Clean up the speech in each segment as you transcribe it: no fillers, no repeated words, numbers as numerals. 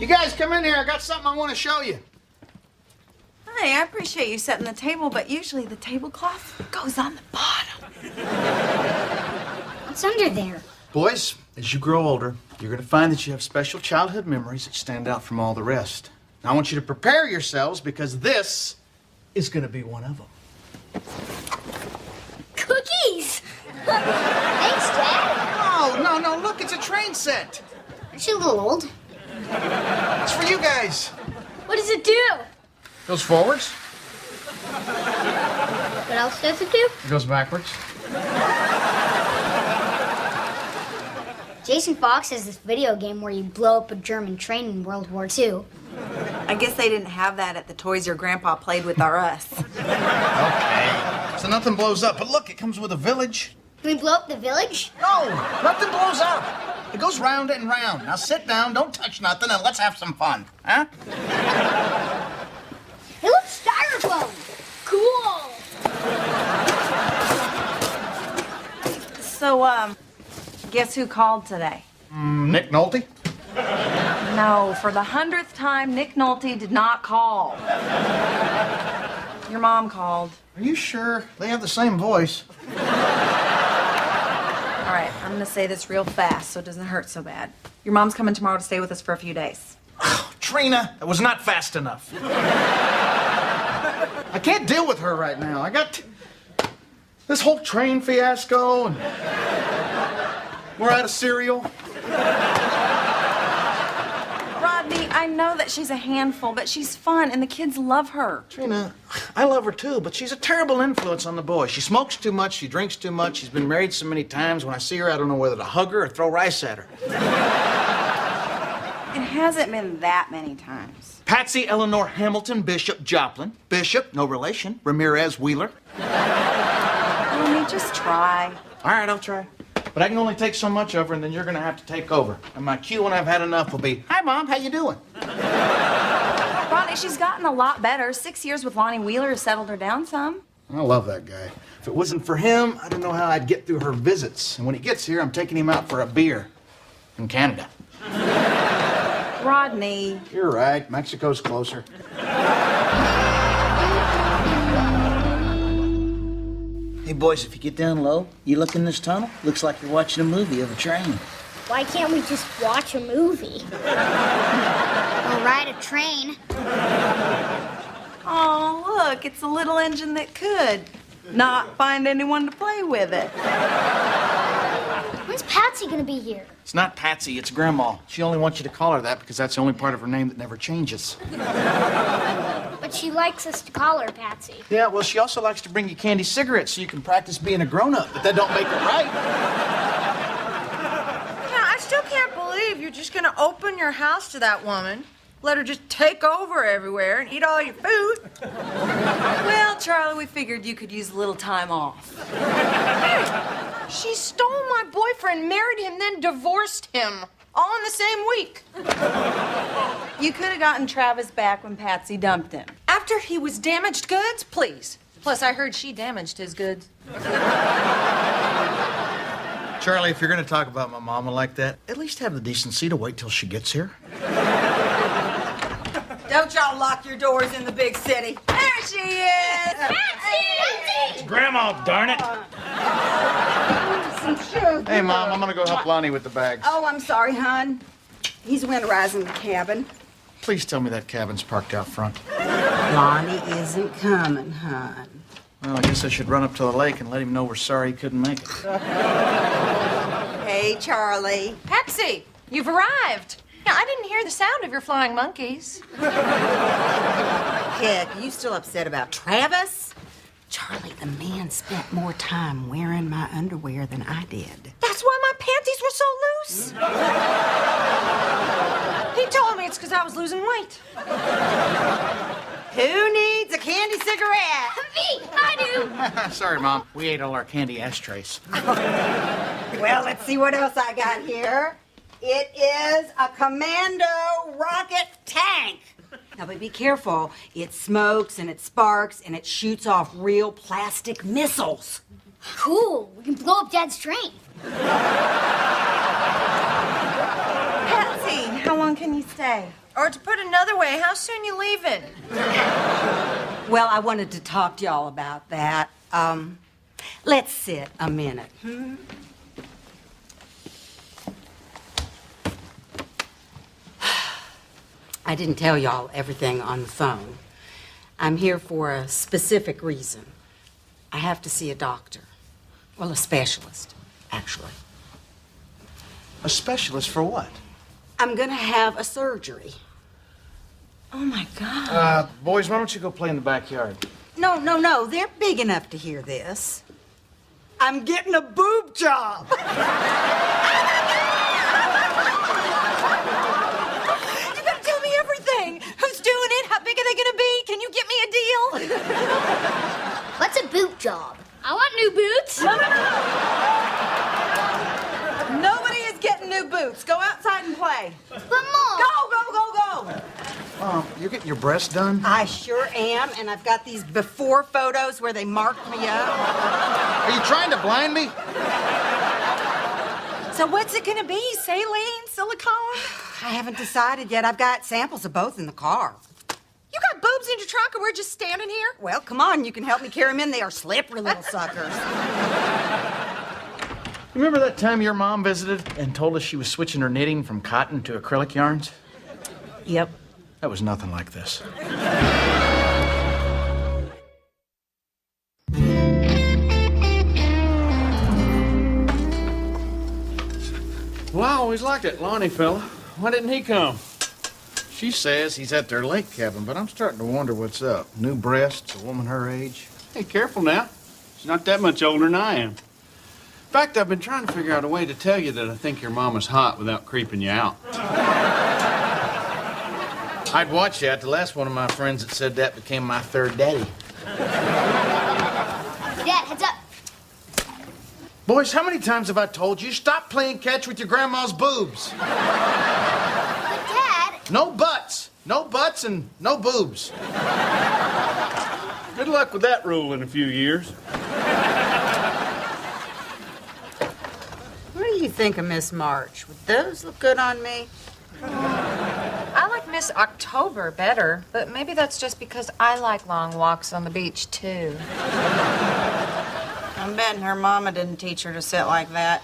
You guys come in here. I got something I want to show you. Hi, I appreciate you setting the table, but usually the tablecloth goes on the bottom. What's under there? Boys, as you grow older, you're going to find that you have special childhood memories that stand out from all the rest. Now, I want you to prepare yourselves because this is going to be one of them. Cookies! Thanks, Dad. No, look, it's a train set. Aren't you a little old? It's for you guys. What does it do? Goes forwards. What else does it do? It goes backwards. Jason Fox has this video game where you blow up a German train in World War II. I guess they didn't have that at the toys your grandpa played with or us. Okay. So nothing blows up, but look, it comes with a village. Can we blow up the village? No, nothing blows up. It goes round and round. Now sit down, don't touch nothing, and let's have some fun, huh? It looks styrofoam. Cool. So, guess who called today? Nick Nolte? No, for the 100th time, Nick Nolte did not call. Your mom called. Are you sure? They have the same voice. All right, I'm gonna say this real fast so it doesn't hurt so bad. Your mom's coming tomorrow to stay with us for a few days. Oh, Trina, that was not fast enough. I can't deal with her right now. I got this whole train fiasco, and we're out of cereal. Rodney, I know that she's a handful, but she's fun, and the kids love her. Trina, I love her too, but she's a terrible influence on the boys. She smokes too much, she drinks too much, she's been married so many times. When I see her, I don't know whether to hug her or throw rice at her. It hasn't been that many times. Patsy Eleanor Hamilton Bishop Joplin. Bishop, no relation. Ramirez Wheeler. Let me just try. All right, I'll try. But I can only take so much of her, and then you're going to have to take over. And my cue when I've had enough will be, "Hi, Mom, how you doing?" Rodney, she's gotten a lot better. 6 years with Lonnie Wheeler has settled her down some. I love that guy. If it wasn't for him, I don't know how I'd get through her visits. And when he gets here, I'm taking him out for a beer in Canada. Rodney. You're right. Mexico's closer. Hey, boys, if you get down low, you look in this tunnel, looks like you're watching a movie of a train. Why can't we just watch a movie? Or ride a train? Oh, look, it's a little engine that could not find anyone to play with it. When's Patsy gonna be here? It's not Patsy, it's Grandma. She only wants you to call her that because that's the only part of her name that never changes. But she likes us to call her Patsy. Yeah, well, she also likes to bring you candy cigarettes so you can practice being a grown-up, but that don't make it right. Yeah, I still can't believe you're just gonna open your house to that woman, let her just take over everywhere and eat all your food. Well, Charlie, we figured you could use a little time off. Hey, she stole my boyfriend, married him, then divorced him. All in the same week. You could have gotten Travis back when Patsy dumped him. After he was damaged goods? Please. Plus, I heard she damaged his goods. Charlie, if you're going to talk about my mama like that, at least have the decency to wait till she gets here. Don't y'all lock your doors in the big city. There she is! Patsy! Grandma, darn it! Hey, Mom, I'm going to go help Lonnie with the bags. Oh, I'm sorry, hon. He's winterizing the cabin. Please tell me that cabin's parked out front. Lonnie isn't coming, hon. Well, I guess I should run up to the lake and let him know we're sorry he couldn't make it. Hey, Charlie. Patsy, you've arrived. Yeah, I didn't hear the sound of your flying monkeys. Heck, you still upset about Travis? Charlie, the man spent more time wearing my underwear than I did. That's why my panties were so loose. He told me it's because I was losing weight. Who needs a candy cigarette? Me! I do! Sorry, Mom. We ate all our candy ashtrays. Well, let's see what else I got here. It is a Commando rocket tank. Now, but be careful. It smokes and it sparks and it shoots off real plastic missiles. Cool. We can blow up Dad's train. Patsy, how long can you Stay. Or to put another way, how soon you leaving? Well, I wanted to talk to y'all about that. Let's sit a minute. I didn't tell y'all everything on the phone. I'm here for a specific reason. I have to see a doctor. Well, a specialist, actually. A specialist for what? I'm gonna have a surgery. Oh, my God. Boys, why don't you go play in the backyard? No. They're big enough to hear this. I'm getting a boob job. You gotta tell me everything. Who's doing it? How big are they gonna be? Can you get me a deal? What's a boot job? I want new boots. Nobody is getting new boots. Go outside and play. But Mom. Go. You're getting your breasts done? I sure am, and I've got these before photos where they marked me up. Are you trying to blind me? So what's it gonna be? Saline? Silicone? I haven't decided yet. I've got samples of both in the car. You got boobs in your trunk and we're just standing here? Well, come on, you can help me carry them in. They are slippery little suckers. Remember that time your mom visited and told us she was switching her knitting from cotton to acrylic yarns? Yep. That was nothing like this. Well, I always liked that Lonnie fella. Why didn't he come? She says he's at their lake cabin, but I'm starting to wonder what's up. New breasts, a woman her age. Hey, careful now. She's not that much older than I am. In fact, I've been trying to figure out a way to tell you that I think your mama's hot without creeping you out. I'd watch that. The last one of my friends that said that became my third daddy. Dad, heads up. Boys, how many times have I told you, stop playing catch with your grandma's boobs? But Dad. No butts. No butts and no boobs. Good luck with that rule in a few years. What do you think of Miss March? Would those look good on me? I like Miss October better, but maybe that's just because I like long walks on the beach, too. I'm betting her mama didn't teach her to sit like that.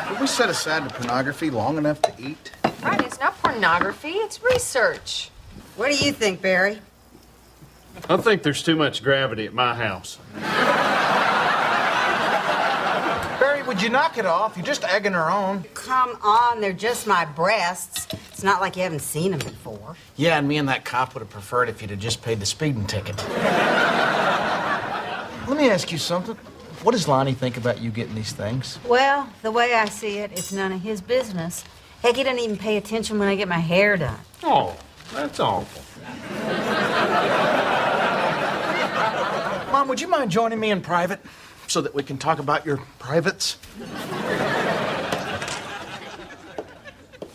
Did we set aside the pornography long enough to eat? Right, it's not pornography, it's research. What do you think, Barry? I think there's too much gravity at my house. Barry, would you knock it off? You're just egging her on. Come on, they're just my breasts. It's not like you haven't seen them before. Yeah, and me and that cop would have preferred if you'd have just paid the speeding ticket. Let me ask you something. What does Lonnie think about you getting these things? Well, the way I see it, it's none of his business. Heck, he doesn't even pay attention when I get my hair done. Oh, that's awful. Mom, would you mind joining me in private so that we can talk about your privates?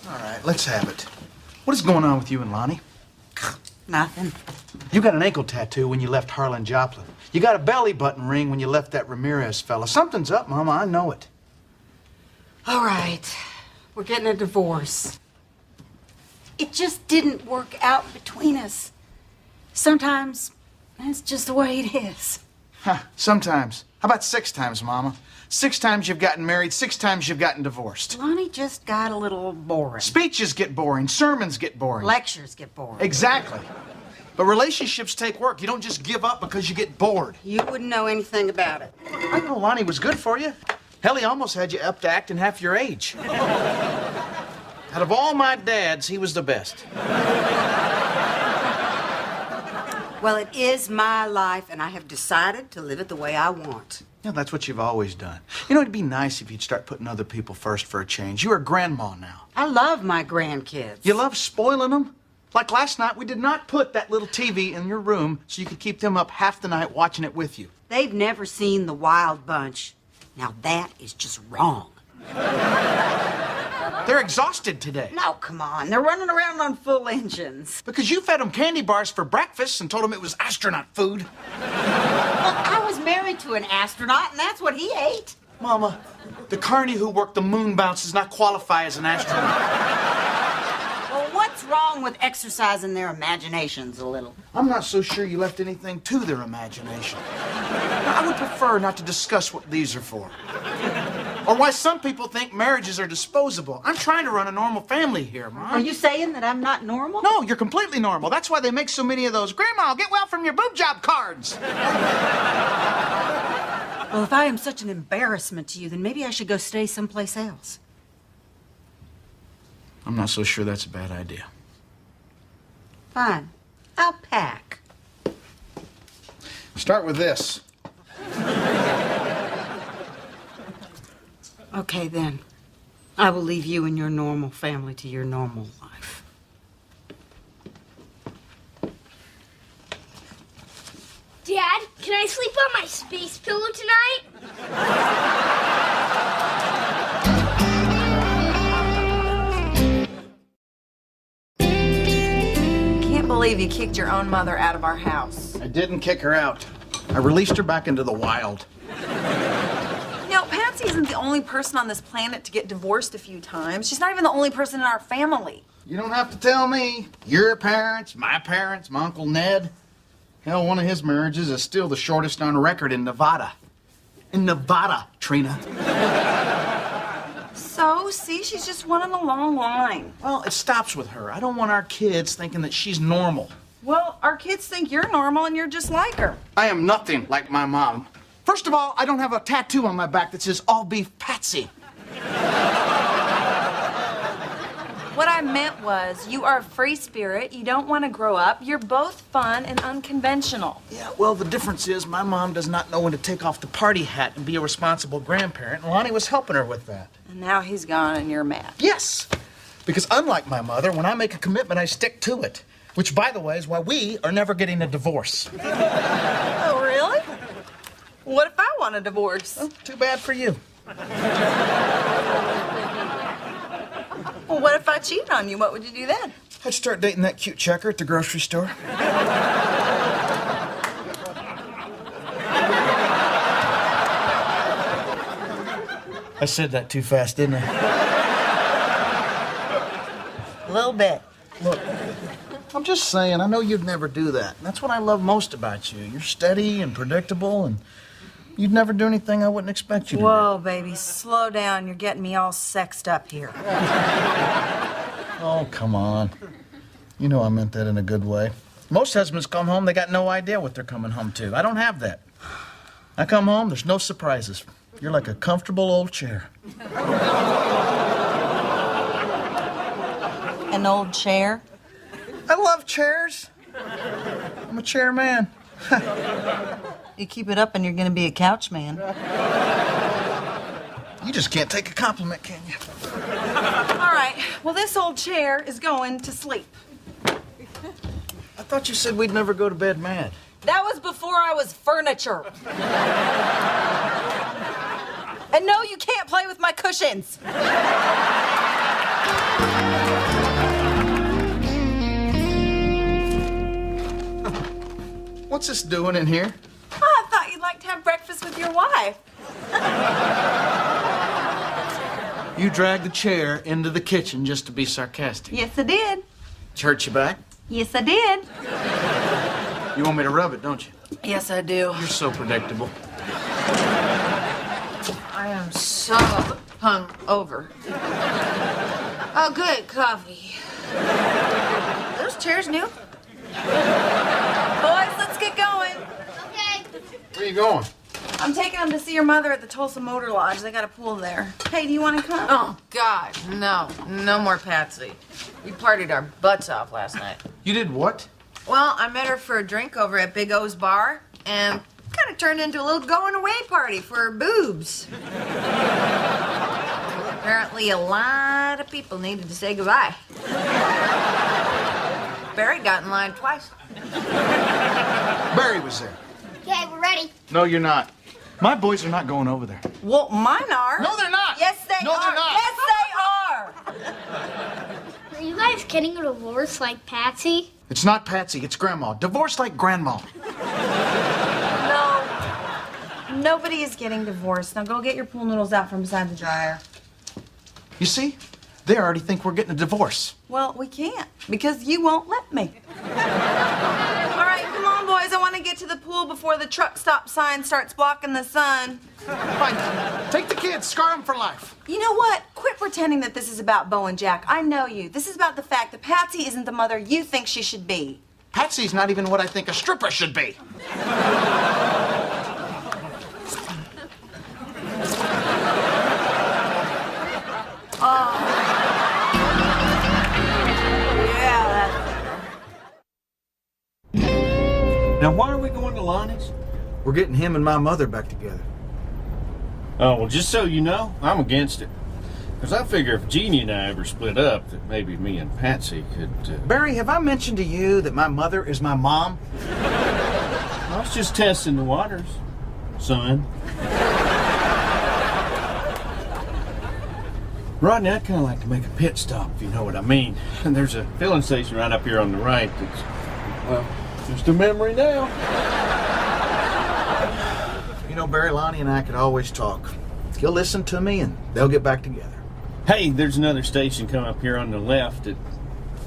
All right, let's have it. What is going on with you and Lonnie? Nothing. You got an ankle tattoo when you left Harlan Joplin. You got a belly button ring when you left that Ramirez fella. Something's up, Mama. I know it. All right. We're getting a divorce. It just didn't work out between us. Sometimes that's just the way it is. Huh, sometimes. How about 6 times, Mama? 6 times you've gotten married, 6 times you've gotten divorced. Lonnie just got a little boring. Speeches get boring, sermons get boring. Lectures get boring. Exactly. But relationships take work. You don't just give up because you get bored. You wouldn't know anything about it. I know Lonnie was good for you. Hell, he almost had you up to acting half your age. Out of all my dads, he was the best. Well, it is my life, and I have decided to live it the way I want. Yeah, that's what you've always done. You know, it'd be nice if you'd start putting other people first for a change. You're a grandma now. I love my grandkids. You love spoiling them? Like last night, we did not put that little TV in your room so you could keep them up half the night watching it with you. They've never seen The Wild Bunch. Now that is just wrong. They're exhausted today. No, come on. They're running around on full engines. Because you fed them candy bars for breakfast and told them it was astronaut food. Well, I was married to an astronaut, and that's what he ate. Mama, the carny who worked the moon bounce does not qualify as an astronaut. What's wrong with exercising their imaginations a little? I'm not so sure you left anything to their imagination. I would prefer not to discuss what these are for. Or why some people think marriages are disposable. I'm trying to run a normal family here, Mom. Are you saying that I'm not normal? No, you're completely normal. That's why they make so many of those Grandma, get well from your boob job cards. Well, if I am such an embarrassment to you, then maybe I should go stay someplace else. I'm not so sure that's a bad idea. Fine. I'll pack. Start with this. Okay, then. I will leave you and your normal family to your normal life. Dad, can I sleep on my space pillow tonight? Can't believe you kicked your own mother out of our house. I didn't kick her out. I released her back into the wild. You know, Patsy isn't the only person on this planet to get divorced a few times. She's not even the only person in our family. You don't have to tell me. Your parents, my Uncle Ned. Hell, one of his marriages is still the shortest on record in Nevada. In Nevada, Trina. So, see, she's just one in a long line. Well, it stops with her. I don't want our kids thinking that she's normal. Well, our kids think you're normal and you're just like her. I am nothing like my mom. First of all, I don't have a tattoo on my back that says all beef Patsy. What I meant was, you are a free spirit, you don't want to grow up, you're both fun and unconventional. Yeah, well, the difference is my mom does not know when to take off the party hat and be a responsible grandparent, and Lonnie was helping her with that. And now he's gone and you're mad. Yes, because unlike my mother, when I make a commitment, I stick to it. Which, by the way, is why we are never getting a divorce. Oh, really? What if I want a divorce? Well, too bad for you. Well, what if I cheat on you? What would you do then? I'd start dating that cute checker at the grocery store. I said that too fast, didn't I? A little bit. Look, I'm just saying, I know you'd never do that. That's what I love most about you. You're steady and predictable, and you'd never do anything I wouldn't expect you to Whoa, baby, slow down. You're getting me all sexed up here. do. Oh, come on. You know I meant that in a good way. Most husbands come home, they got no idea what they're coming home to. I don't have that. I come home, there's no surprises. You're like a comfortable old chair. An old chair? I love chairs. I'm a chairman. You keep it up and you're gonna be a couch man. You just can't take a compliment, can you? All right, well, this old chair is going to sleep. I thought you said we'd never go to bed mad. That was before I was furniture. And no, you can't play with my cushions. What's this doing in here? Oh, I thought you'd like to have breakfast with your wife. You dragged the chair into the kitchen just to be sarcastic. Yes, I did. Did it hurt your back? Yes, I did. You want me to rub it, don't you? Yes, I do. You're so predictable. I am so hungover. Oh, good coffee. Those chairs new? Boys, let's get going. Okay. Where are you going? I'm taking them to see your mother at the Tulsa Motor Lodge. They got a pool there. Hey, do you want to come? Oh, God, no. No more Patsy. We partied our butts off last night. You did what? Well, I met her for a drink over at Big O's bar, and kind of turned into a little going-away party for her boobs. Apparently, a lot of people needed to say goodbye. Barry got in line twice. Barry was there. Okay, we're ready. No, you're not. My boys are not going over there. Well, mine are. No, they're not. Yes, they No, are. they're not. Yes, they are. Are you guys getting a divorce like Patsy? It's not Patsy, it's Grandma. Divorced like Grandma. No. Nobody is getting divorced. Now go get your pool noodles out from beside the dryer. You see? They already think we're getting a divorce. Well, we can't because you won't let me. All right, come on, boys. I want to get to the pool before the truck stop sign starts blocking the sun. Fine. Take the kids. Scar them for life. You know what? Quit pretending that this is about Bo and Jack. I know you. This is about the fact that Patsy isn't the mother you think she should be. Patsy's not even what I think a stripper should be. Now, why are we going to Lonnie's? We're getting him and my mother back together. Oh, well, just so you know, I'm against it. Because I figure if Jeannie and I ever split up, that maybe me and Patsy could... Barry, have I mentioned to you that my mother is my mom? I was just testing the waters, son. Rodney, I'd kind of like to make a pit stop, if you know what I mean. And there's a filling station right up here on the right that's, well, just a memory now. You know, Barry, Lonnie and I could always talk. He'll listen to me and they'll get back together. Hey, there's another station coming up here on the left that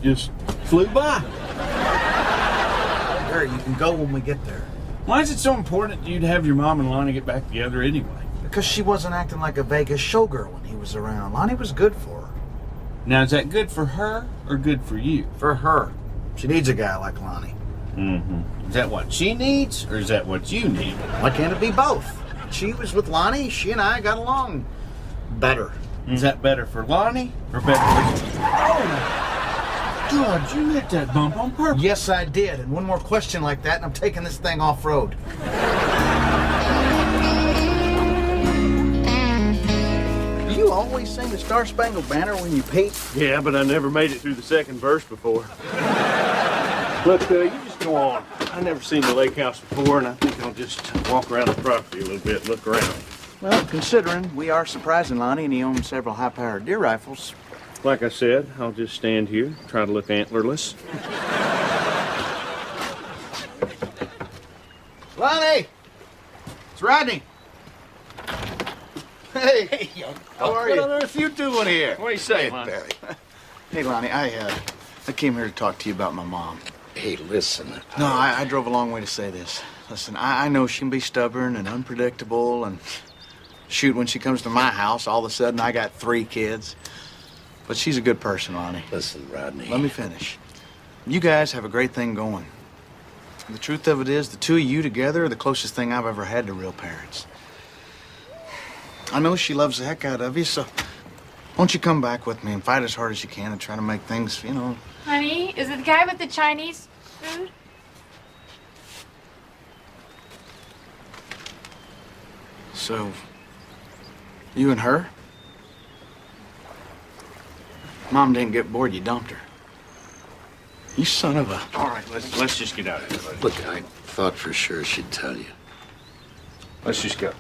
just flew by. Barry, you can go when we get there. Why is it so important to you to have your mom and Lonnie get back together anyway? Because she wasn't acting like a Vegas showgirl when he was around. Lonnie was good for her. Now, is that good for her or good for you? For her. She needs a guy like Lonnie. Mm-hmm. Is that what she needs or is that what you need? Why can't it be both? She was with Lonnie, she and I got along better. Is that better for Lonnie or better for... Oh! George, you hit that bump on purpose. Yes, I did. And one more question like that and I'm taking this thing off-road. You always sing the Star Spangled Banner when you pee? Yeah, but I never made it through the second verse before. But you just go on. I've never seen the lake house before, and I think I'll just walk around the property a little bit and look around. Well, considering we are surprising Lonnie and he owns several high-powered deer rifles. Like I said, I'll just stand here, try to look antlerless. Lonnie! It's Rodney. Hey, how are you? What on earth you doing here? What do you say, Hey, Lonnie? Barry. Hey, Lonnie, I came here to talk to you about my mom. Hey, listen. No, I drove a long way to say this. Listen, I know she can be stubborn and unpredictable and shoot, when she comes to my house, all of a sudden I got 3 kids. But she's a good person, Lonnie. Listen, Rodney. Let me finish. You guys have a great thing going. The truth of it is, the two of you together are the closest thing I've ever had to real parents. I know she loves the heck out of you, so won't you come back with me and fight as hard as you can and try to make things, you know... Honey, is it the guy with the Chinese food? So, you and her? Mom didn't get bored, you dumped her. You son of a... All right, let's just get out of here. Look, I thought for sure she'd tell you. Let's just go.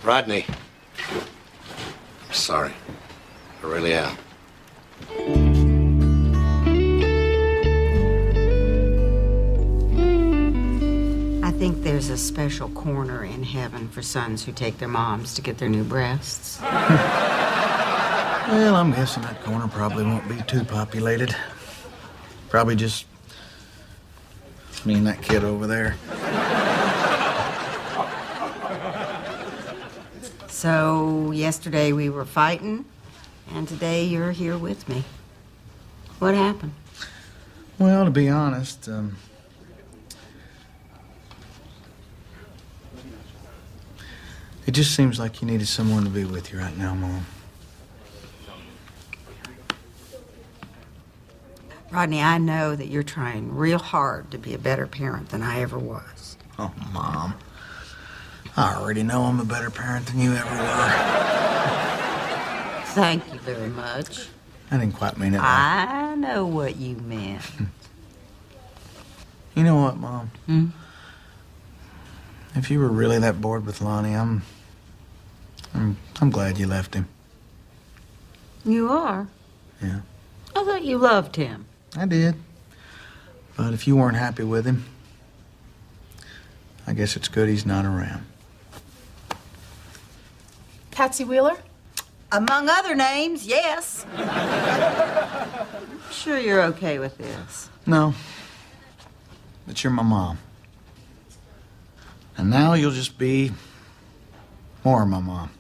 Rodney. Sorry. I really am. I think there's a special corner in heaven for sons who take their moms to get their new breasts. Well, I'm guessing that corner probably won't be too populated. Probably just me and that kid over there. So, yesterday we were fighting, and today you're here with me. What happened? Well, to be honest, it just seems like you needed someone to be with you right now, Mom. Rodney, I know that you're trying real hard to be a better parent than I ever was. Oh, Mom. I already know I'm a better parent than you ever were. Thank you very much. I didn't quite mean it. I know what you meant. You know what, Mom? Hmm? If you were really that bored with Lonnie, I'm glad you left him. You are? Yeah. I thought you loved him. I did. But if you weren't happy with him, I guess it's good he's not around. Patsy Wheeler? Among other names, yes. I'm sure you're okay with this. No. But you're my mom. And now you'll just be more my mom.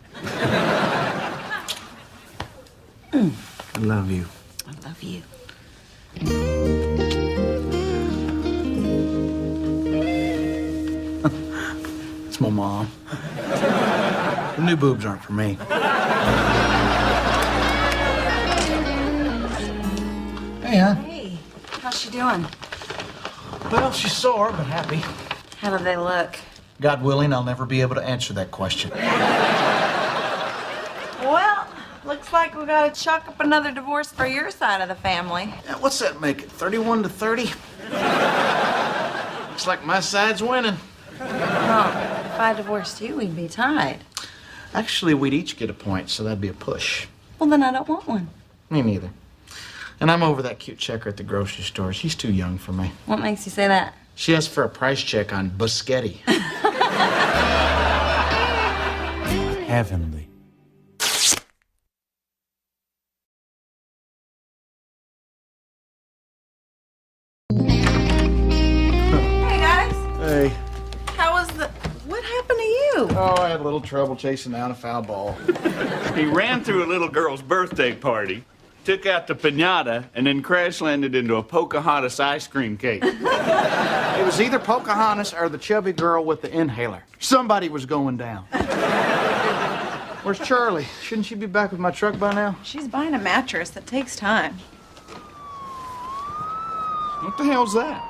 I love you. I love you. It's my mom. The new boobs aren't for me. Hey, hon. Hey, how's she doing? Well, she's sore, but happy. How do they look? God willing, I'll never be able to answer that question. Well, looks like we gotta chalk up another divorce for your side of the family. Yeah, what's that make it, 31 to 30? Looks like my side's winning. Well, if I divorced you, we'd be tied. Actually, we'd each get a point, so that'd be a push. Well, then I don't want one. Me neither. And I'm over that cute checker at the grocery store. She's too young for me. What makes you say that? She asked for a price check on biscotti. Heavenly. Hey, guys. Hey. How was the... What happened to you? Oh, I had a little trouble chasing down a foul ball. He ran through a little girl's birthday party, took out the piñata, and then crash landed into a Pocahontas ice cream cake. It was either Pocahontas or the chubby girl with the inhaler. Somebody was going down. Where's Charlie? Shouldn't she be back with my truck by now? She's buying a mattress. That takes time. What the hell's that?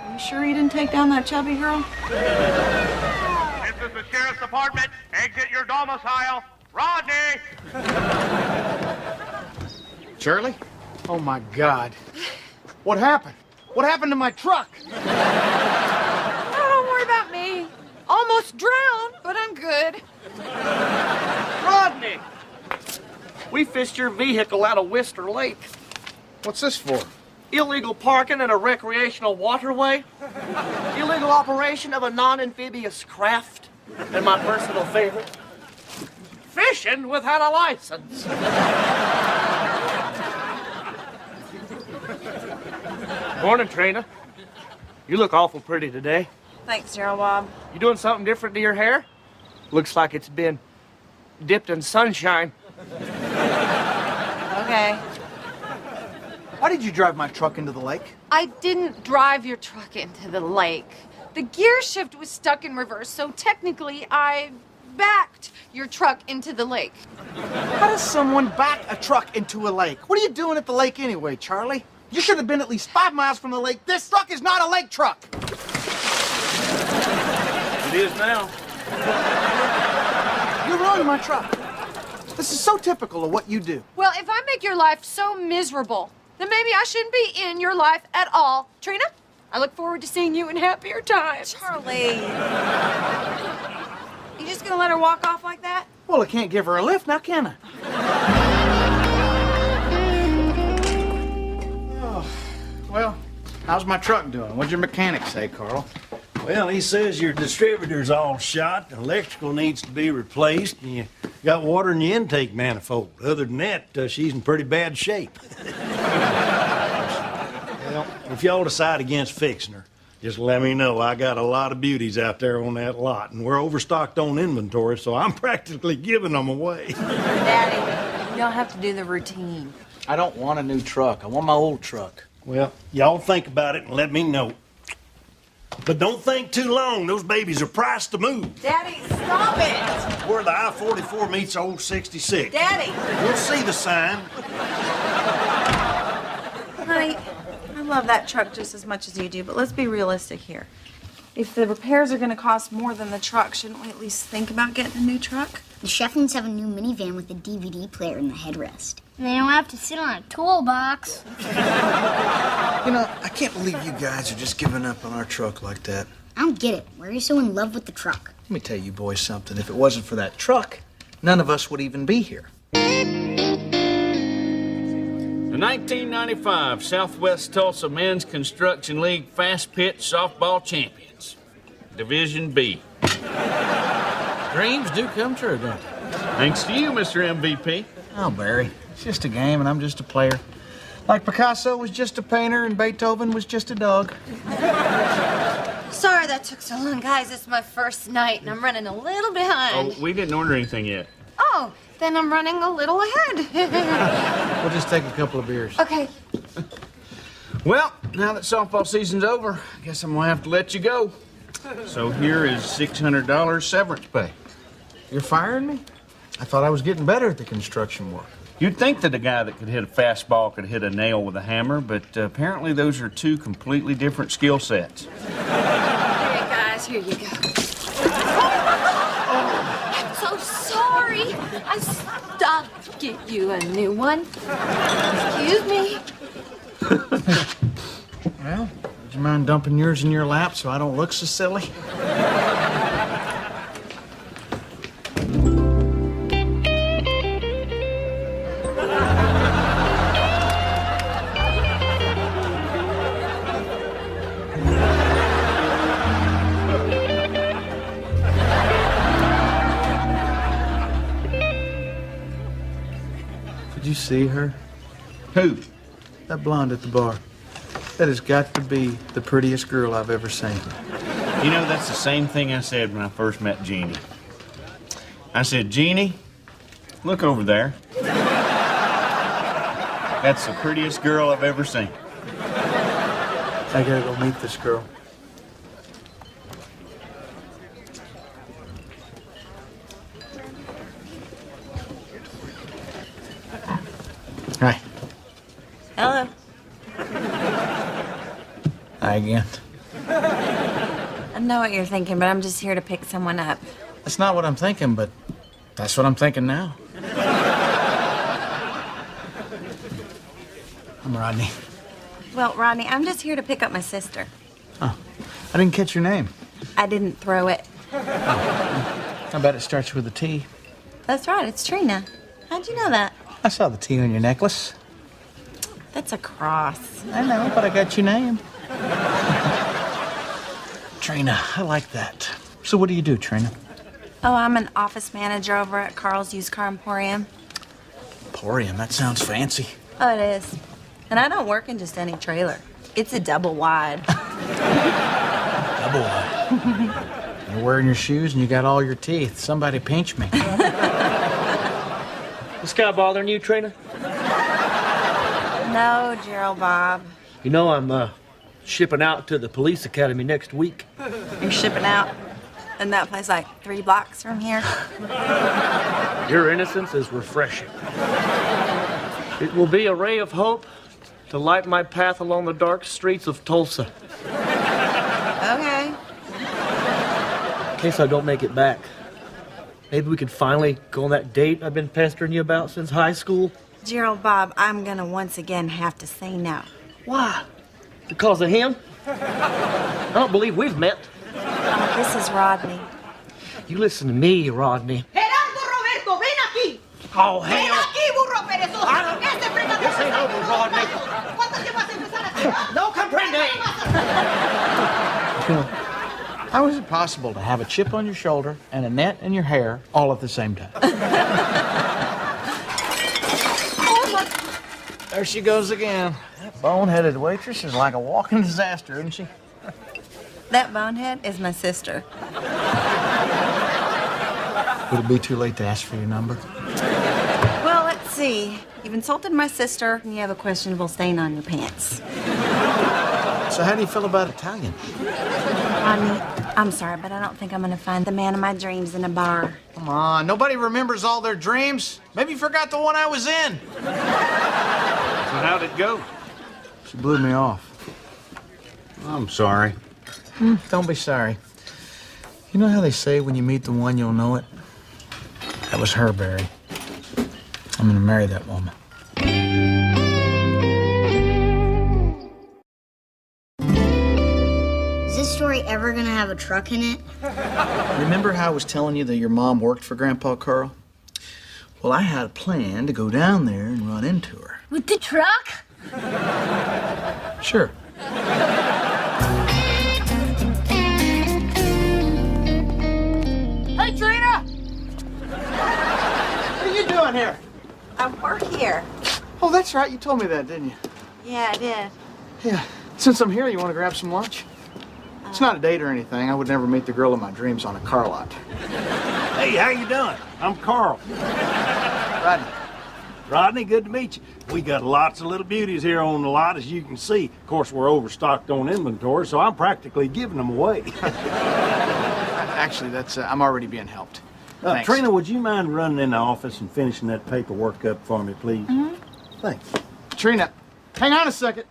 Are you sure you didn't take down that chubby girl? This is the sheriff's department. Exit your domicile. Rodney! Charlie? Oh, my God. What happened? What happened to my truck? Oh, don't worry about me. Almost drowned, but I'm good. Rodney! We fished your vehicle out of Wister Lake. What's this for? Illegal parking in a recreational waterway. Illegal operation of a non-amphibious craft. And my personal favorite, fishing without a license. Morning, Trina. You look awful pretty today. Thanks, Gerald Bob. You doing something different to your hair? Looks like it's been dipped in sunshine. Okay. Why did you drive my truck into the lake? I didn't drive your truck into the lake. The gear shift was stuck in reverse, so technically I backed your truck into the lake. How does someone back a truck into a lake? What are you doing at the lake anyway, Charlie? You should have been at least 5 miles from the lake. This truck is not a lake truck. It is now. You ruined my truck. This is so typical of what you do. Well, if I make your life so miserable, then maybe I shouldn't be in your life at all. Trina, I look forward to seeing you in happier times. Charlie. You just gonna let her walk off like that? Well, I can't give her a lift now, can I? Oh, well, how's my truck doing? What'd your mechanic say, Carl? Well, he says your distributor's all shot, the electrical needs to be replaced, and you got water in your intake manifold. Other than that, she's in pretty bad shape. Well, if y'all decide against fixing her, just let me know. I got a lot of beauties out there on that lot, and we're overstocked on inventory, so I'm practically giving them away. Daddy, you don't have to do the routine. I don't want a new truck. I want my old truck. Well, y'all think about it and let me know. But don't think too long. Those babies are priced to move. Daddy, stop it! Where the I-44 meets old 66. Daddy! We'll see the sign. Honey, I love that truck just as much as you do, but let's be realistic here. If the repairs are going to cost more than the truck, shouldn't we at least think about getting a new truck? The Shefflins have a new minivan with a DVD player in the headrest. And they don't have to sit on a toolbox. You know, I can't believe you guys are just giving up on our truck like that. I don't get it. Why are you so in love with the truck? Let me tell you boys something. If it wasn't for that truck, none of us would even be here. The 1995 Southwest Tulsa Men's Construction League Fast Pitch Softball Champions, Division B. Dreams do come true, don't they? Thanks to you, Mr. MVP. Oh, Barry, it's just a game and I'm just a player. Like Picasso was just a painter and Beethoven was just a dog. Sorry that took so long, guys. It's my first night and I'm running a little behind. Oh, we didn't order anything yet. Oh, then I'm running a little ahead. We'll just take a couple of beers. Okay. Well, now that softball season's over, I guess I'm gonna have to let you go. So here is $600 severance pay. You're firing me? I thought I was getting better at the construction work. You'd think that a guy that could hit a fastball could hit a nail with a hammer, but apparently those are two completely different skill sets. Here, guys, here you go. Oh, I'm so sorry. I stopped. Get you a new one. Excuse me. Well, would you mind dumping yours in your lap so I don't look so silly? Did you see her? Who? That blonde at the bar. That has got to be the prettiest girl I've ever seen. You know, that's the same thing I said when I first met Jeannie. I said, Jeannie, look over there. That's the prettiest girl I've ever seen. I gotta go meet this girl. Hi. Hello. Hi again. I know what you're thinking, but I'm just here to pick someone up. That's not what I'm thinking, but that's what I'm thinking now. I'm Rodney. Well, Rodney, I'm just here to pick up my sister. Oh, I didn't catch your name. I didn't throw it. I bet it starts with a T. That's right, it's Trina. How'd you know that? I saw the T on your necklace. That's a cross. I know, but I got your name. Trina, I like that. So what do you do, Trina? Oh, I'm an office manager over at Carl's Used Car Emporium. Emporium, that sounds fancy. Oh, it is. And I don't work in just any trailer. It's a double wide. Double wide. You're wearing your shoes and you got all your teeth. Somebody pinch me. This guy bothering you, Trina? No, Gerald Bob. You know I'm shipping out to the police academy next week. You're shipping out? And that place like 3 blocks from here? Your innocence is refreshing. It will be a ray of hope to light my path along the dark streets of Tulsa. Okay. In case I don't make it back. Maybe we could finally go on that date I've been pestering you about since high school. Gerald Bob, I'm gonna once again have to say no. Why? Because of him? I don't believe we've met. This is Rodney. You listen to me, Rodney. Gerardo Roberto, ven aquí. Oh, Ven hell. aquí, burro perezoso. Este frega This ain't over, Rodney. ¿Cuánto tiempo vas a empezar a No comprende. How is it possible to have a chip on your shoulder and a net in your hair all at the same time? There she goes again. That bone-headed waitress is like a walking disaster, isn't she? That bonehead is my sister. Would it be too late to ask for your number? Well, let's see. You've insulted my sister, and you have a questionable stain on your pants. So how do you feel about Italian? Rodney, I'm sorry, but I don't think I'm gonna find the man of my dreams in a bar. Come on, nobody remembers all their dreams. Maybe you forgot the one I was in. So how'd it go? She blew me off. I'm sorry. Don't be sorry. You know how they say when you meet the one, you'll know it? That was her, Barry. I'm gonna marry that woman. Is this story ever gonna have a truck in it? Remember how I was telling you that your mom worked for Grandpa Carl? Well, I had a plan to go down there and run into her. With the truck? Sure. Hey, Trina! What are you doing here? I work here. Oh, that's right. You told me that, didn't you? Yeah, I did. Yeah. Since I'm here, you want to grab some lunch? It's not a date or anything. I would never meet the girl of my dreams on a car lot. Hey, how you doing? I'm Carl. Rodney. Rodney, good to meet you. We got lots of little beauties here on the lot, as you can see. Of course, we're overstocked on inventory, so I'm practically giving them away. Actually, that's I'm already being helped. Thanks. Trina, would you mind running in the office and finishing that paperwork up for me, please? Mm-hmm. Thanks. Trina, hang on a second.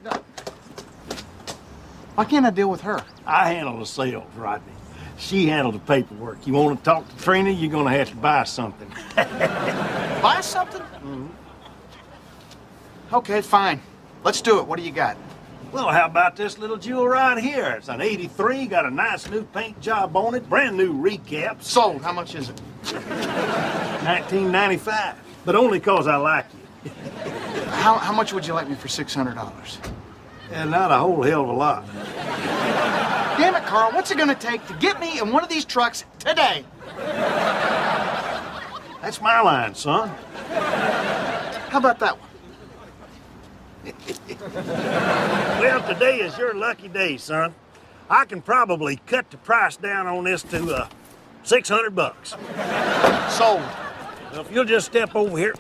Why can't I deal with her? I handle the sales, Rodney. She handled the paperwork. You want to talk to Trina, you're going to have to buy something. Buy something? Mm-hmm. Okay, fine. Let's do it. What do you got? Well, how about this little jewel right here? It's an 83, got a nice new paint job on it, brand new recap. Sold. How much is it? $19.95, but only 'cause I like you. How much would you like me for $600? And not a whole hell of a lot. Damn it, Carl. What's it going to take to get me in one of these trucks today? That's my line, son. How about that one? Well, today is your lucky day, son. I can probably cut the price down on this to $600. Sold. Well, if you'll just step over here.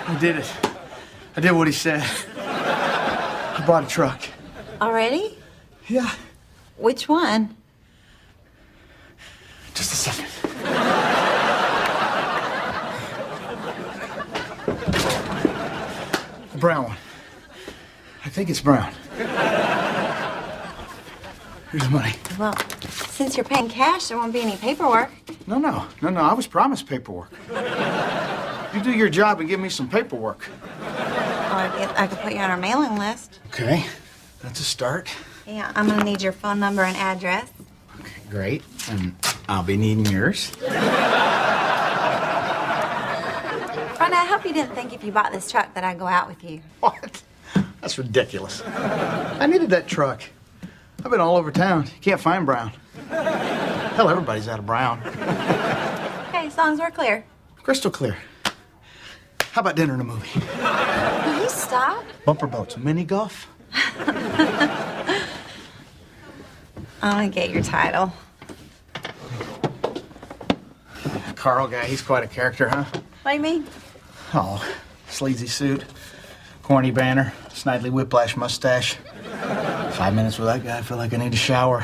I did it. I did what he said. I bought a truck. Already? Yeah. Which one? Just a second. The brown one. I think it's brown. Here's the money. Well, since you're paying cash, there won't be any paperwork. No. I was promised paperwork. You do your job and give me some paperwork. Well, I could put you on our mailing list. Okay. That's a start. Yeah, I'm gonna need your phone number and address. Okay, great. And I'll be needing yours. Ronnie, I hope you didn't think if you bought this truck that I'd go out with you. What? That's ridiculous. I needed that truck. I've been all over town. You can't find brown. Hell, everybody's out of brown. Okay, as long as we're clear. Crystal clear. How about dinner and a movie? Will you stop? Bumper boats, mini golf? I want to get your title. Carl guy, he's quite a character, huh? What do you mean? Oh, sleazy suit, corny banner, snidely whiplash mustache. 5 minutes with that guy, I feel like I need a shower.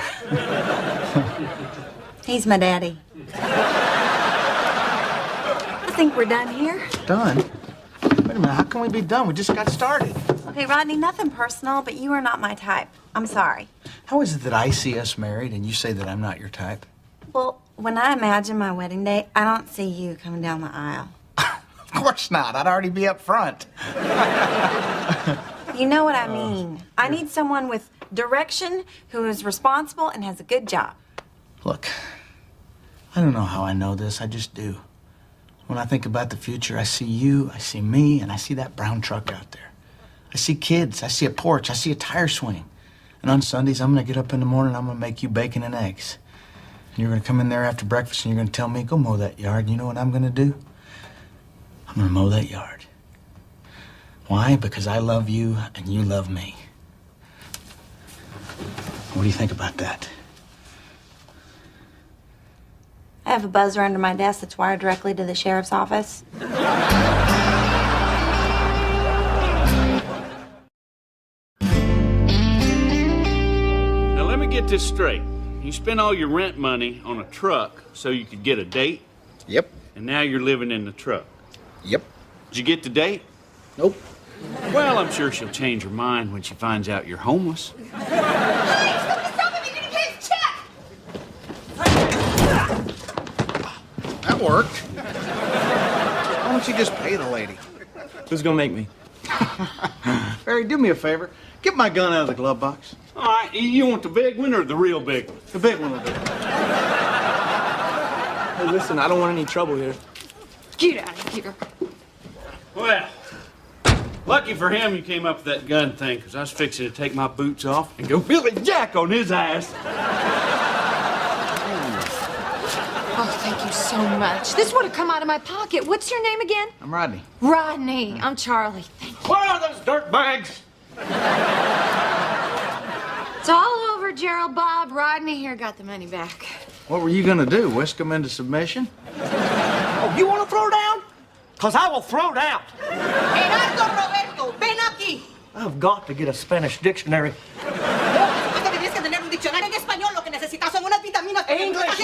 He's my daddy. I think we're done here. Done? Wait a minute, how can we be done? We just got started. Okay, Rodney, nothing personal, but you are not my type. I'm sorry. How is it that I see us married and you say that I'm not your type? Well, when I imagine my wedding day, I don't see you coming down the aisle. Of course not. I'd already be up front. You know what I mean. I need someone with direction, who is responsible and has a good job. Look, I don't know how I know this. I just do. When I think about the future, I see you, I see me, and I see that brown truck out there. I see kids, I see a porch, I see a tire swing. And on Sundays, I'm going to get up in the morning, I'm going to make you bacon and eggs. And you're going to come in there after breakfast and you're going to tell me, go mow that yard. And you know what I'm going to do? I'm going to mow that yard. Why? Because I love you and you love me. What do you think about that? I have a buzzer under my desk that's wired directly to the sheriff's office. Now let me get this straight. You spent all your rent money on a truck so you could get a date? Yep. And now you're living in the truck? Yep. Did you get the date? Nope. Well, I'm sure she'll change her mind when she finds out you're homeless. That worked. Why don't you just pay the lady? Who's gonna make me? Barry, do me a favor. Get my gun out of the glove box. All right, you want the big one or the real big one? The big one will do. Hey, listen, I don't want any trouble here. Get out of here. Well, lucky for him you came up with that gun thing, because I was fixing to take my boots off and go Billy Jack on his ass. so much. This would have come out of my pocket. What's your name again? I'm Rodney. Rodney. I'm Charlie. Thank you. Where are those dirt bags? It's all over, Gerald. Bob. Rodney here got the money back. What were you gonna do? Whisk him into submission? Oh, you want to throw down? Because I will throw down. Gerardo Roberto, ven aquí. I've got to get a Spanish dictionary. Tienes que tener un diccionario en español. Lo que necesitas son unas vitaminas. English,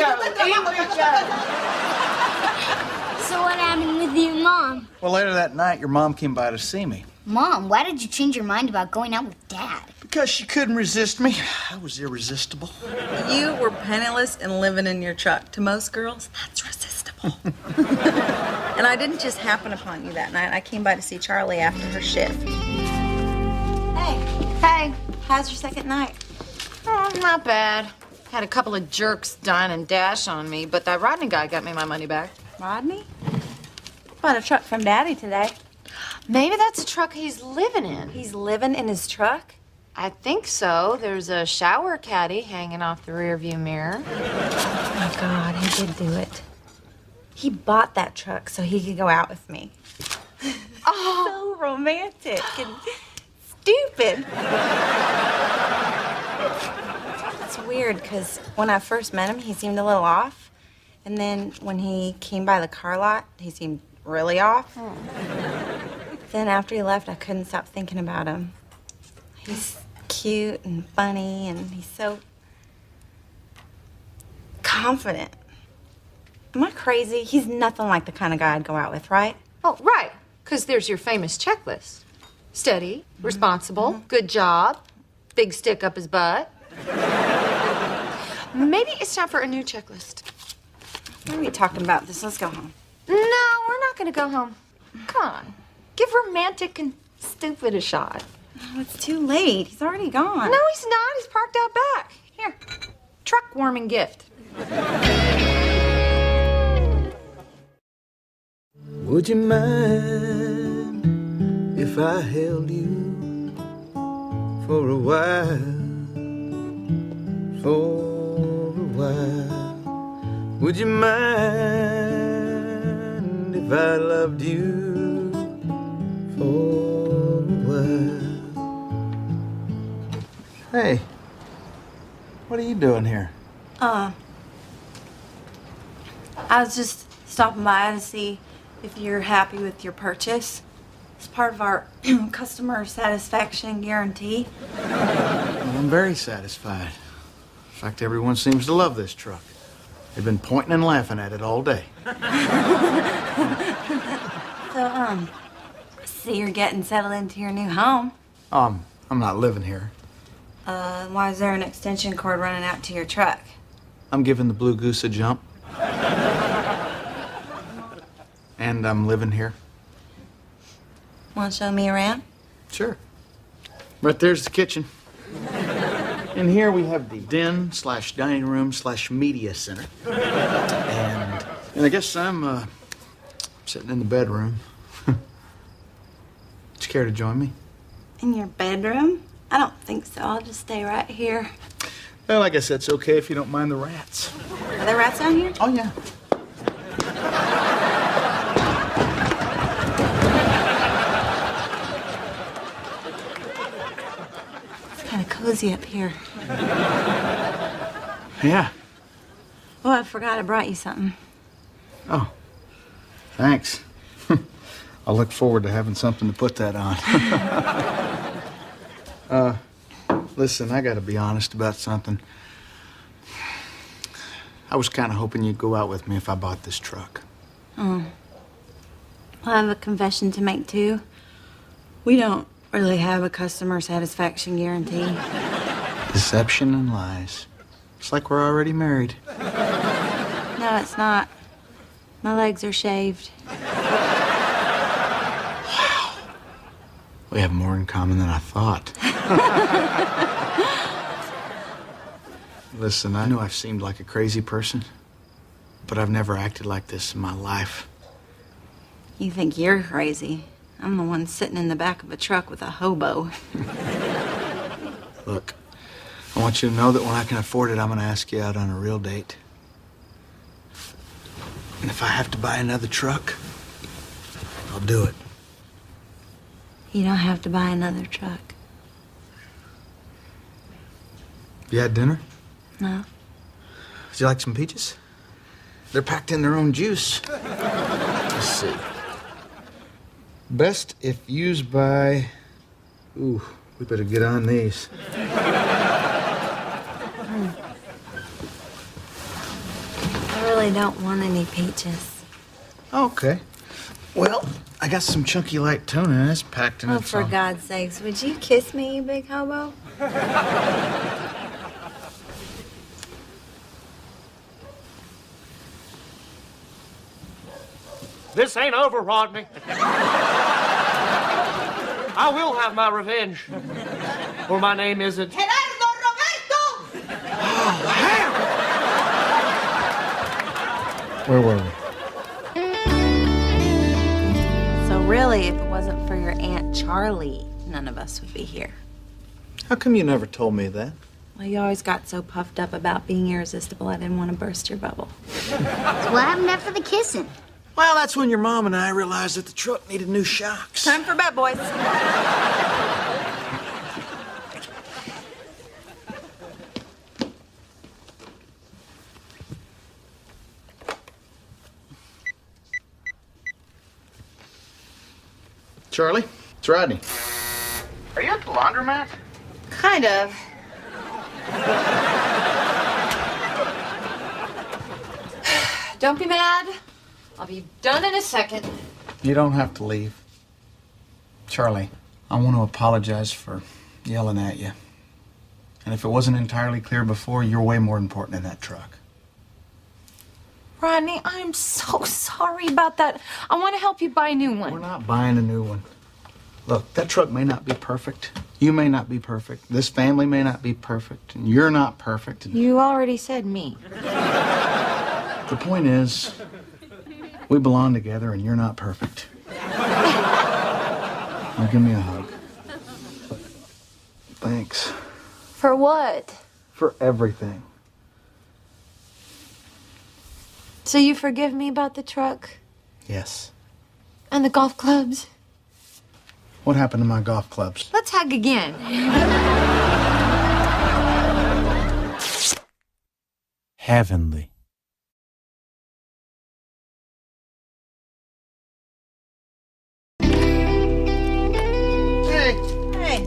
So what happened with your mom? Well, later that night, your mom came by to see me. Mom, why did you change your mind about going out with Dad? Because she couldn't resist me. I was irresistible. You were penniless and living in your truck. To most girls, that's resistible. And I didn't just happen upon you that night. I came by to see Charlie after her shift. Hey. Hey. How's your second night? Oh, not bad. Had a couple of jerks dine and dash on me, but that Rodney guy got me my money back. Rodney? Bought a truck from Daddy today. Maybe that's the truck he's living in. He's living in his truck? I think so. There's a shower caddy hanging off the rearview mirror. Oh my God, he did do it. He bought that truck so he could go out with me. Oh, so romantic and stupid. It's weird because when I first met him, he seemed a little off. And then when he came by the car lot, he seemed really off. Oh. Then after he left, I couldn't stop thinking about him. He's cute and funny, and he's so confident. Am I crazy? He's nothing like the kind of guy I'd go out with, right? Oh, right. Because there's your famous checklist. Steady, responsible, good job, big stick up his butt. Maybe it's time for a new checklist. What are we talking about this? Let's go home. No, we're not going to go home. Come on. Give romantic and stupid a shot. Oh, it's too late. He's already gone. No, he's not. He's parked out back. Here, truck warming gift. Would you mind if I held you for a while? For a while. Would you mind if I loved you for a while? Hey, what are you doing here? I was just stopping by to see if you're happy with your purchase. It's part of our customer satisfaction guarantee. Well, I'm very satisfied. In fact, everyone seems to love this truck. They've been pointing and laughing at it all day. So, see you're getting settled into your new home. I'm not living here. Why is there an extension cord running out to your truck? I'm giving the Blue Goose a jump. And I'm living here. Want to show me around? Sure. Right there's the kitchen. And here we have the den/dining room/media center. And I guess I'm sitting in the bedroom. Would you care to join me? In your bedroom? I don't think so. I'll just stay right here. Well, I guess that's okay if you don't mind the rats. Are there rats down here? Oh, yeah. It's kind of cozy up here. Yeah. Oh, I forgot I brought you something. Oh, thanks. I'll look forward to having something to put that on. Listen, I gotta be honest about something. I was kind of hoping you'd go out with me if I bought this truck. Oh. Well, I have a confession to make, too. We don't really have a customer satisfaction guarantee. Deception and lies. It's like we're already married. No, it's not. My legs are shaved. Wow. We have more in common than I thought. Listen, I know I've seemed like a crazy person, but I've never acted like this in my life. You think you're crazy. I'm the one sitting in the back of a truck with a hobo. Look, I want you to know that when I can afford it, I'm going to ask you out on a real date. And if I have to buy another truck, I'll do it. You don't have to buy another truck. You had dinner? No. Would you like some peaches? They're packed in their own juice. Let's see. Best if used by... Ooh, we better get on these. I really don't want any peaches. Okay. Well, I got some chunky light tuna and it's packed in Oh, its for own... God's sakes, would you kiss me, you big hobo? This ain't over, Rodney. I will have my revenge. Or my name isn't. Gerardo Roberto! Where were we? So really, if it wasn't for your Aunt Charlie, none of us would be here. How come you never told me that? Well, you always got so puffed up about being irresistible, I didn't want to burst your bubble. So what happened after the kissing? Well, that's when your mom and I realized that the truck needed new shocks. Time for bed, boys. Charlie, it's Rodney. Are you at the laundromat? Kind of. Don't be mad. I'll be done in a second. You don't have to leave. Charlie, I want to apologize for yelling at you. And if it wasn't entirely clear before, you're way more important in that truck. Rodney, I'm so sorry about that. I want to help you buy a new one. We're not buying a new one. Look, that truck may not be perfect. You may not be perfect. This family may not be perfect. And you're not perfect. And You already said me. the point is, we belong together and you're not perfect. Now give me a hug. Thanks. For what? For everything. So you forgive me about the truck Yes. and the golf clubs? What happened to my golf clubs? Let's hug again. Heavenly. Hey, Hey,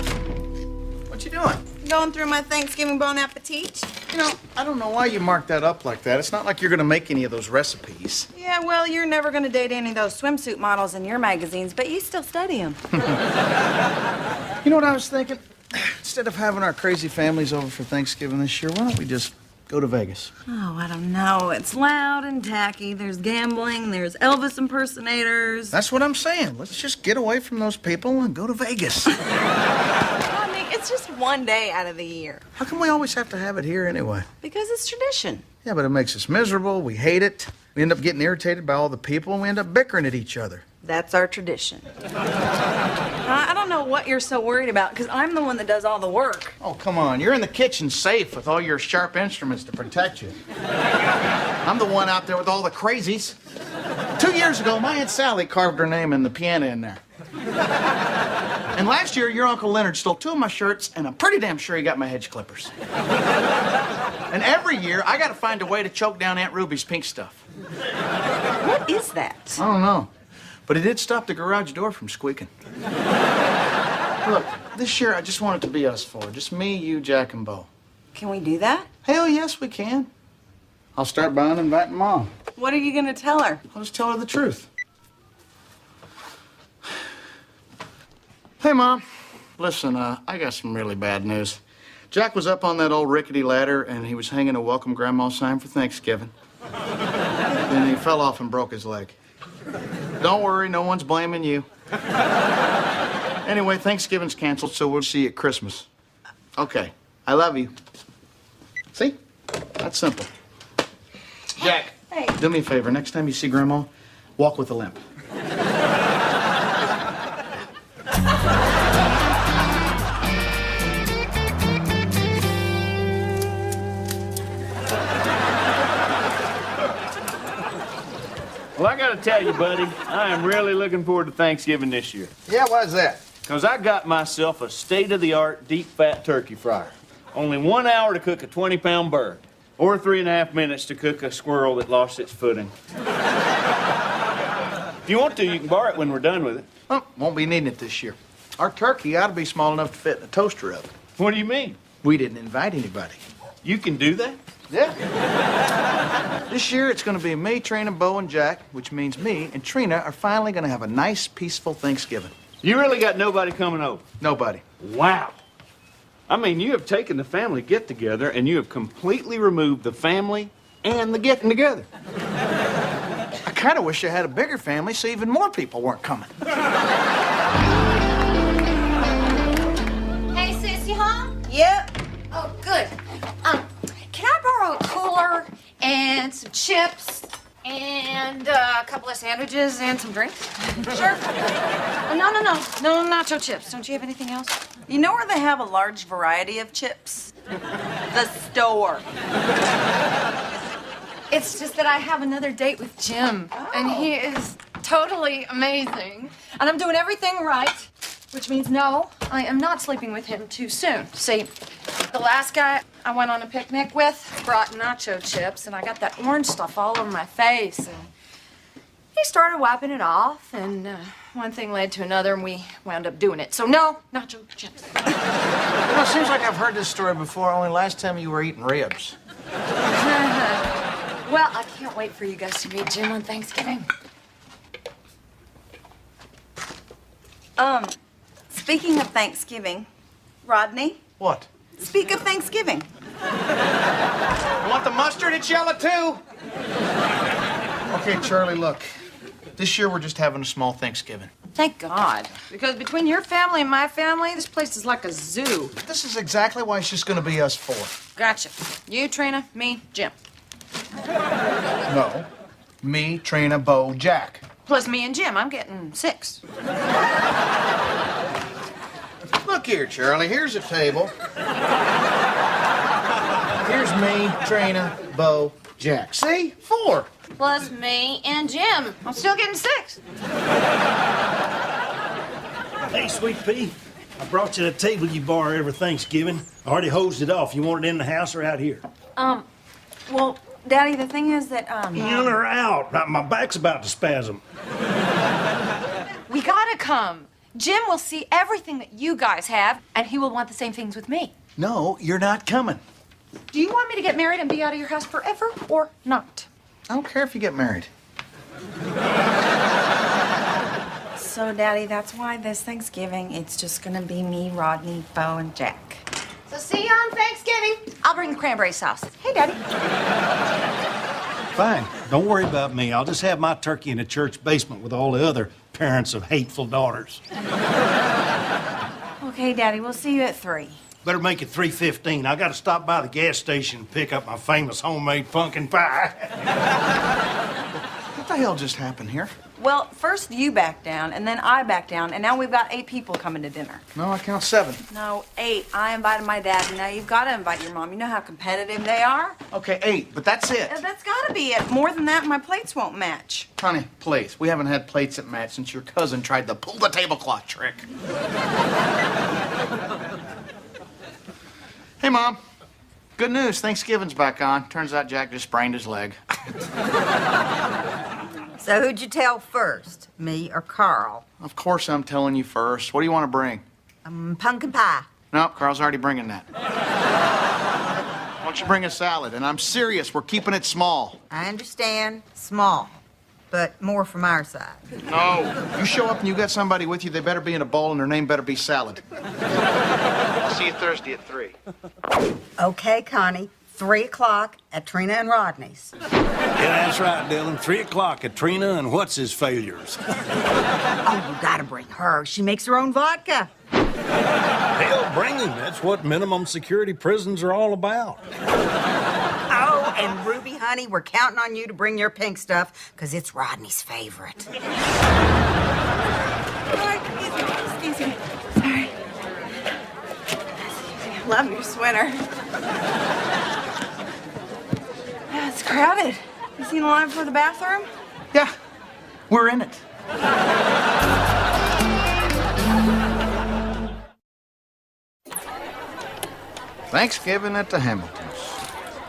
what you doing? going through my Thanksgiving Bon Appetit? You know, I don't know why you marked that up like that. It's not like you're gonna make any of those recipes. Yeah, well, you're never going to date any of those swimsuit models in your magazines, but you still study them. You know what I was thinking? Instead of having our crazy families over for Thanksgiving this year, why don't we just go to Vegas? Oh, I don't know. It's loud and tacky. There's gambling. There's Elvis impersonators. That's what I'm saying. Let's just get away from those people and go to Vegas. Rodney, it's just one day out of the year. How come we always have to have it here anyway? Because it's tradition. Yeah, but it makes us miserable. We hate it. We end up getting irritated by all the people, and we end up bickering at each other. That's our tradition. I don't know what you're so worried about, because I'm the one that does all the work. Oh, come on. You're in the kitchen safe with all your sharp instruments to protect you. I'm the one out there with all the crazies. 2 years ago, my Aunt Sally carved her name in the piano in there. And last year, your Uncle Leonard stole 2 of my shirts, and I'm pretty damn sure he got my hedge clippers. And every year, I gotta find a way to choke down Aunt Ruby's pink stuff. What is that? I don't know. But it did stop the garage door from squeaking. Look, this year I just want it to be us 4. Just me, you, Jack, and Bo. Can we do that? Hell yes, we can. I'll start by inviting Mom. What are you going to tell her? I'll just tell her the truth. Hey, Mom. Listen, I got some really bad news. Jack was up on that old rickety ladder, and he was hanging a welcome grandma sign for Thanksgiving. Then he fell off and broke his leg. Don't worry, no one's blaming you. Anyway, Thanksgiving's canceled, so we'll see you at Christmas. Okay, I love you. See? That's simple. Jack, Hey. do me a favor. Next time you see Grandma, walk with a limp. Well, I gotta tell you, buddy, I am really looking forward to Thanksgiving this year. Yeah, why's that? Because I got myself a state-of-the-art deep-fat turkey fryer. Only 1 hour to cook a 20-pound bird, or 3.5 minutes to cook a squirrel that lost its footing. If you want to, you can borrow it when we're done with it. Well, won't be needing it this year. Our turkey ought to be small enough to fit in a toaster oven. What do you mean? We didn't invite anybody. You can do that? Yeah. This year, it's going to be me, Trina, Bo, and Jack, which means me and Trina are finally going to have a nice, peaceful Thanksgiving. You really got nobody coming over? Nobody. Wow. I mean, you have taken the family get-together and you have completely removed the family and the getting-together. I kind of wish I had a bigger family so even more people weren't coming. Hey, sis, you home? Yep. Oh, good. Can I borrow a cooler and some chips and a couple of sandwiches and some drinks? Sure. No, nacho chips. Don't you have anything else? You know where they have a large variety of chips? The store. It's just that I have another date with Jim, and he is totally amazing. And I'm doing everything right, which means no, I am not sleeping with him too soon. See, the last guy I went on a picnic with brought nacho chips, and I got that orange stuff all over my face, and he started wiping it off, and one thing led to another, and we wound up doing it. So no, nacho chips. You know, it seems like I've heard this story before, only last time you were eating ribs. Well, I can't wait for you guys to meet Jim on Thanksgiving. Speaking of Thanksgiving, Rodney, What? speak of Thanksgiving. You want the mustard? It's yellow, too. Okay, Charlie, look. This year, we're just having a small Thanksgiving. Thank God. Because between your family and my family, this place is like a zoo. This is exactly why it's just going to be us four. Gotcha. You, Trina, me, Jim. No. Me, Trina, Bo, Jack. Plus me and Jim. I'm getting 6. Look here, Charlie. Here's a table. Here's me, Trina, Bo, Jack. See? 4. Plus me and Jim. I'm still getting 6. Hey, Sweet Pea, I brought you the table you borrow every Thanksgiving. I already hosed it off. You want it in the house or out here? Well, Daddy, the thing is that, In or out? My back's about to spasm. We gotta come. Jim will see everything that you guys have, and he will want the same things with me. No, you're not coming. Do you want me to get married and be out of your house forever or not? I don't care if you get married. So, Daddy, that's why this Thanksgiving, it's just gonna be me, Rodney, Bo, and Jack. So see you on Thanksgiving. I'll bring the cranberry sauce. Hey, Daddy. Fine. Don't worry about me. I'll just have my turkey in the church basement with all the other parents of hateful daughters. Okay, Daddy, we'll see you at 3. Better make it 3:15. I got to stop by the gas station and pick up my famous homemade pumpkin pie. What the hell just happened here? Well, first you back down, and then I back down, and now we've got 8 people coming to dinner. No, I count 7. No, 8. I invited my dad, and now you've got to invite your mom. You know how competitive they are? Okay, 8, but that's it. That's got to be it. More than that, my plates won't match. Honey, please. We haven't had plates that match since your cousin tried the pull the tablecloth trick. Hey, Mom. Good news. Thanksgiving's back on. Turns out Jack just sprained his leg. So who'd you tell first, me or Carl? Of course I'm telling you first. What do you want to bring? Pumpkin pie. No, Carl's already bringing that. Why don't you bring a salad? And I'm serious. We're keeping it small. I understand, small, but more from our side. No. You show up and you got somebody with you, they better be in a bowl and their name better be salad. I'll see you Thursday at 3. Okay, Connie. 3 o'clock at Trina and Rodney's. Yeah, that's right, Dylan. 3 o'clock at Trina and what's his failures? Oh, you gotta bring her. She makes her own vodka. Hell, bring him. That's what minimum security prisons are all about. Oh, and Ruby, honey, we're counting on you to bring your pink stuff, because it's Rodney's favorite. Excuse me. Sorry. Love your sweater. Yeah, it's crowded. You seen the line for the bathroom? Yeah, We're in it. Thanksgiving at the Hamiltons.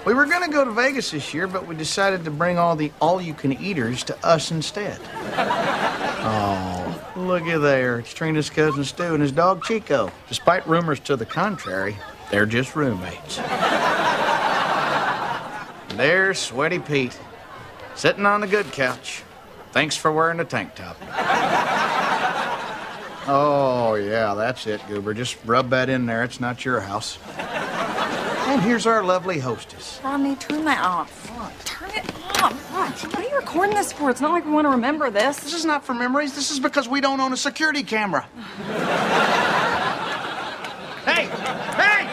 We were gonna go to Vegas this year, but we decided to bring all the all-you-can-eaters to us instead. Oh, looky there. It's Trina's cousin Stu and his dog Chico. Despite rumors to the contrary, they're just roommates. There's Sweaty Pete, sitting on the good couch. Thanks for wearing a tank top. Oh, yeah, that's it, Goober. Just rub that in there. It's not your house. And here's our lovely hostess. Rodney, turn that off. Turn it off. What are you recording this for? It's not like we want to remember this. This is not for memories. This is because we don't own a security camera. Hey! Hey!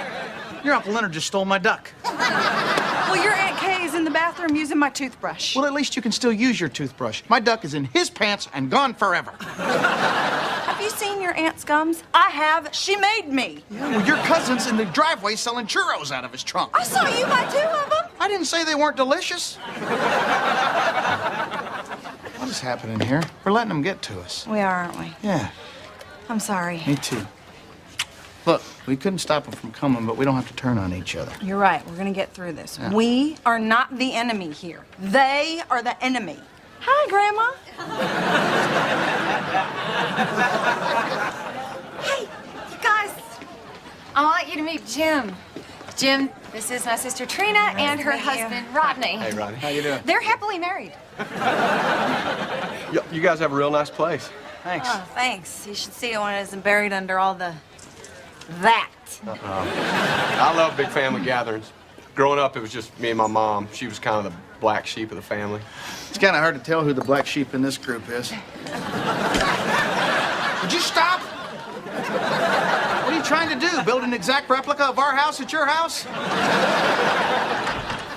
Your Uncle Leonard just stole my duck. Well, your Aunt Kay is in the bathroom using my toothbrush. Well, at least you can still use your toothbrush. My duck is in his pants and gone forever. Have you seen your aunt's gums? I have. She made me. Yeah, well, your cousin's in the driveway selling churros out of his trunk. I saw you buy 2 of them. I didn't say they weren't delicious. What is happening here? We're letting them get to us. We are, aren't we? Yeah, I'm sorry. me too. Look, we couldn't stop them from coming, but we don't have to turn on each other. You're right. We're going to get through this. Yeah. We are not the enemy here. They are the enemy. Hi, Grandma. Hey, you guys. I want you to meet Jim. Jim, this is my sister Trina and her husband, Rodney. Hey, Rodney. How you doing? They're happily married. You guys have a real nice place. Thanks. Oh, thanks. You should see it when it isn't buried under all the... that. I love big family gatherings. Growing up, it was just me and my mom. She was kind of the black sheep of the family. It's kind of hard to tell who the black sheep in this group is. Would you stop? What are you trying to do? Build an exact replica of our house at your house?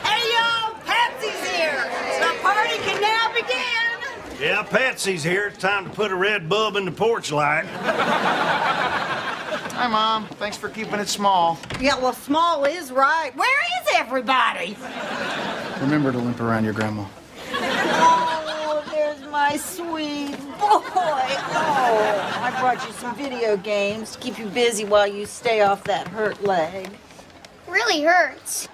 Hey, y'all! Patsy's here! The party can now begin! Yeah, Patsy's here. It's time to put a red bulb in the porch light. Hi, Mom. Thanks for keeping it small. Yeah, well, small is right. Where is everybody? Remember to limp around your grandma. Oh, there's my sweet boy. Oh, I brought you some video games to keep you busy while you stay off that hurt leg. Really hurts.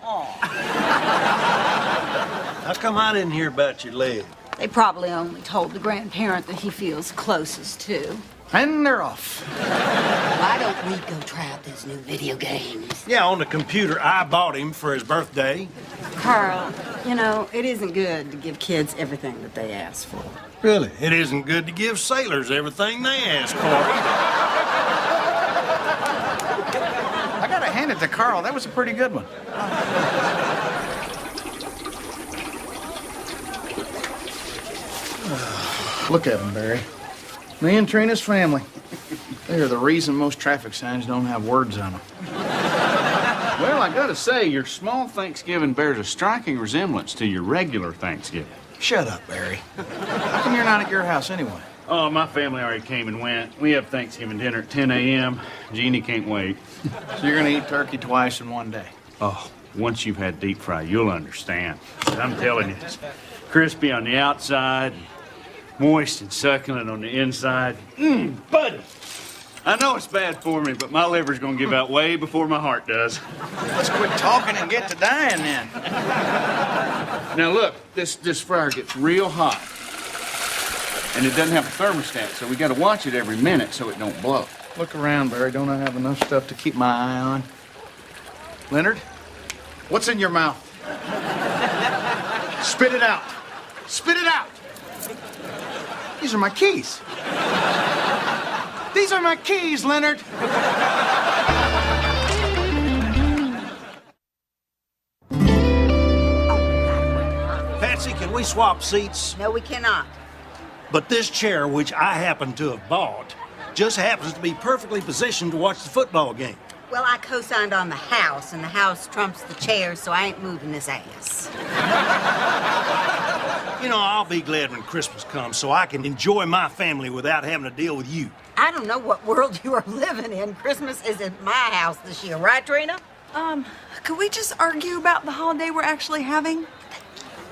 How come I didn't hear about your leg? They probably only told the grandparent that he feels closest to. And they're off. Why don't we go try out those new video games? Yeah, on the computer I bought him for his birthday. Carl, you know, it isn't good to give kids everything that they ask for. Really? It isn't good to give sailors everything they ask for. I gotta hand it to Carl. That was a pretty good one. Look at him, Barry. Me and Trina's family. They are the reason most traffic signs don't have words on them. Well, I gotta say, your small Thanksgiving bears a striking resemblance to your regular Thanksgiving. Shut up, Barry. How come you're not at your house anyway? Oh, my family already came and went. We have Thanksgiving dinner at 10 a.m. Jeannie can't wait. So you're gonna eat turkey twice in one day? Oh, once you've had deep fry, you'll understand. I'm telling you, it's crispy on the outside, moist and succulent on the inside. Buddy! I know it's bad for me, but my liver's gonna give out way before my heart does. Let's quit talking and get to dying then. Now look, this fryer gets real hot. And it doesn't have a thermostat, so we gotta watch it every minute so it don't blow. Look around, Barry. Don't I have enough stuff to keep my eye on? Leonard, what's in your mouth? Spit it out. Spit it out. These are my keys. These are my keys, Leonard. Patsy, can we swap seats? No, we cannot. But this chair, which I happen to have bought, just happens to be perfectly positioned to watch the football game. Well, I co-signed on the house, and the house trumps the chair, so I ain't moving this ass. You know, I'll be glad when Christmas comes so I can enjoy my family without having to deal with you. I don't know what world you are living in. Christmas is at my house this year, right, Trina? Could we just argue about the holiday we're actually having?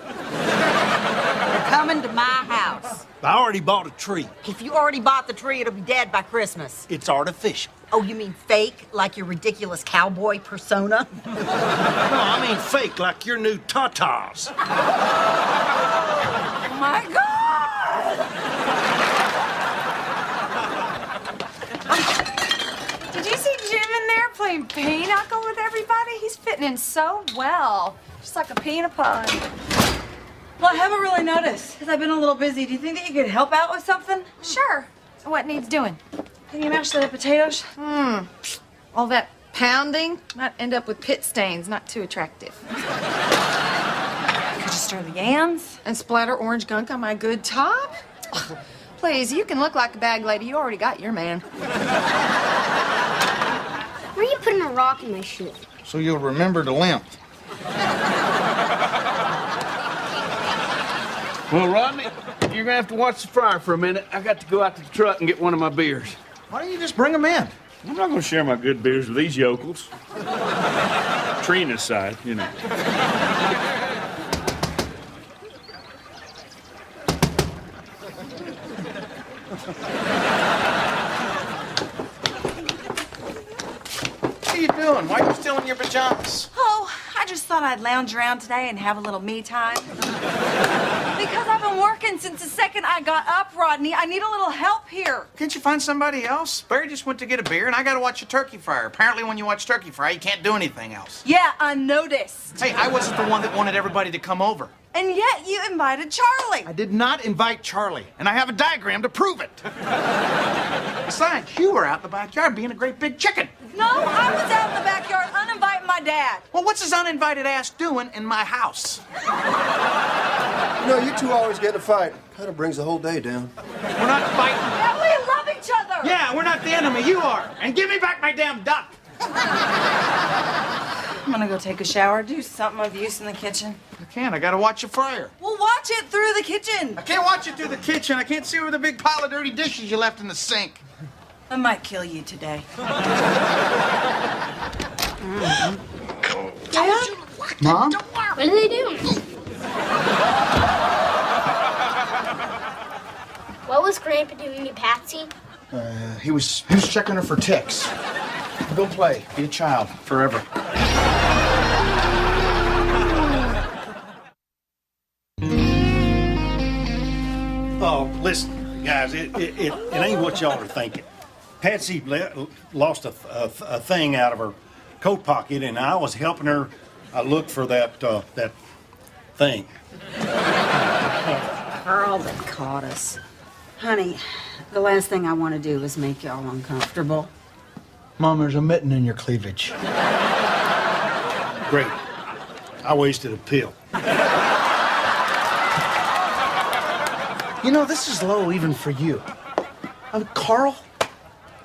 You're coming to my house. I already bought a tree. If you already bought the tree, it'll be dead by Christmas. It's artificial. Oh, you mean fake, like your ridiculous cowboy persona? No, I mean fake, like your new tatas. Oh my God! Did you see Jim in there playing pinochle with everybody? He's fitting in so well. Just like a pea in a pod. Well, I haven't really noticed, because I've been a little busy. Do you think that you could help out with something? Sure. What needs doing? Can you mash the potatoes? All that pounding might end up with pit stains. Not too attractive. Could you stir the yams? And splatter orange gunk on my good top? Please, you can look like a bag lady. You already got your man. Where are you putting a rock in my shoe? So you'll remember to limp. Well, Rodney, you're gonna have to watch the fryer for a minute. I got to go out to the truck and get one of my beers. Why don't you just bring them in? I'm not gonna share my good beers with these yokels. Trina's side, you know. What are you doing? Why are you still in your pajamas? Oh, I just thought I'd lounge around today and have a little me time. Because I've been working since the second I got up, Rodney. I need a little help here. Can't you find somebody else? Barry just went to get a beer, and I gotta watch a turkey fryer. Apparently, when you watch turkey fry, you can't do anything else. Yeah, I noticed. Hey, I wasn't the one that wanted everybody to come over. And yet you invited Charlie. I did not invite Charlie, and I have a diagram to prove it. Besides, you were out in the backyard being a great big chicken. No, I was out in the backyard uninviting my dad. Well, what's his uninvited ass doing in my house? You know, you two always get in a fight. Kind of brings the whole day down. We're not fighting. Yeah, we love each other. Yeah, we're not the enemy. You are. And give me back my damn duck. I'm gonna go take a shower, do something of use in the kitchen. I can't. I gotta watch a fryer. Well, watch it through the kitchen. I can't watch it through the kitchen. I can't see over the big pile of dirty dishes you left in the sink. I might kill you today. Dad? Mom? What are they doing? What was Grandpa doing to Patsy? He was checking her for ticks. Go play. Be a child forever. Oh, listen, guys, it ain't what y'all are thinking. Patsy lost a thing out of her coat pocket, and I was helping her look for that thing. Carl, that caught us. Honey, the last thing I want to do is make y'all uncomfortable. Mom, there's a mitten in your cleavage. Great. I wasted a pill. You know, this is low even for you. Carl,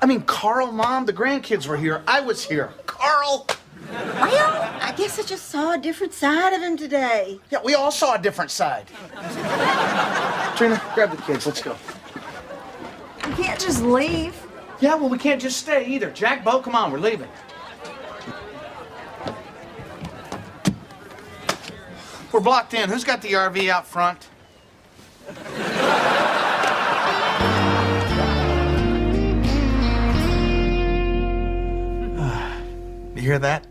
Mom, the grandkids were here. I was here. Carl! Well, I guess I just saw a different side of him today. Yeah, we all saw a different side. Trina, grab the kids. Let's go. We can't just leave. Yeah, well, we can't just stay either. Jack, Bo, come on, we're leaving. We're blocked in. Who's got the RV out front? You hear that?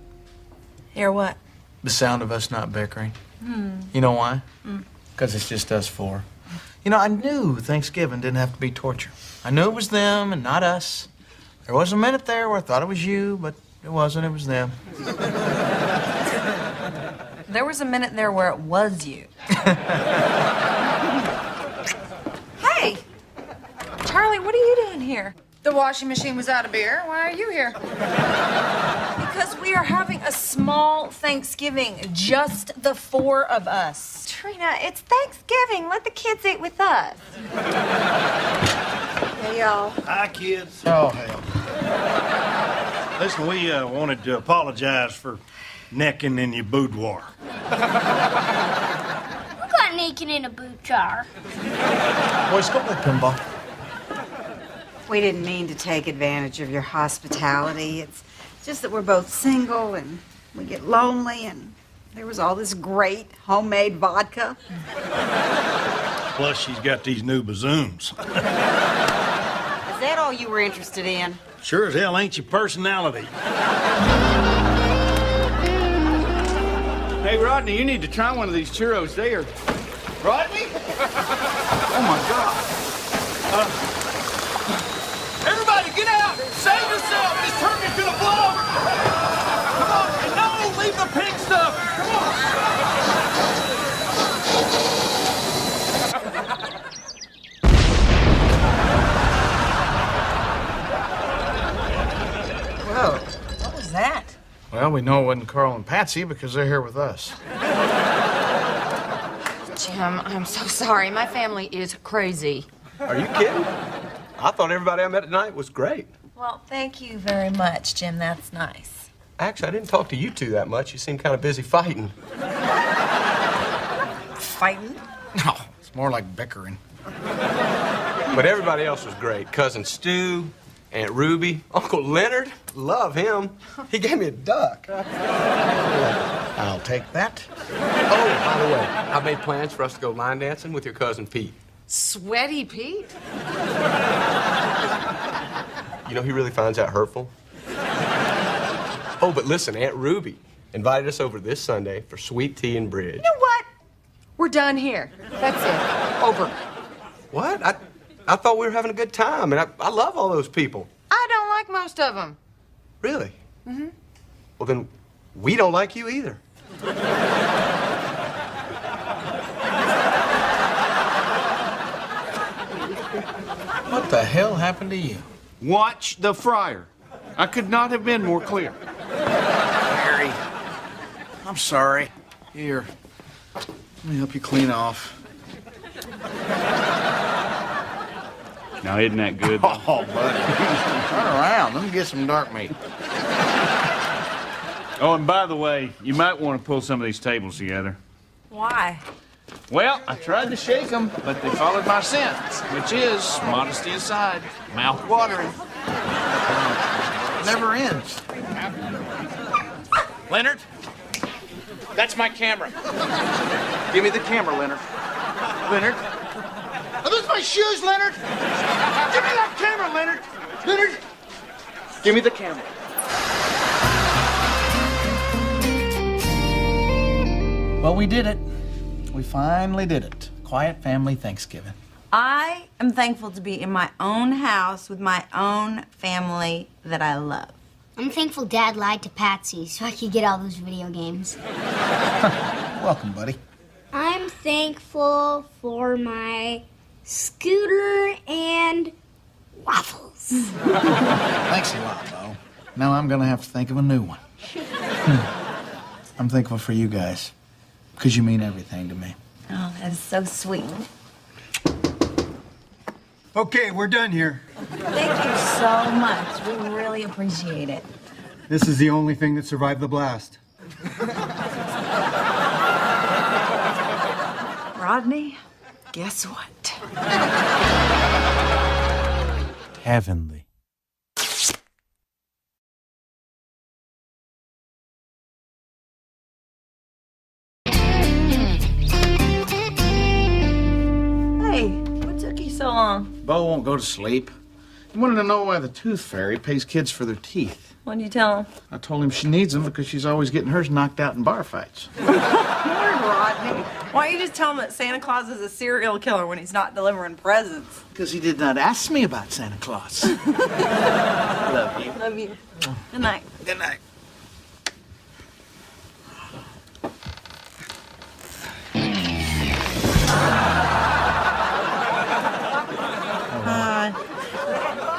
Hear what? The sound of us not bickering. You know why? Because it's just us four. You know, I knew Thanksgiving didn't have to be torture. I knew it was them and not us. There was a minute there where I thought it was you, but it wasn't. It was them. There was a minute there where it was you. Hey! Charlie, what are you doing here? The washing machine was out of beer. Why are you here? Because we are having a small Thanksgiving, just the four of us. Trina, it's Thanksgiving. Let the kids eat with us. Hey, y'all. Hi, kids. Oh, hell. Listen, we wanted to apologize for necking in your boudoir. Who got naked in a boot jar? Boys, go play pinball. We didn't mean to take advantage of your hospitality. It's just that we're both single and we get lonely, and there was all this great homemade vodka. Plus, she's got these new bazooms. Is that all you were interested in? Sure as hell ain't your personality. Hey, Rodney, you need to try one of these churros. They are... Rodney? Oh, my God. Everybody, get out! Save yourself! This turkey's gonna blow! Come on! And no, leave the pink stuff! Come Whoa, what was that? Well, we know it wasn't Carl and Patsy because they're here with us. Jim, I'm so sorry. My family is crazy. Are you kidding? I thought everybody I met tonight was great. Well, thank you very much, Jim. That's nice. Actually, I didn't talk to you two that much. You seemed kind of busy fighting. Fighting? No, it's more like bickering. But everybody else was great. Cousin Stu, Aunt Ruby, Uncle Leonard. Love him. He gave me a duck. I'll take that. Oh, by the way, I've made plans for us to go line dancing with your cousin Pete. Sweaty Pete? You know, he really finds that hurtful. Oh, but listen, Aunt Ruby invited us over this Sunday for sweet tea and bridge. You know what? We're done here. That's it. Over. What? I thought we were having a good time, and I love all those people. I don't like most of them. Really? Mm-hmm. Well, then we don't like you either. What the hell happened to you? Watch the fryer. I could not have been more clear. Harry, I'm sorry. Here, let me help you clean off. Now, isn't that good? Oh, buddy. Turn around. Let me get some dark meat. Oh, and by the way, you might want to pull some of these tables together. Why? Well, I tried to shake them, but they followed my scent, which is, modesty aside, mouth-watering. Never ends. Leonard, that's my camera. Give me the camera, Leonard. Leonard. Are those my shoes, Leonard? Give me that camera, Leonard. Leonard. Give me the camera. Well, we did it. We finally did it. Quiet family Thanksgiving. I am thankful to be in my own house with my own family that I love. I'm thankful Dad lied to Patsy so I could get all those video games. Welcome, buddy. I'm thankful for my scooter and waffles. Thanks a lot, Bo. Now I'm gonna have to think of a new one. I'm thankful for you guys, because you mean everything to me. Oh, that is so sweet. Okay, we're done here. Thank you so much. We really appreciate it. This is the only thing that survived the blast. Rodney, guess what? Heavenly. Hey, what took you so long? Bo won't go to sleep. He wanted to know why the tooth fairy pays kids for their teeth. What'd you tell him? I told him she needs them because she's always getting hers knocked out in bar fights. Rodney, why don't you just tell him that Santa Claus is a serial killer when he's not delivering presents? Because he did not ask me about Santa Claus. Love you. Love you. Good night. Good night.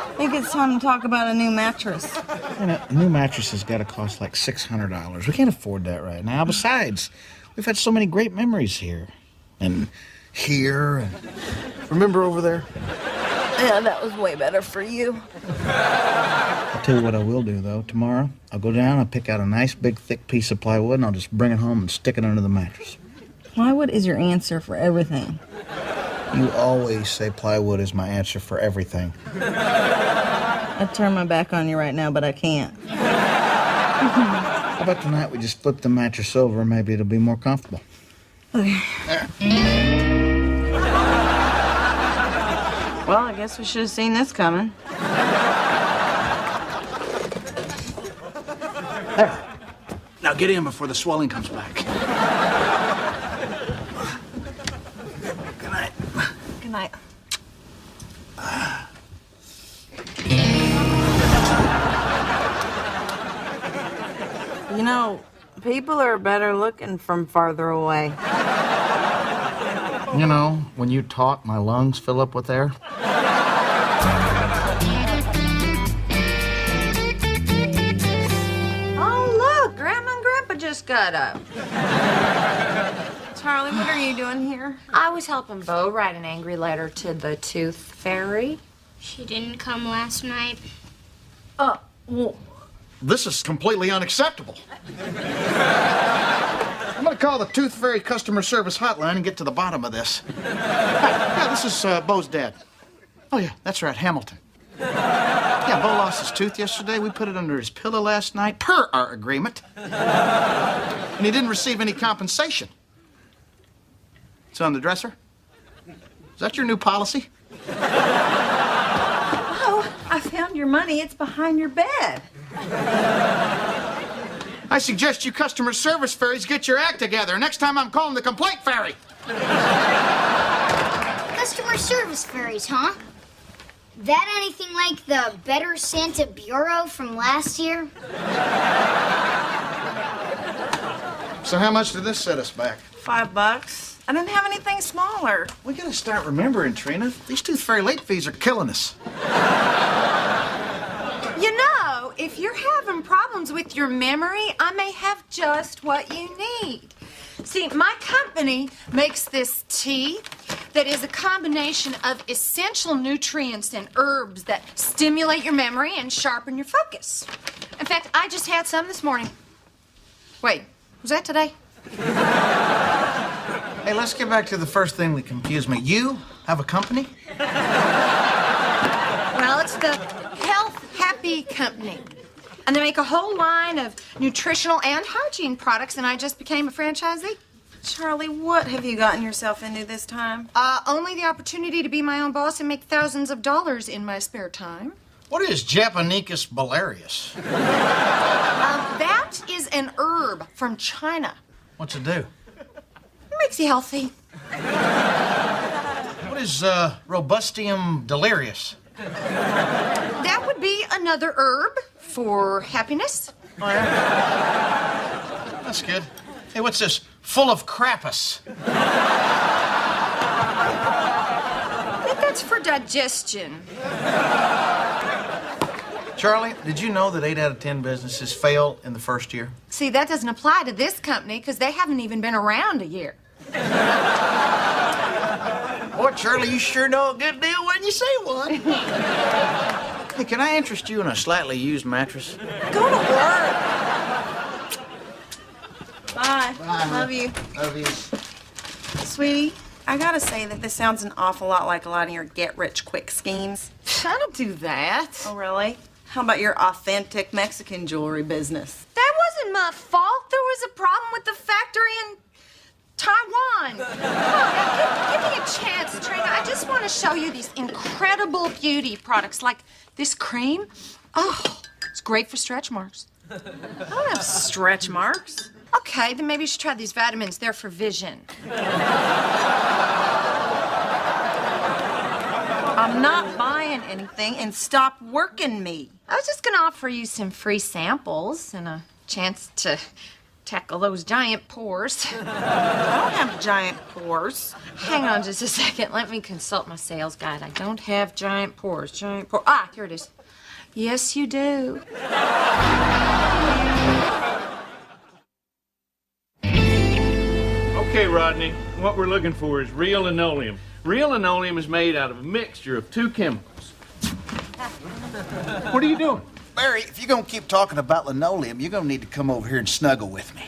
I think it's time to talk about a new mattress. And a new mattress has got to cost like $600. We can't afford that right now. Besides, we've had so many great memories here. And here. And remember over there? Yeah, that was way better for you. I'll tell you what I will do, though. Tomorrow, I'll go down, I'll pick out a nice, big, thick piece of plywood, and I'll just bring it home and stick it under the mattress. Plywood is your answer for everything. You always say plywood is my answer for everything. I'd turn my back on you right now, but I can't. How about tonight we just flip the mattress over and maybe it'll be more comfortable? Okay. There. Well, I guess we should have seen this coming. There. Now get in before the swelling comes back. Good night. Good night. You know, people are better looking from farther away. You know, when you talk, my lungs fill up with air. Oh, look, Grandma and Grandpa just got up. Charlie, what are you doing here? I was helping Bo write an angry letter to the Tooth Fairy. She didn't come last night. Well, this is completely unacceptable. I'm gonna call the Tooth Fairy customer service hotline and get to the bottom of this. Hi. Yeah, this is Bo's dad. Oh yeah, that's right, Hamilton. Yeah, Bo lost his tooth yesterday. We put it under his pillow last night, per our agreement. And he didn't receive any compensation. It's on the dresser. Is that your new policy? Oh, I found your money. It's behind your bed. I suggest you customer service fairies get your act together. Next time I'm calling the complaint fairy. Customer service fairies, huh? That anything like the Better Santa Bureau from last year? So how much did this set us back? $5. I didn't have anything smaller. We gotta start remembering, Trina. These Tooth Fairy late fees are killing us. You know, if you're having problems with your memory, I may have just what you need. See, my company makes this tea that is a combination of essential nutrients and herbs that stimulate your memory and sharpen your focus. In fact, I just had some this morning. Wait, was that today? Hey, let's get back to the first thing that confused me. You have a company? Well, it's the Health Happy Company. And they make a whole line of nutritional and hygiene products, and I just became a franchisee. Charlie, what have you gotten yourself into this time? Only the opportunity to be my own boss and make thousands of dollars in my spare time. What is Japonicus bilarius? That is an herb from China. What's it do? It makes you healthy. What is Robustium delirius? That would be another herb for happiness. Oh, yeah? That's good. Hey, what's this? Full of crappus. I think that's for digestion. Charlie, did you know that 8 out of 10 businesses fail in the first year? See, that doesn't apply to this company because they haven't even been around a year. Boy, Charlie, you sure know a good deal when you see one. Hey, can I interest you in a slightly used mattress? Go to work. Bye. Bye. Love you. Love you. Sweetie, I gotta say that this sounds an awful lot like a lot of your get-rich-quick schemes. I don't do that. Oh, really? How about your authentic Mexican jewelry business? That wasn't my fault. There was a problem with the factory in Taiwan. Come on, now, give me a chance, Trina. I just want to show you these incredible beauty products, like this cream. Oh, it's great for stretch marks. I don't have stretch marks. Okay, then maybe you should try these vitamins. They're for vision. I'm not buying anything, and stop working me. I was just going to offer you some free samples and a chance to tackle those giant pores. I don't have giant pores. Hang on just a second. Let me consult my sales guide. I don't have giant pores. Giant pores. Ah, here it is. Yes, you do. Okay, Rodney, what we're looking for is real linoleum. Real linoleum is made out of a mixture of 2 chemicals. What are you doing? Barry, if you're gonna keep talking about linoleum, you're gonna need to come over here and snuggle with me.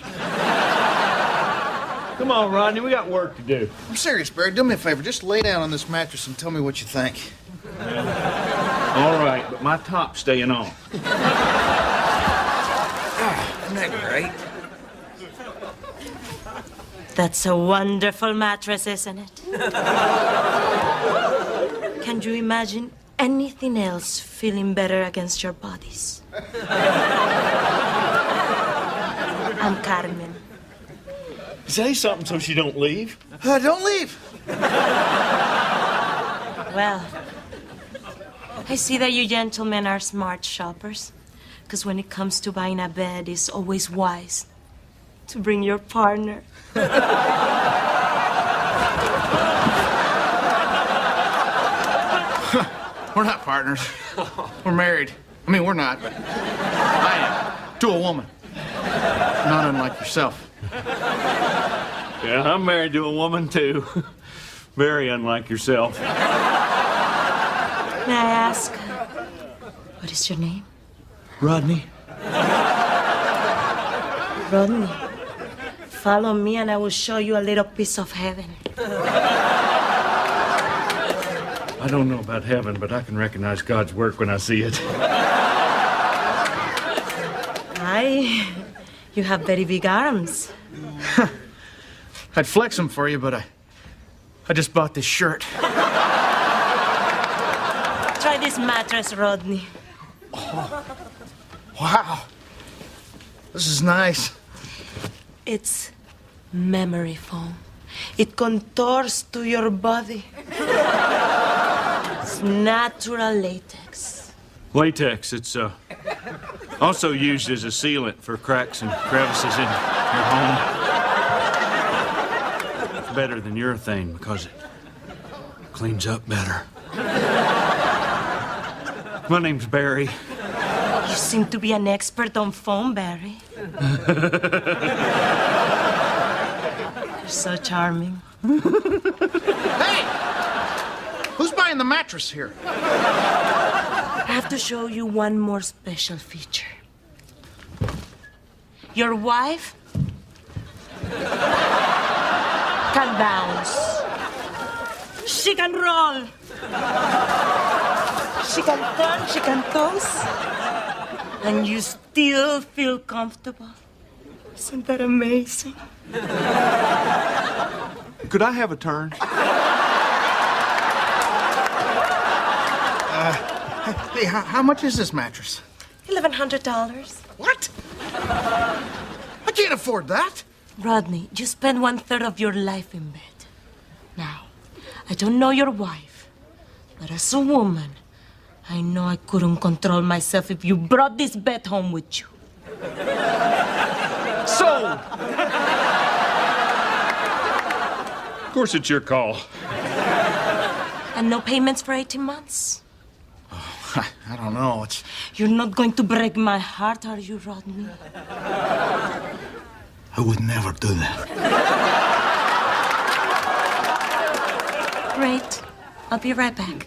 Come on, Rodney, we got work to do. I'm serious, Barry. Do me a favor. Just lay down on this mattress and tell me what you think. All right, but my top's staying on. Isn't that great? That's a wonderful mattress, isn't it? Can you imagine anything else feeling better against your bodies? I'm Carmen. Say something so she don't leave. Don't leave. Well, I see that you gentlemen are smart shoppers. Because when it comes to buying a bed, it's always wise to bring your partner. We're not partners. We're married. I mean, we're not, but I am. To a woman. Not unlike yourself. Yeah, I'm married to a woman, too. Very unlike yourself. May I ask, what is your name? Rodney. Rodney. Follow me and I will show you a little piece of heaven. I don't know about heaven, but I can recognize God's work when I see it. You have very big arms. I'd flex them for you, but I just bought this shirt. Try this mattress, Rodney. Oh, wow. This is nice. It's memory foam. It contours to your body. It's natural latex. Latex, it's also used as a sealant for cracks and crevices in your home. It's better than urethane because it cleans up better. My name's Barry. You seem to be an expert on foam, Barry. You're so charming. Hey! Who's buying the mattress here? I have to show you one more special feature. Your wife can bounce. She can roll. She can turn, she can toss. And you still feel comfortable. Isn't that amazing? Could I have a turn? Hey, how much is this mattress? $1,100. What? I can't afford that. Rodney, you spend 1/3 of your life in bed. Now, I don't know your wife, but as a woman, I know I couldn't control myself if you brought this bed home with you. Sold! Of course, it's your call. And no payments for 18 months? I don't know. You're not going to break my heart, are you, Rodney? I would never do that. Great. I'll be right back.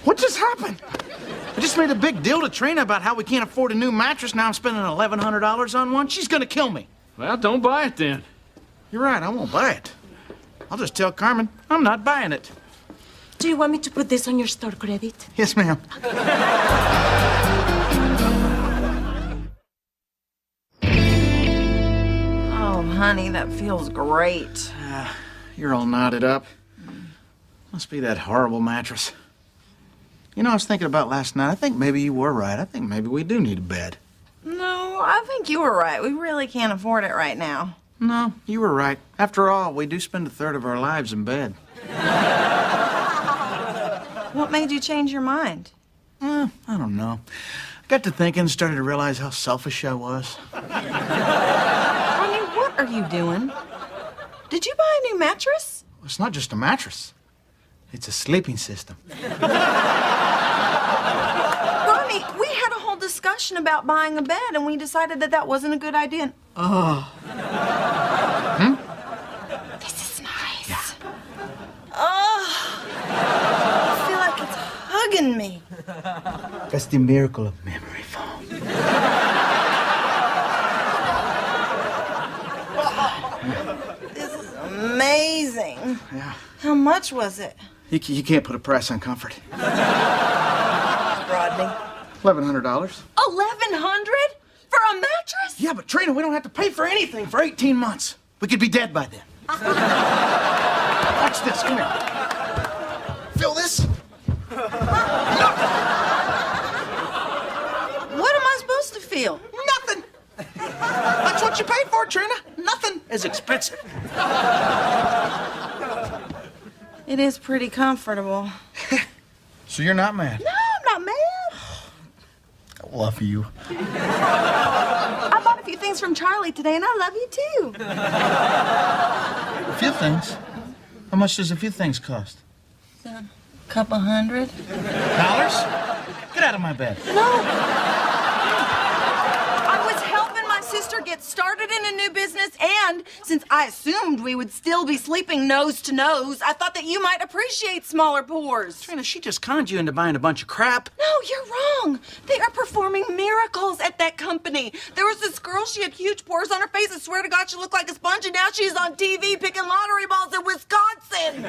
What just happened? I just made a big deal to Trina about how we can't afford a new mattress. Now I'm spending $1,100 on one. She's gonna kill me. Well, don't buy it then. You're right, I won't buy it. I'll just tell Carmen I'm not buying it. Do you want me to put this on your store credit? Yes, ma'am. Oh, honey, that feels great. You're all knotted up. Must be that horrible mattress. You know, I was thinking about last night. I think maybe you were right. I think maybe we do need a bed. No, I think you were right. We really can't afford it right now. No, you were right. After all, we do spend 1/3 of our lives in bed. What made you change your mind? I don't know. I got to thinking and started to realize how selfish I was. Honey, what are you doing? Did you buy a new mattress? It's not just a mattress. It's a sleeping system. Ronnie, we had a whole discussion about buying a bed, and we decided that that wasn't a good idea. Oh. This is nice. Yeah. Oh. I feel like it's hugging me. That's the miracle of memory foam. This is amazing. Yeah. How much was it? You can't put a price on comfort. Rodney. $1,100. $1,100 for a mattress? Yeah, but Trina, we don't have to pay for anything for 18 months. We could be dead by then. Watch this. Come here. Feel this? What am I supposed to feel? Nothing. That's what you paid for, Trina. Nothing is expensive. It is pretty comfortable. So you're not mad? No, I'm not mad. I love you. I bought a few things from Charlie today, and I love you too. A few things? How much does a few things cost? A couple $100. Get out of my bed. No. I was helping my sister get started in a new business, and since I assumed we would still be sleeping nose to nose, I thought that you might appreciate smaller pours. Trina, she just conned you into buying a bunch of crap. No, you're wrong. They are performing miracles at that company. There was this girl, she had huge pores on her face. I swear to God, she looked like a sponge, and now she's on TV picking lottery balls in Wisconsin.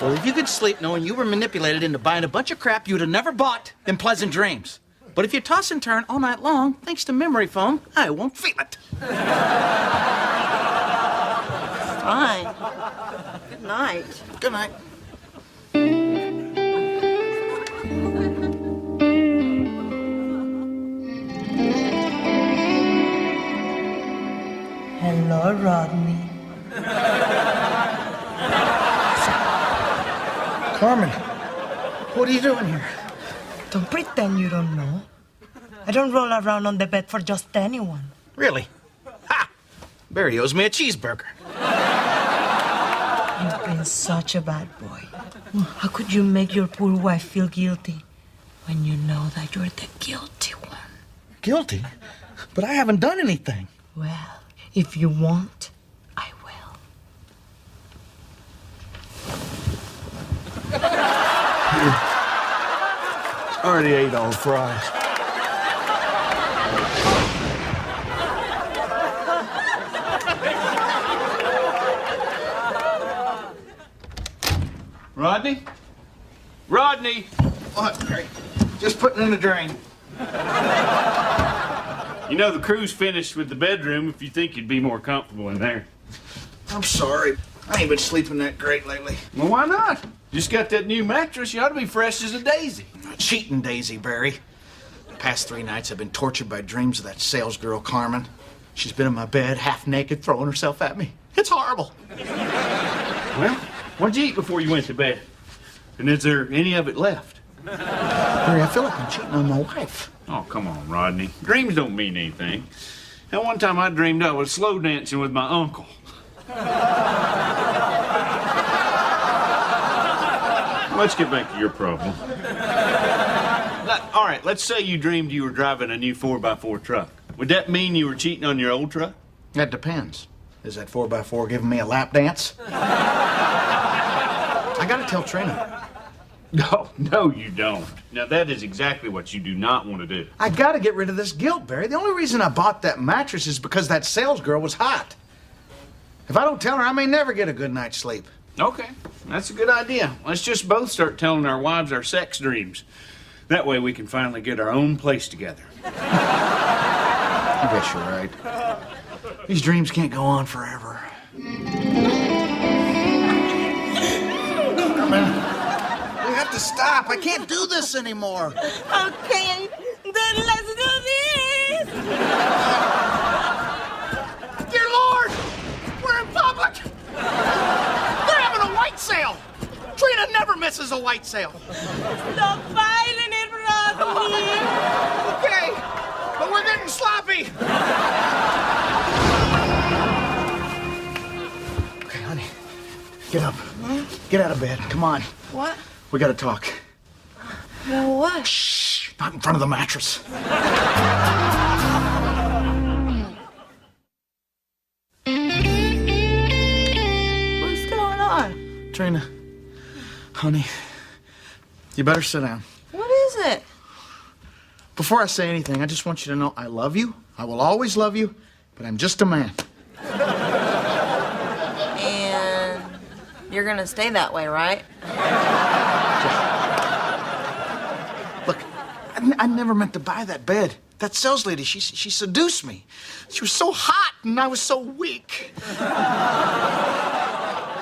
Well, if you could sleep knowing you were manipulated into buying a bunch of crap you'd have never bought, then pleasant dreams. But if you toss and turn all night long, thanks to memory foam, I won't feel it. Fine. Good night. Good night. Hello, Rodney. Carmen, what are you doing here? Don't pretend you don't know. I don't roll around on the bed for just anyone. Really? Ha! Barry owes me a cheeseburger. You've been such a bad boy. How could you make your poor wife feel guilty when you know that you're the guilty one? Guilty? But I haven't done anything. Well, if you want, I will. Already ate all the fries. Rodney? Rodney! What, Barry? Just putting in the drain. You know the crew's finished with the bedroom if you think you'd be more comfortable in there. I'm sorry. I ain't been sleeping that great lately. Well, why not? Just got that new mattress. You ought to be fresh as a daisy. A cheating daisy, Barry. The past 3 nights I've been tortured by dreams of that sales girl, Carmen. She's been in my bed, half naked, throwing herself at me. It's horrible. Well, what'd you eat before you went to bed? And is there any of it left? Barry, I feel like I'm cheating on my wife. Oh, come on, Rodney. Dreams don't mean anything. That one time I dreamed I was slow dancing with my uncle. Let's get back to your problem. All right, let's say you dreamed you were driving a new 4x4 truck. Would that mean you were cheating on your old truck? That depends. Is that 4x4 giving me a lap dance? I gotta tell Trina. No, you don't. Now, that is exactly what you do not want to do. I gotta get rid of this guilt, Barry. The only reason I bought that mattress is because that sales girl was hot. If I don't tell her, I may never get a good night's sleep. Okay, that's a good idea. Let's just both start telling our wives our sex dreams. That way we can finally get our own place together. I guess you're right. These dreams can't go on forever. We have to stop. I can't do this anymore. Okay, then let's do this. Dear Lord, we're in public. They're having a white sale. Trina never misses a white sale. Stop filing it, Rodney. Okay, but we're getting sloppy. Okay, honey, get up. Get out of bed. Come on. What? We gotta talk. Well, what? Shh, not in front of the mattress. What's going on? Trina, honey, you better sit down. What is it? Before I say anything, I just want you to know I love you. I will always love you, but I'm just a man. And you're gonna stay that way, right? Look, I never meant to buy that bed. That sales lady, she seduced me. She was so hot and I was so weak.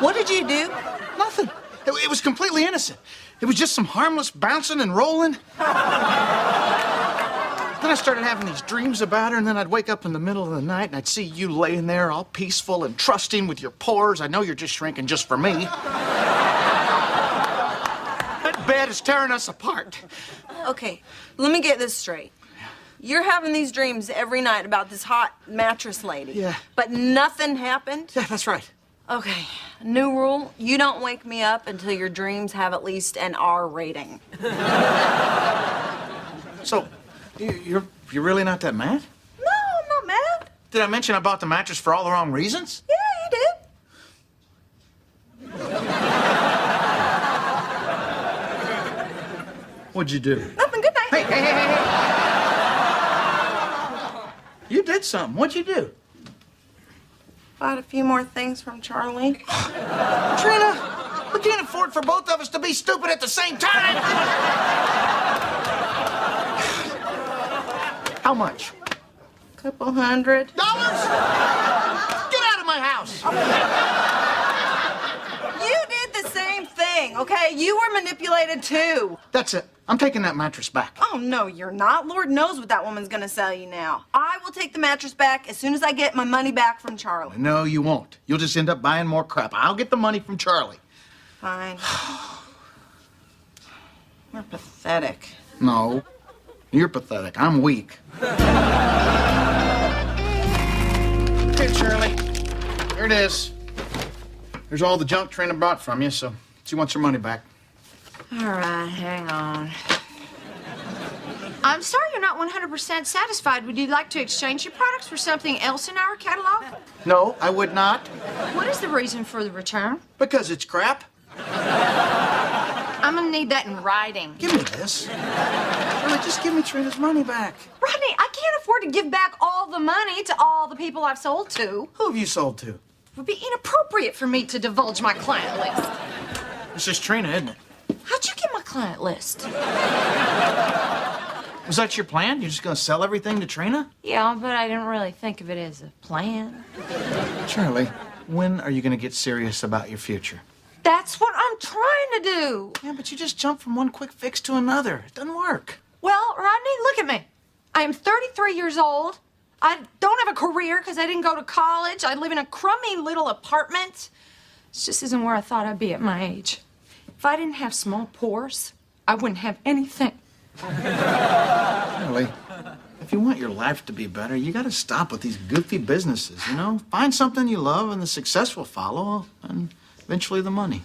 What did you do? Nothing. It was completely innocent. It was just some harmless bouncing and rolling. Then I started having these dreams about her, and then I'd wake up in the middle of the night and I'd see you laying there all peaceful and trusting with your pores. I know you're just shrinking just for me. That bed is tearing us apart. Okay, let me get this straight. You're having these dreams every night about this hot mattress lady. Yeah. But nothing happened? Yeah, that's right. Okay, new rule, you don't wake me up until your dreams have at least an R rating. So, you're really not that mad? No, I'm not mad. Did I mention I bought the mattress for all the wrong reasons? Yeah, you did. What'd you do? Nothing, good night. Hey. You did something. What'd you do? Bought a few more things from Charlie. Trina, we can't afford for both of us to be stupid at the same time. How much? Couple $100. Get out of my house. You did the same thing, okay? You were manipulated too. That's it. I'm taking that mattress back. Oh, no, you're not. Lord knows what that woman's gonna sell you now. I will take the mattress back as soon as I get my money back from Charlie. No, you won't. You'll just end up buying more crap. I'll get the money from Charlie. Fine. You're pathetic. No, you're pathetic. I'm weak. Okay, Charlie. Here it is. There's all the junk Trina bought from you, so she wants her money back. All right, hang on. I'm sorry you're not 100% satisfied. Would you like to exchange your products for something else in our catalog? No, I would not. What is the reason for the return? Because it's crap. I'm gonna need that in writing. Give me this. Really, just give me Trina's money back. Rodney, I can't afford to give back all the money to all the people I've sold to. Who have you sold to? It would be inappropriate for me to divulge my client list. It's just Trina, isn't it? How'd you get my client list? Was that your plan? You're just gonna sell everything to Trina? Yeah, but I didn't really think of it as a plan. Charlie, when are you gonna get serious about your future? That's what I'm trying to do. Yeah, but you just jump from one quick fix to another. It doesn't work. Well, Rodney, look at me. I am 33 years old. I don't have a career because I didn't go to college. I live in a crummy little apartment. This just isn't where I thought I'd be at my age. If I didn't have small pores, I wouldn't have anything. Charlie, if you want your life to be better, you gotta stop with these goofy businesses, you know? Find something you love and the success will follow, and eventually the money.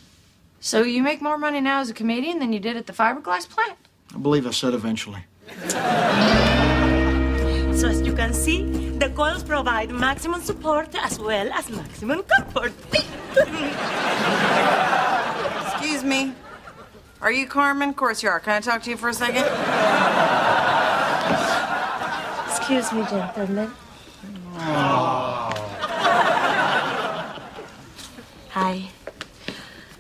So you make more money now as a comedian than you did at the fiberglass plant? I believe I said eventually. So as you can see, the coils provide maximum support as well as maximum comfort. Excuse me. Are you Carmen? Of course you are. Can I talk to you for a second? Excuse me, gentlemen. Hi.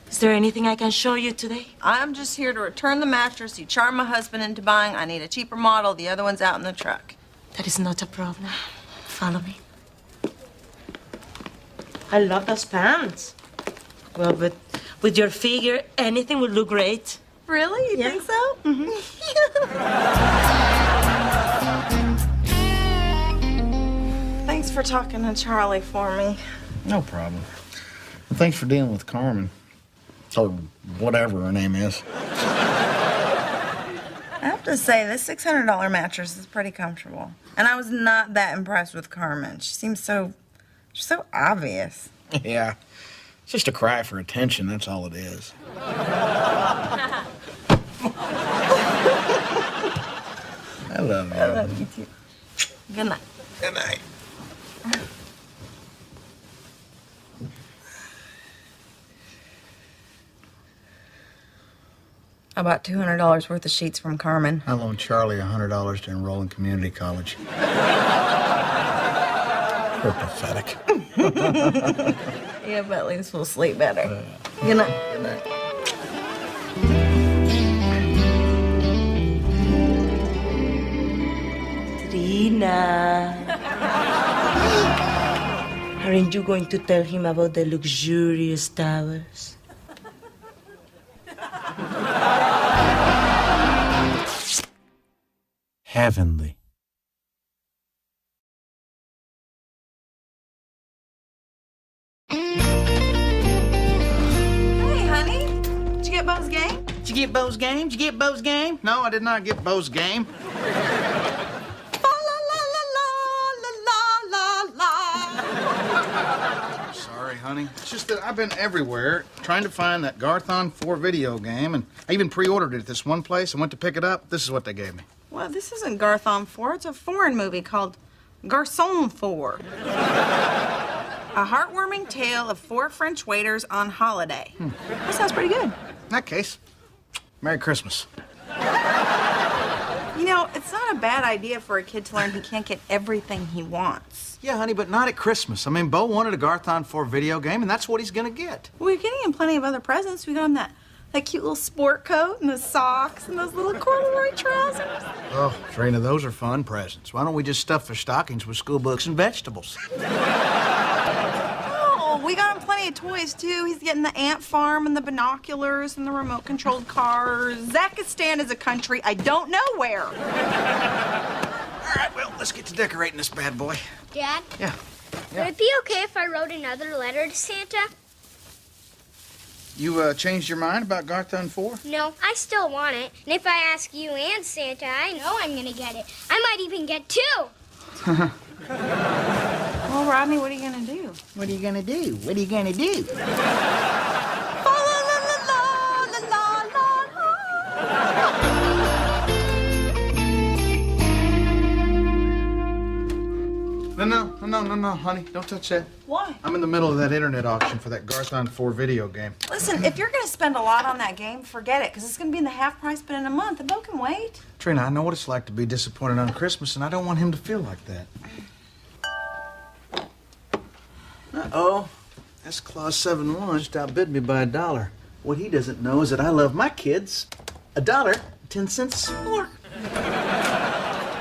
Is there anything I can show you today? I'm just here to return the mattress you charmed my husband into buying. I need a cheaper model. The other one's out in the truck. That is not a problem. Follow me. I love those pants. Well, but with your figure, anything would look great. Really? You think so? Mm-hmm. Thanks for talking to Charlie for me. No problem. Well, thanks for dealing with Carmen. Or whatever her name is. I have to say, this $600 mattress is pretty comfortable. And I was not that impressed with Carmen. She seems so obvious. Yeah. It's just a cry for attention, that's all it is. I love you. I love you too. Good night. Good night. I bought $200 worth of sheets from Carmen. I loaned Charlie $100 to enroll in community college. We're pathetic. Yeah, but at least we'll sleep better. Good night. Good night. Trina. Aren't you going to tell him about the luxurious towers? Heavenly. Hey, honey. Did you get Bo's game? Did you get Bo's game? Did you get Bo's game? No, I did not get Bo's game. Sorry, honey. It's just that I've been everywhere trying to find that Garthon 4 video game, and I even pre-ordered it at this one place and went to pick it up. This is what they gave me. Well, this isn't Garthon 4. It's a foreign movie called Garçon 4. A heartwarming tale of 4 French waiters on holiday. That sounds pretty good. In that case, Merry Christmas. You know, it's not a bad idea for a kid to learn he can't get everything he wants. Yeah, honey, but not at Christmas. I mean, Bo wanted a Garthon 4 video game, and that's what he's gonna get. We're getting him plenty of other presents. We got him that cute little sport coat and the socks and those little corduroy trousers. Oh, Trina, those are fun presents. Why don't we just stuff their stockings with school books and vegetables? Oh, we got him plenty of toys, too. He's getting the ant farm and the binoculars and the remote-controlled cars. Zakistan is a country I don't know where. All right, well, let's get to decorating this bad boy. Dad? Yeah. Would it be okay if I wrote another letter to Santa? You changed your mind about Garthon 4? No, I still want it. And if I ask you and Santa, I know I'm gonna get it. I might even get 2. Well, Rodney, what are you gonna do? What are you gonna do? What are you gonna do? No, honey, don't touch that. Why? I'm in the middle of that internet auction for that Garthon 4 video game. Listen, if you're gonna spend a lot on that game, forget it, because it's gonna be in the half price, but in a month, the Bo can wait. Trina, I know what it's like to be disappointed on Christmas, and I don't want him to feel like that. Uh-oh. That's Clause 7-1 just outbid me by $1. What he doesn't know is that I love my kids $1.10 more.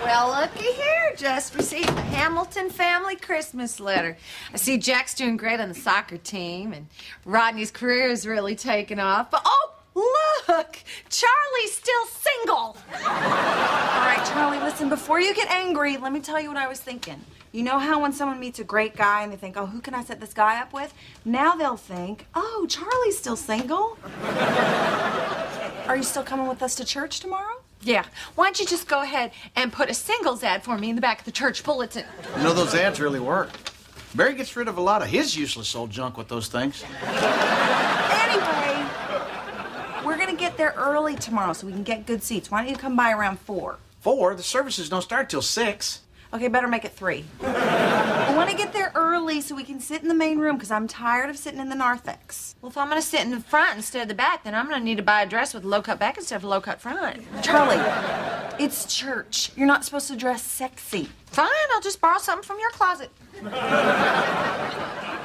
Well, looky here. Just received a Hamilton family Christmas letter. I see Jack's doing great on the soccer team, and Rodney's career is really taking off. But, oh, look! Charlie's still single! All right, Charlie, listen, before you get angry, let me tell you what I was thinking. You know how when someone meets a great guy and they think, oh, who can I set this guy up with? Now they'll think, oh, Charlie's still single. Are you still coming with us to church tomorrow? Yeah. Why don't you just go ahead and put a singles ad for me in the back of the church bulletin? You know, those ads really work. Barry gets rid of a lot of his useless old junk with those things. Anyway, we're going to get there early tomorrow so we can get good seats. Why don't you come by around 4? 4? The services don't start till 6. Okay, better make it 3. I want to get there early so we can sit in the main room because I'm tired of sitting in the narthex. Well, if I'm going to sit in the front instead of the back, then I'm going to need to buy a dress with a low-cut back instead of a low-cut front. Charlie, it's church. You're not supposed to dress sexy. Fine, I'll just borrow something from your closet.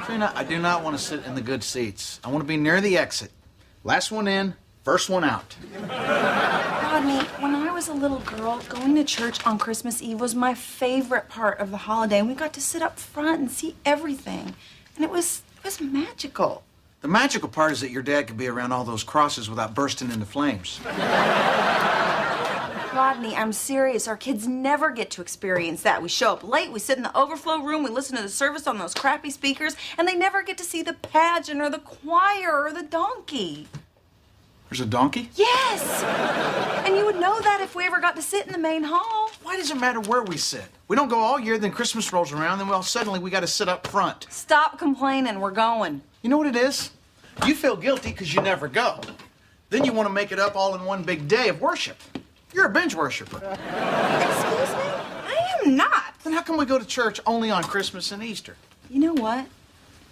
Trina, I do not want to sit in the good seats. I want to be near the exit. Last one in, first one out. Rodney, when I was a little girl, going to church on Christmas Eve was my favorite part of the holiday. And we got to sit up front and see everything. And it was magical. The magical part is that your dad could be around all those crosses without bursting into flames. Rodney, I'm serious. Our kids never get to experience that. We show up late, we sit in the overflow room, we listen to the service on those crappy speakers, and they never get to see the pageant or the choir or the donkey. There's a donkey? Yes! And you would know that if we ever got to sit in the main hall. Why does it matter where we sit? We don't go all year, then Christmas rolls around, then well, suddenly we got to sit up front. Stop complaining, we're going. You know what it is? You feel guilty because you never go. Then you want to make it up all in one big day of worship. You're a binge worshiper. Excuse me? I am not. Then how come we go to church only on Christmas and Easter? You know what?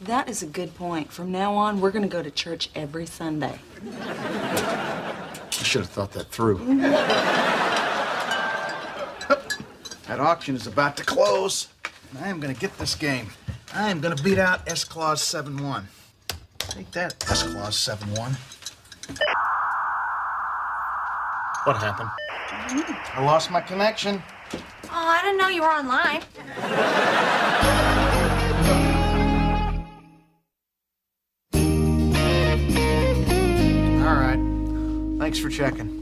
That is a good point. From now on, we're going to go to church every Sunday. I should have thought that through. That auction is about to close, and I am going to get this game. I am going to beat out S-Clause 7-1. Take that, S-Clause 7-1. What happened? I lost my connection. Oh, I didn't know you were online. All right. Thanks for checking.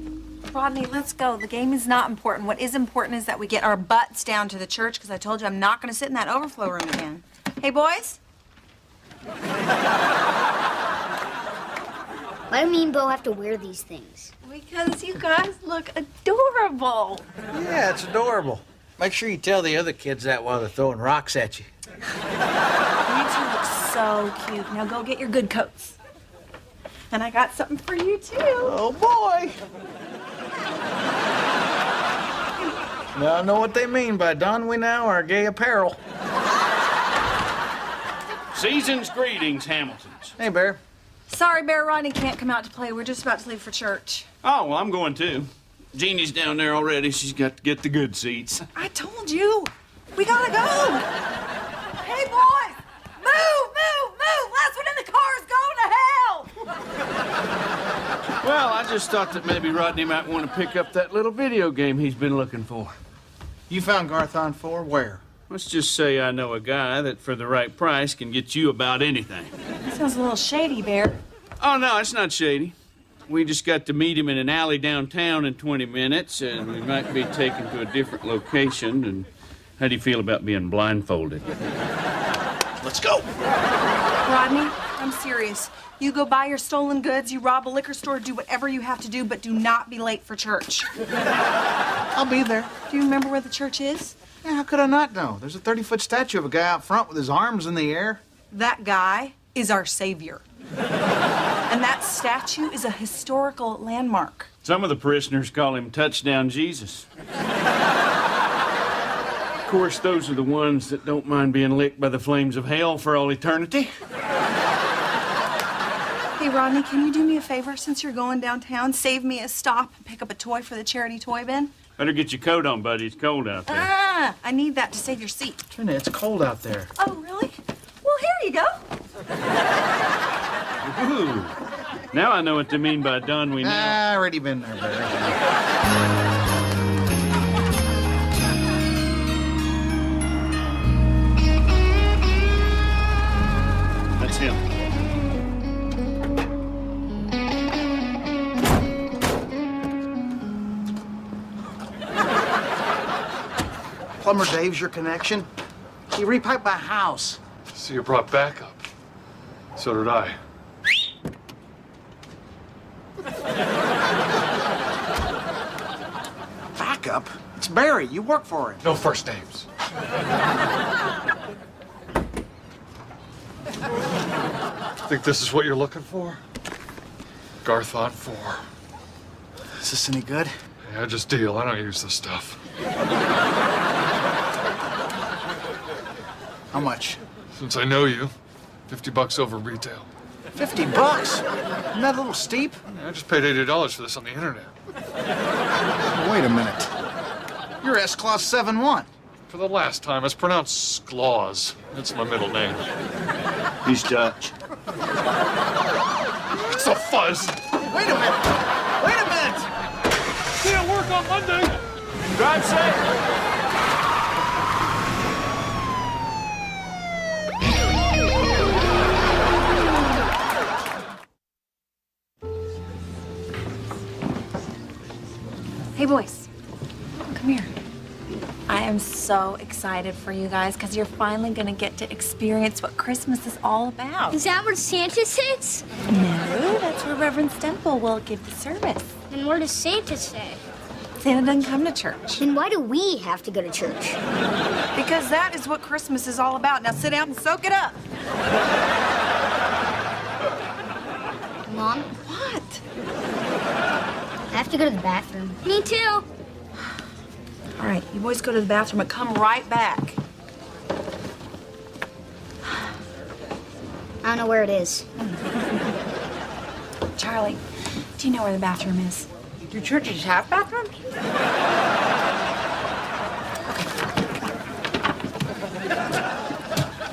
Rodney, let's go. The game is not important. What is important is that we get our butts down to the church, because I told you I'm not going to sit in that overflow room again. Hey, boys? Why do me and Bo have to wear these things? Because you guys look adorable. Yeah, it's adorable. Make sure you tell the other kids that while they're throwing rocks at you. You two look so cute. Now go get your good coats. And I got something for you, too. Oh, boy. Now I know what they mean by don we now our gay apparel. Season's greetings, Hamiltons. Hey, Bear. Sorry, Bear, Rodney can't come out to play. We're just about to leave for church. Oh, well, I'm going too. Jeannie's down there already. She's got to get the good seats. I told you. We gotta go. Hey, boys. Move, move, move. Last one in the car is going to hell. Well, I just thought that maybe Rodney might want to pick up that little video game he's been looking for. You found Garthon 4 where? Let's just say I know a guy that for the right price can get you about anything. That sounds a little shady, Bear. Oh, no, it's not shady. We just got to meet him in an alley downtown in 20 minutes, and we might be taken to a different location. And how do you feel about being blindfolded? Let's go. Rodney, I'm serious. You go buy your stolen goods, you rob a liquor store, do whatever you have to do, but do not be late for church. I'll be there. Do you remember where the church is? Yeah, how could I not know? There's a 30-foot statue of a guy out front with his arms in the air. That guy is our savior. And that statue is a historical landmark. Some of the parishioners call him Touchdown Jesus. Of course, those are the ones that don't mind being licked by the flames of hell for all eternity. Hey, Rodney, can you do me a favor since you're going downtown? Save me a stop and pick up a toy for the charity toy bin? Better get your coat on, buddy. It's cold out there. I need that to save your seat. Trina, it's cold out there. Oh, really? Well, here you go. Ooh. Now I know what they mean by done we know. Ah, already been there, Barry. That's him. Plumber Dave's your connection? He repiped my house. So you brought backup. So did I. Backup? It's Barry. You work for him. No first names. Think this is what you're looking for? Garthon 4. Is this any good? Yeah, just deal. I don't use this stuff. How much? Since I know you, $50 over retail. $50? Isn't that a little steep? I just paid $80 for this on the internet. Wait a minute. You're S-Clause 7-1. For the last time, it's pronounced Skloz. That's my middle name. He's Dutch. It's a fuzz. Wait a minute. Wait a minute. See you at work on Monday. Drive safe. Hey, boys. Come here. I am so excited for you guys because you're finally going to get to experience what Christmas is all about. Is that where Santa sits? No, that's where Reverend Stemple will give the service. And what does Santa say? Santa doesn't come to church. Then why do we have to go to church? Because that is what Christmas is all about. Now sit down and soak it up. Mom? What? I have to go to the bathroom. Me too. All right, you boys go to the bathroom and come right back. I don't know where it is. Charlie, do you know where the bathroom is? Do churches have bathrooms?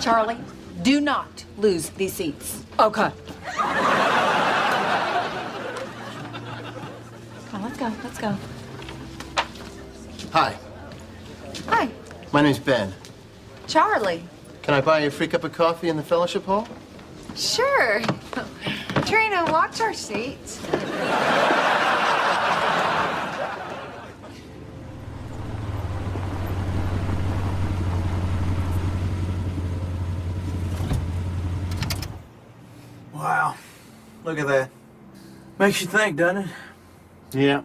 Charlie, do not lose these seats. Okay. Come on, let's go, let's go. Hi. Hi, My name's Ben. Charlie. Can I buy you a free cup of coffee in the fellowship hall? Sure. Trina, watch our seats. Wow. Look at that. Makes you think, doesn't it? Yeah.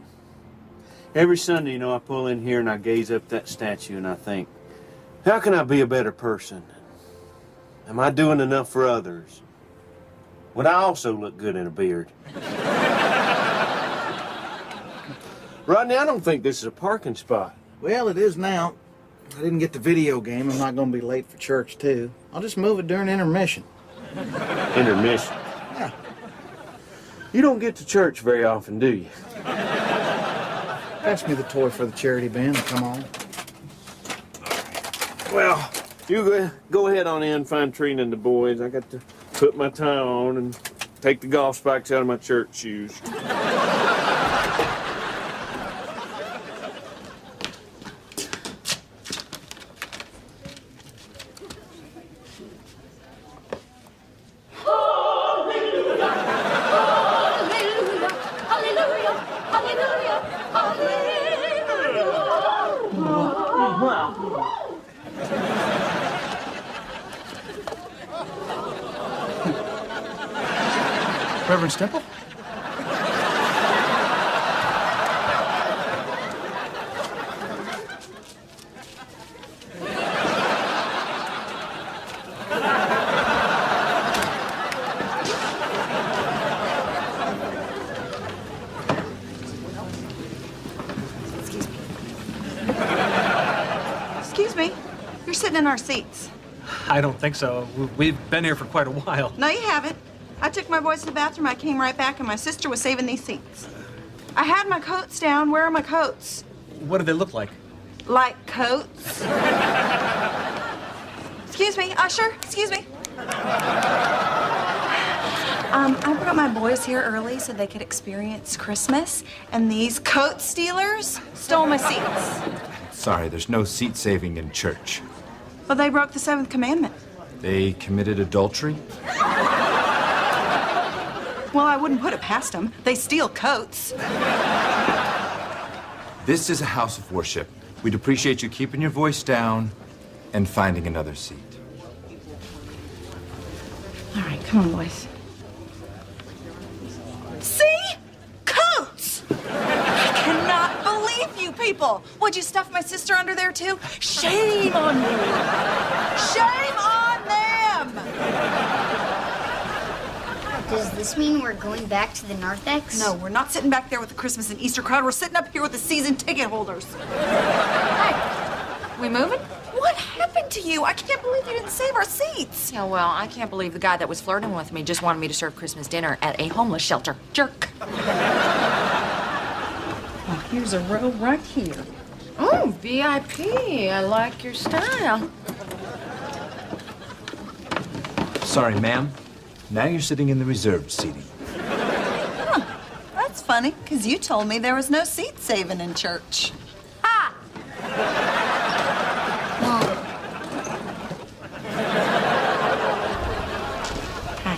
Every Sunday, you know, I pull in here and I gaze up at that statue and I think, how can I be a better person? Am I doing enough for others? Would I also look good in a beard? Rodney, I don't think this is a parking spot. Well, it is now. I didn't get the video game. I'm not going to be late for church, too. I'll just move it during intermission. Intermission? Yeah. You don't get to church very often, do you? Pass me the toy for the charity band and come on. Well, you go ahead on in, find Trina and the boys. I got to put my tie on and take the golf spikes out of my church shoes. Reverend Stemple? Excuse me. You're sitting in our seats. I don't think so. We've been here for quite a while. No, you haven't. I took my boys to the bathroom, I came right back, and my sister was saving these seats. I had my coats down. Where are my coats? What do they look like? Like coats. Excuse me, usher, excuse me. I brought my boys here early so they could experience Christmas, and these coat stealers stole my seats. Sorry, there's no seat saving in church. Well, they broke the 7th commandment. They committed adultery? Well, I wouldn't put it past them. They steal coats. This is a house of worship. We'd appreciate you keeping your voice down and finding another seat. All right, come on, boys. See? Coats! I cannot believe you people. Would you stuff my sister under there, too? Shame on you. Shame on them! Does this mean we're going back to the narthex? No, we're not sitting back there with the Christmas and Easter crowd. We're sitting up here with the season ticket holders. Hi. We moving? What happened to you? I can't believe you didn't save our seats. Yeah, well, I can't believe the guy that was flirting with me just wanted me to serve Christmas dinner at a homeless shelter. Jerk. Well, here's a row right here. Oh, VIP. I like your style. Sorry, ma'am. Now you're sitting in the reserved seating. Huh. That's funny, because you told me there was no seat saving in church. Ha! Hi.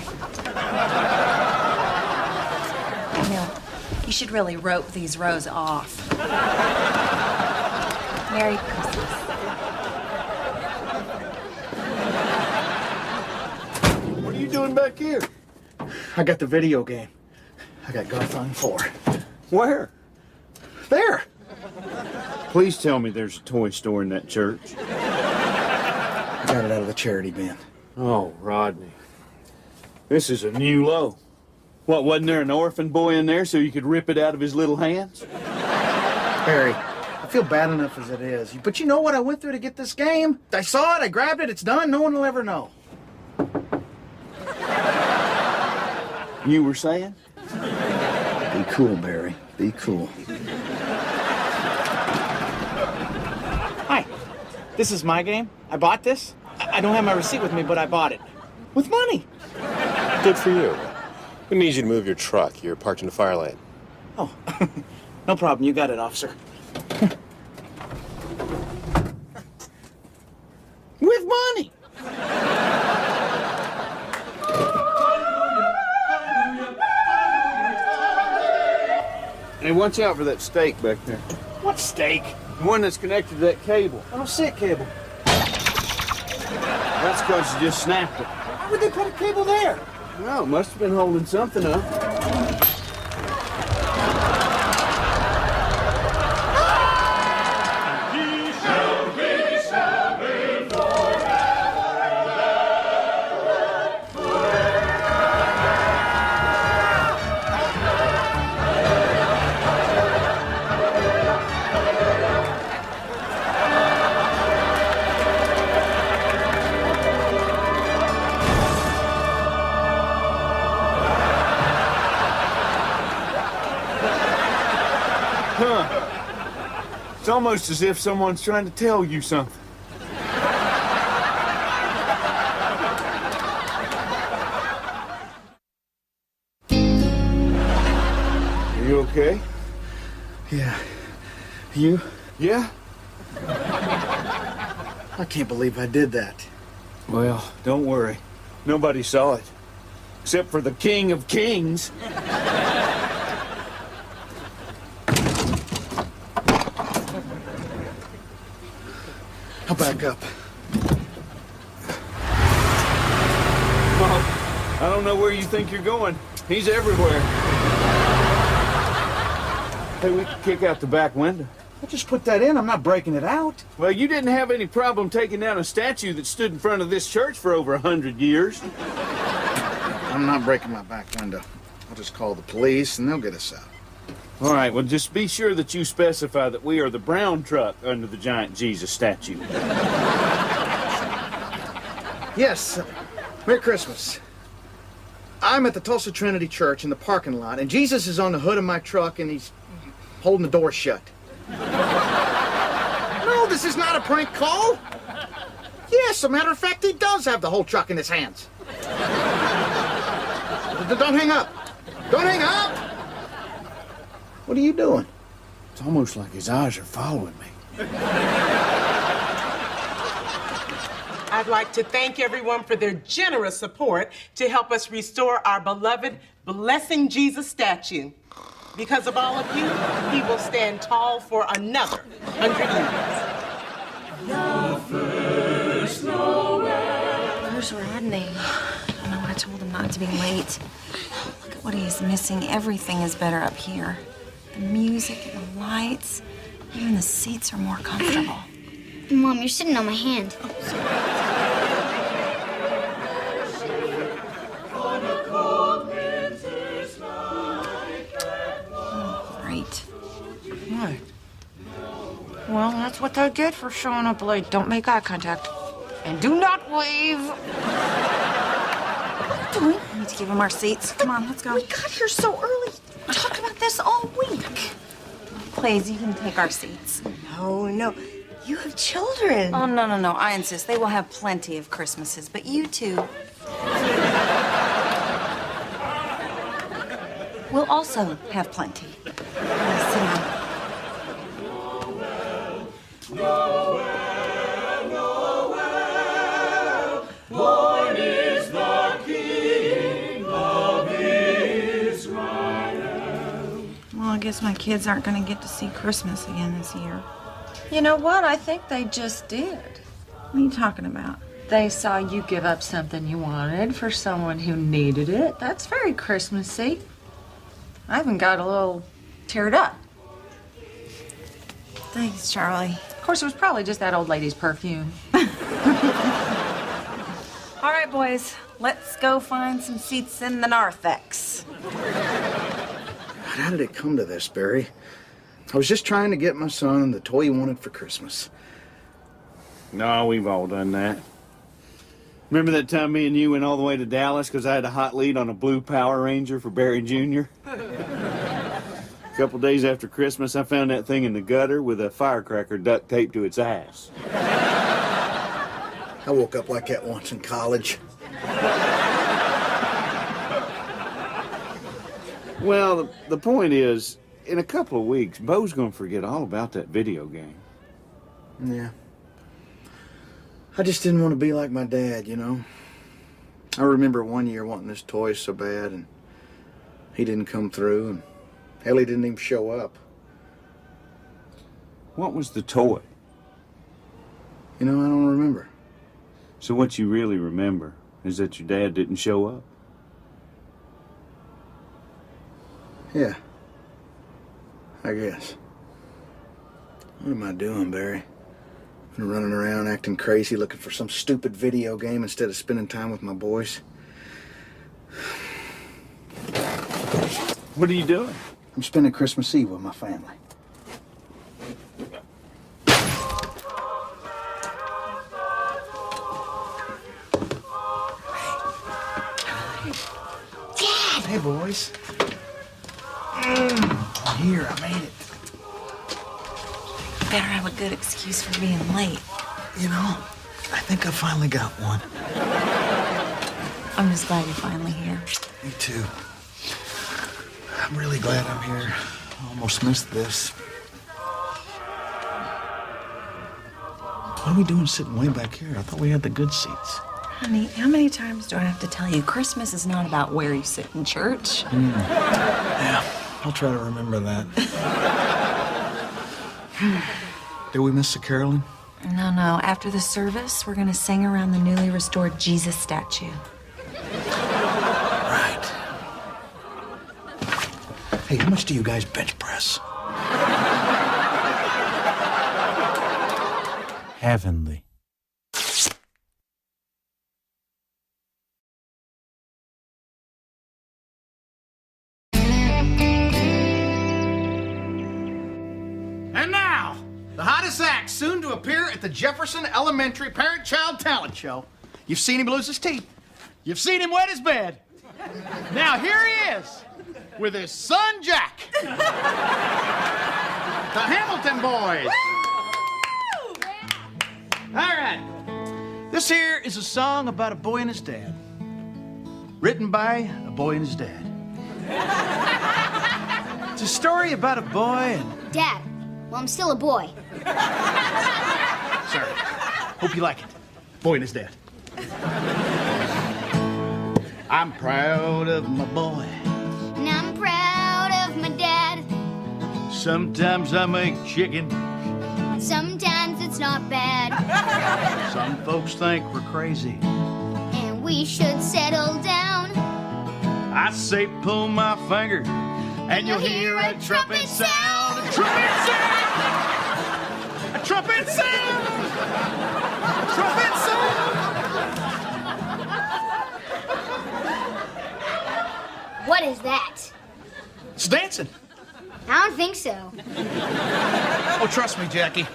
Emil, you should really rope these rows off. Merry Christmas. What are you doing back here? I got the video game. I got Garthon 4. Where? There. Please tell me there's a toy store in that church. I got it out of the charity bin. Oh, Rodney. This is a new low. What, wasn't there an orphan boy in there so you could rip it out of his little hands? Harry, I feel bad enough as it is. But you know what I went through to get this game? I saw it, I grabbed it, it's done, no one will ever know. You were saying? Be cool, Barry. Be cool. Hi. This is my game. I bought this. I don't have my receipt with me, but I bought it. With money. Good for you. We need you to move your truck. You're parked in the fire lane. Oh, no problem. You got it, officer. watch out for that stake back there. What stake? The one that's connected to that cable. Oh, sick cable. That's because you just snapped it. Why would they put a cable there? Well, it must have been holding something up. It's almost as if someone's trying to tell you something. Are you okay? Yeah. You? Yeah? I can't believe I did that. Well, don't worry. Nobody saw it. Except for the King of Kings. I'll back up. Well, I don't know where you think you're going. He's everywhere. Hey, we can kick out the back window. I just put that in. I'm not breaking it out. Well, you didn't have any problem taking down a statue that stood in front of this church for over 100 years. I'm not breaking my back window. I'll just call the police and they'll get us out. All right, well, just be sure that you specify that we are the brown truck under the giant Jesus statue. Yes. Merry Christmas. I'm at the Tulsa Trinity Church in the parking lot, and Jesus is on the hood of my truck, and he's holding the door shut. No, this is not a prank call. Yes, as a matter of fact, he does have the whole truck in his hands. Don't hang up. Don't hang up! What are you doing? It's almost like his eyes are following me. I'd like to thank everyone for their generous support to help us restore our beloved Blessing Jesus statue. Because of all of you, he will stand tall for another 100 years. Where's Rodney? I know I told him not to be late. Look at what he's missing. Everything is better up here. The music and the lights. Even the seats are more comfortable. Mom, you're sitting on my hand. Oh, great. What? Well, that's what they get for showing up late. Don't make eye contact. And do not wave. What are you doing? We need to give him our seats. Come on, let's go. We got here so early. We talked about this all week. Please, you can take our seats. Oh, no. You have children. Oh, no, no, no. I insist. They will have plenty of Christmases, but you two will also have plenty. Sit down. Born is the King of Israel. Well, I guess my kids aren't going to get to see Christmas again this year. You know what? I think they just did. What are you talking about? They saw you give up something you wanted for someone who needed it. That's very Christmassy. I even got a little teared up. Thanks, Charlie. Of course, it was probably just that old lady's perfume. All right, boys. Let's go find some seats in the narthex. How did it come to this, Barry? I was just trying to get my son the toy he wanted for Christmas. No, we've all done that. Remember that time me and you went all the way to Dallas because I had a hot lead on a blue Power Ranger for Barry Jr.? A couple days after Christmas, I found that thing in the gutter with a firecracker duct taped to its ass. I woke up like that once in college. Well, the point is, in a couple of weeks, Bo's gonna forget all about that video game. Yeah. I just didn't want to be like my dad, you know. I remember one year wanting this toy so bad, and he didn't come through, and Ellie didn't even show up. What was the toy? You know, I don't remember. So what you really remember is that your dad didn't show up? Yeah. I guess. What am I doing, Barry? Been running around acting crazy looking for some stupid video game instead of spending time with my boys. What are you doing? I'm spending Christmas Eve with my family. Dad! Hey, boys. Here, I made it. Better have a good excuse for being late. You know, I think I finally got one. I'm just glad you're finally here. Me too. I'm really glad I'm here. I almost missed this. What are we doing sitting way back here? I thought we had the good seats. Honey, how many times do I have to tell you Christmas is not about where you sit in church? Yeah, I'll try to remember that. Did we miss the caroling? No. After the service, we're gonna sing around the newly restored Jesus statue. Right. Hey, how much do you guys bench press? Heavenly. And now, the hottest act soon to appear at the Jefferson Elementary Parent-Child Talent Show. You've seen him lose his teeth. You've seen him wet his bed. Now here he is, with his son Jack. The Hamilton Boys. All right. This here is a song about a boy and his dad. Written by a boy and his dad. It's a story about a boy and... Dad, well, I'm still a boy. Sorry. Hope you like it. Boy and his dad. I'm proud of my boy. And I'm proud of my dad. Sometimes I make chicken. Sometimes it's not bad. Some folks think we're crazy. And we should settle down. I say pull my finger, and you'll hear a trumpet sound. A trumpet sound! A trumpet sound! A trumpet sound! What is that? It's dancing. I don't think so. Oh, trust me, Jackie.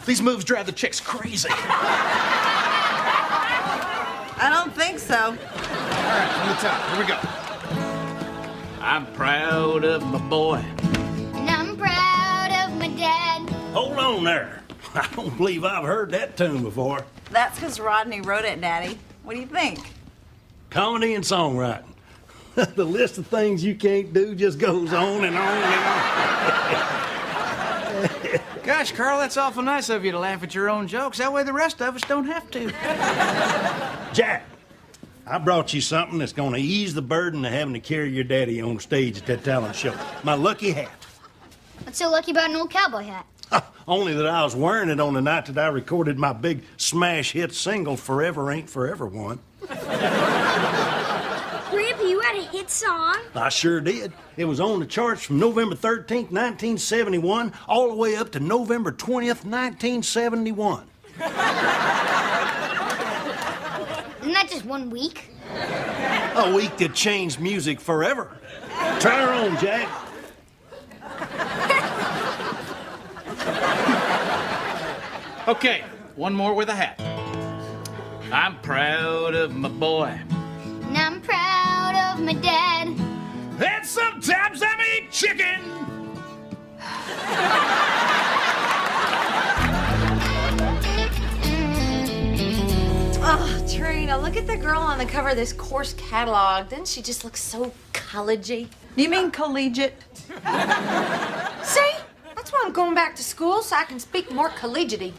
These moves drive the chicks crazy. I don't think so. All right, from the top. Here we go. I'm proud of my boy. And I'm proud of my dad. Hold on there. I don't believe I've heard that tune before. That's because Rodney wrote it, Daddy. What do you think? Comedy and songwriting. The list of things you can't do just goes on and on and on. Gosh, Carl, that's awful nice of you to laugh at your own jokes. That way the rest of us don't have to. Jack, I brought you something that's going to ease the burden of having to carry your daddy on stage at that talent show. My lucky hat. What's so lucky about an old cowboy hat? Only that I was wearing it on the night that I recorded my big smash hit single, Forever Ain't Forever One. Grandpa, you had a hit song? I sure did. It was on the charts from November 13th, 1971, all the way up to November 20th, 1971. Isn't that just 1 week? A week that changed music forever. Try her on, Jack. Okay, one more with a hat. I'm proud of my boy. And I'm proud of my dad. And sometimes I eat chicken. Oh, Trina, look at the girl on the cover of this course catalog. Doesn't she just look so collegey? You mean collegiate? See? That's why I'm going back to school, so I can speak more collegiately.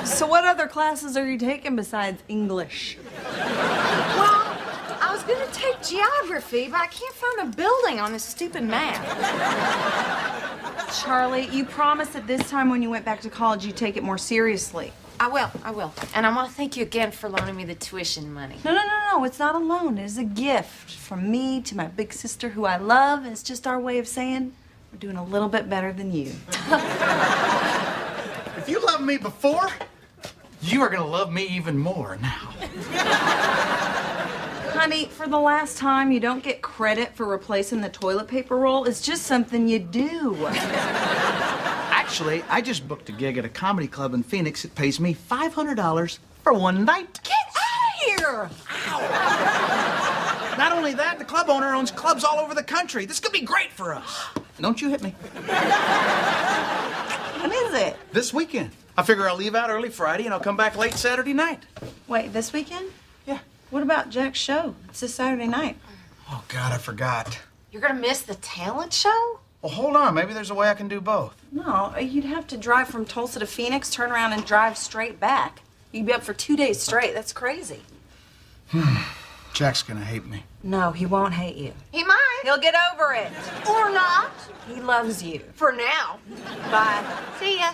So what other classes are you taking besides English? Well, I was gonna take geography, but I can't find a building on this stupid map. Charlie, you promised that this time when you went back to college you'd take it more seriously. I will. And I want to thank you again for loaning me the tuition money. No, it's not a loan. It is a gift from me to my big sister who I love. It's just our way of saying we're doing a little bit better than you. If you loved me before, you are gonna love me even more now. Honey, for the last time, you don't get credit for replacing the toilet paper roll. It's just something you do. Actually, I just booked a gig at a comedy club in Phoenix. It pays me $500 for one night. Get out of here! Not only that, the club owner owns clubs all over the country. This could be great for us. Don't you hit me. When is it? This weekend. I figure I'll leave out early Friday and I'll come back late Saturday night. Wait, this weekend? Yeah. What about Jack's show? It's this Saturday night. Oh, God, I forgot. You're gonna miss the talent show? Well, hold on. Maybe there's a way I can do both. No, you'd have to drive from Tulsa to Phoenix, turn around, and drive straight back. You'd be up for 2 days straight. That's crazy. Jack's gonna hate me. No, he won't hate you. He might. He'll get over it. Or not. He loves you. For now. Bye. See ya.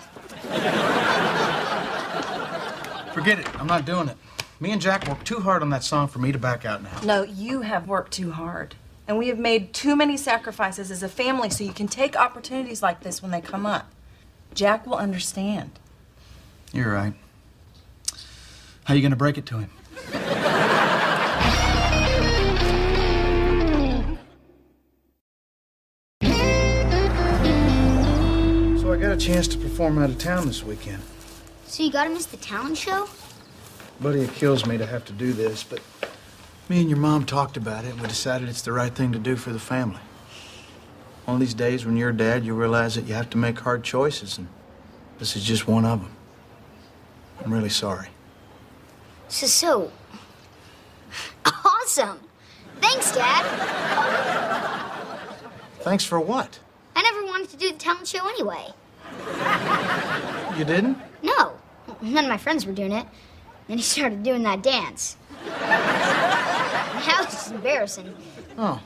Forget it. I'm not doing it. Me and Jack worked too hard on that song for me to back out now. No, you have worked too hard. And we have made too many sacrifices as a family so you can take opportunities like this when they come up. Jack will understand. You're right. How you gonna break it to him? So I got a chance to perform out of town this weekend. So you gotta miss the talent show? Buddy, it kills me to have to do this, but me and your mom talked about it and we decided it's the right thing to do for the family. One of these days when you're a dad, you realize that you have to make hard choices, and this is just one of them. I'm really sorry. This is so awesome. Thanks, Dad. Thanks for what? I never wanted to do the talent show anyway. You didn't? No. None of my friends were doing it. Then he started doing that dance. That was just embarrassing. Oh.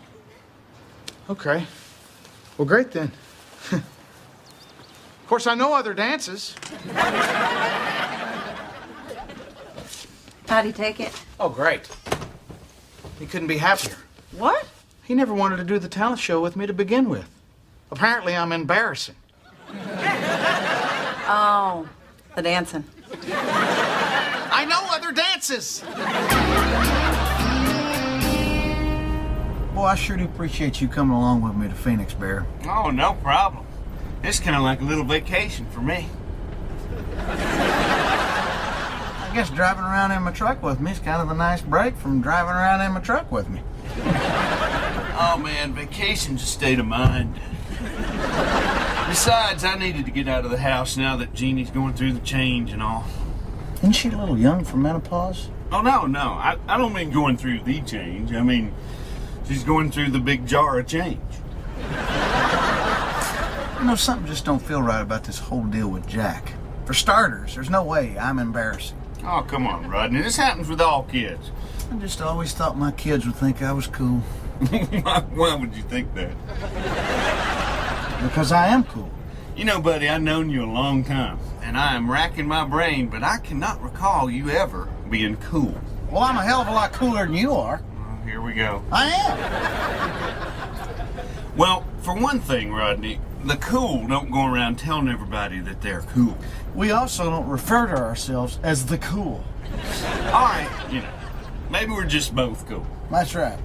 Okay. Well, great then. Of course, I know other dances. How'd he take it? Oh, great. He couldn't be happier. What? He never wanted to do the talent show with me to begin with. Apparently, I'm embarrassing. Oh, the dancing. I know other dances! Boy, I sure do appreciate you coming along with me to Phoenix, Bear. Oh, no problem. It's kind of like a little vacation for me. I guess driving around in my truck with me is kind of a nice break from driving around in my truck with me. Oh, man, vacation's a state of mind. Besides, I needed to get out of the house now that Jeannie's going through the change and all. Isn't she a little young for menopause? Oh, no. I don't mean going through the change. I mean, she's going through the big jar of change. You know, something just don't feel right about this whole deal with Jack. For starters, there's no way I'm embarrassing. Oh, come on, Rodney. This happens with all kids. I just always thought my kids would think I was cool. Why would you think that? Because I am cool. You know, buddy, I've known you a long time, and I am racking my brain, but I cannot recall you ever being cool. Well, I'm a hell of a lot cooler than you are. Oh, here we go. I am. Well, for one thing, Rodney, the cool don't go around telling everybody that they're cool. We also don't refer to ourselves as the cool. All right, you know, maybe we're just both cool. That's right.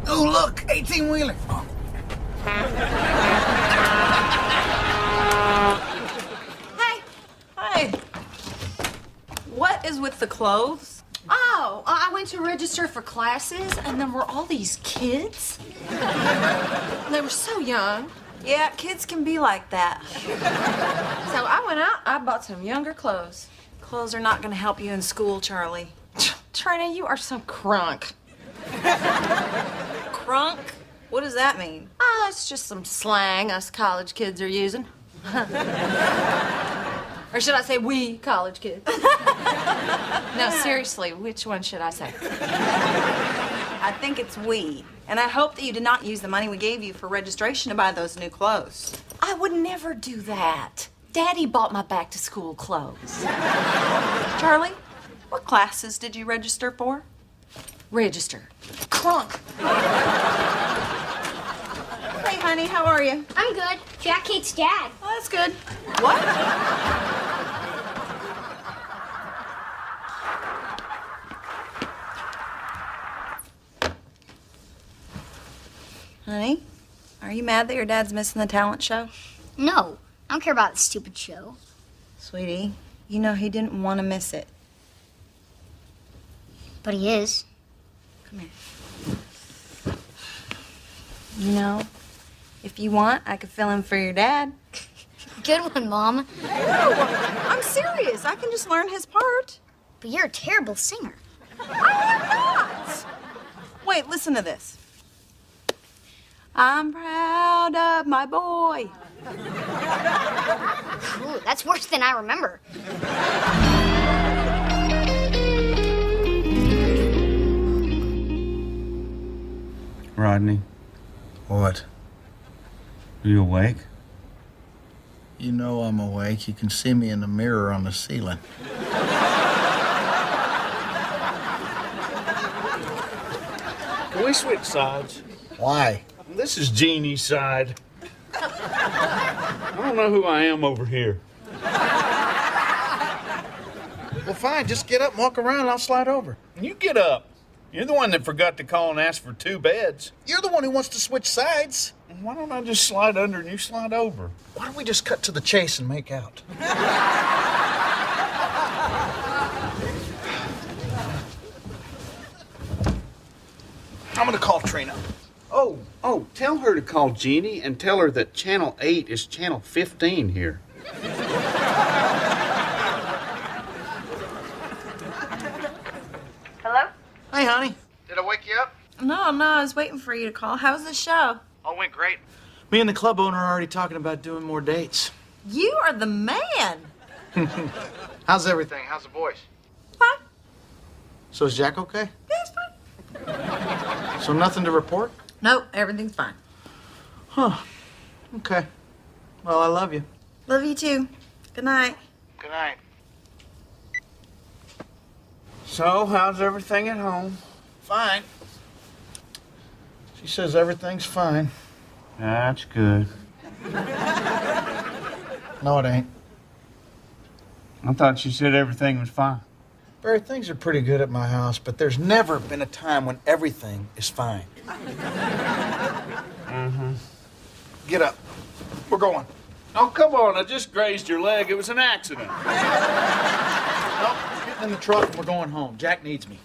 Oh, look, 18-wheeler. Oh. Hey. What is with the clothes? Oh, I went to register for classes, and there were all these kids. They were so young. Yeah, kids can be like that. So I went out, I bought some younger clothes. Clothes are not going to help you in school, Charlie. Trina, you are so crunk. Crunk? What does that mean? Oh, it's just some slang us college kids are using. Or should I say we college kids? No, seriously, which one should I say? I think it's we. And I hope that you did not use the money we gave you for registration to buy those new clothes. I would never do that. Daddy bought my back-to-school clothes. Charlie, what classes did you register for? Register. Crunk. Hey, honey, how are you? I'm good. Jack hates Dad. Oh, that's good. What? Honey, are you mad that your dad's missing the talent show? No, I don't care about the stupid show. Sweetie, you know he didn't want to miss it. But he is. Come here. You know, if you want, I could fill in for your dad. Good one, Mom. No, I'm serious. I can just learn his part. But you're a terrible singer. I'm not. Wait, listen to this. I'm proud of my boy. Ooh, that's worse than I remember. Rodney, What? are you awake? You know I'm awake. You can see me in the mirror on the ceiling. Can we switch sides? Why? This is Jeannie's side. I don't know who I am over here. Well, fine. Just get up and walk around. I'll slide over. You get up. You're the one that forgot to call and ask for 2 beds. You're the one who wants to switch sides. Why don't I just slide under and you slide over? Why don't we just cut to the chase and make out? I'm gonna call Trina. Oh, tell her to call Jeannie and tell her that Channel 8 is Channel 15 here. Hello? Hey, honey. Did I wake you up? No, I was waiting for you to call. How's the show? All went great. Me and the club owner are already talking about doing more dates. You are the man. How's everything? How's the boys? Fine. So is Jack okay? Yeah, it's fine. So nothing to report? Nope, everything's fine. Huh. Okay. Well, I love you. Love you too. Good night. Good night. So, how's everything at home? Fine. She says everything's fine. That's good. No, it ain't. I thought you said everything was fine. Barry, things are pretty good at my house, but there's never been a time when everything is fine. Mm-hmm. Get up. We're going. Oh, come on. I just grazed your leg. It was an accident. Nope. Getting in the truck and we're going home. Jack needs me.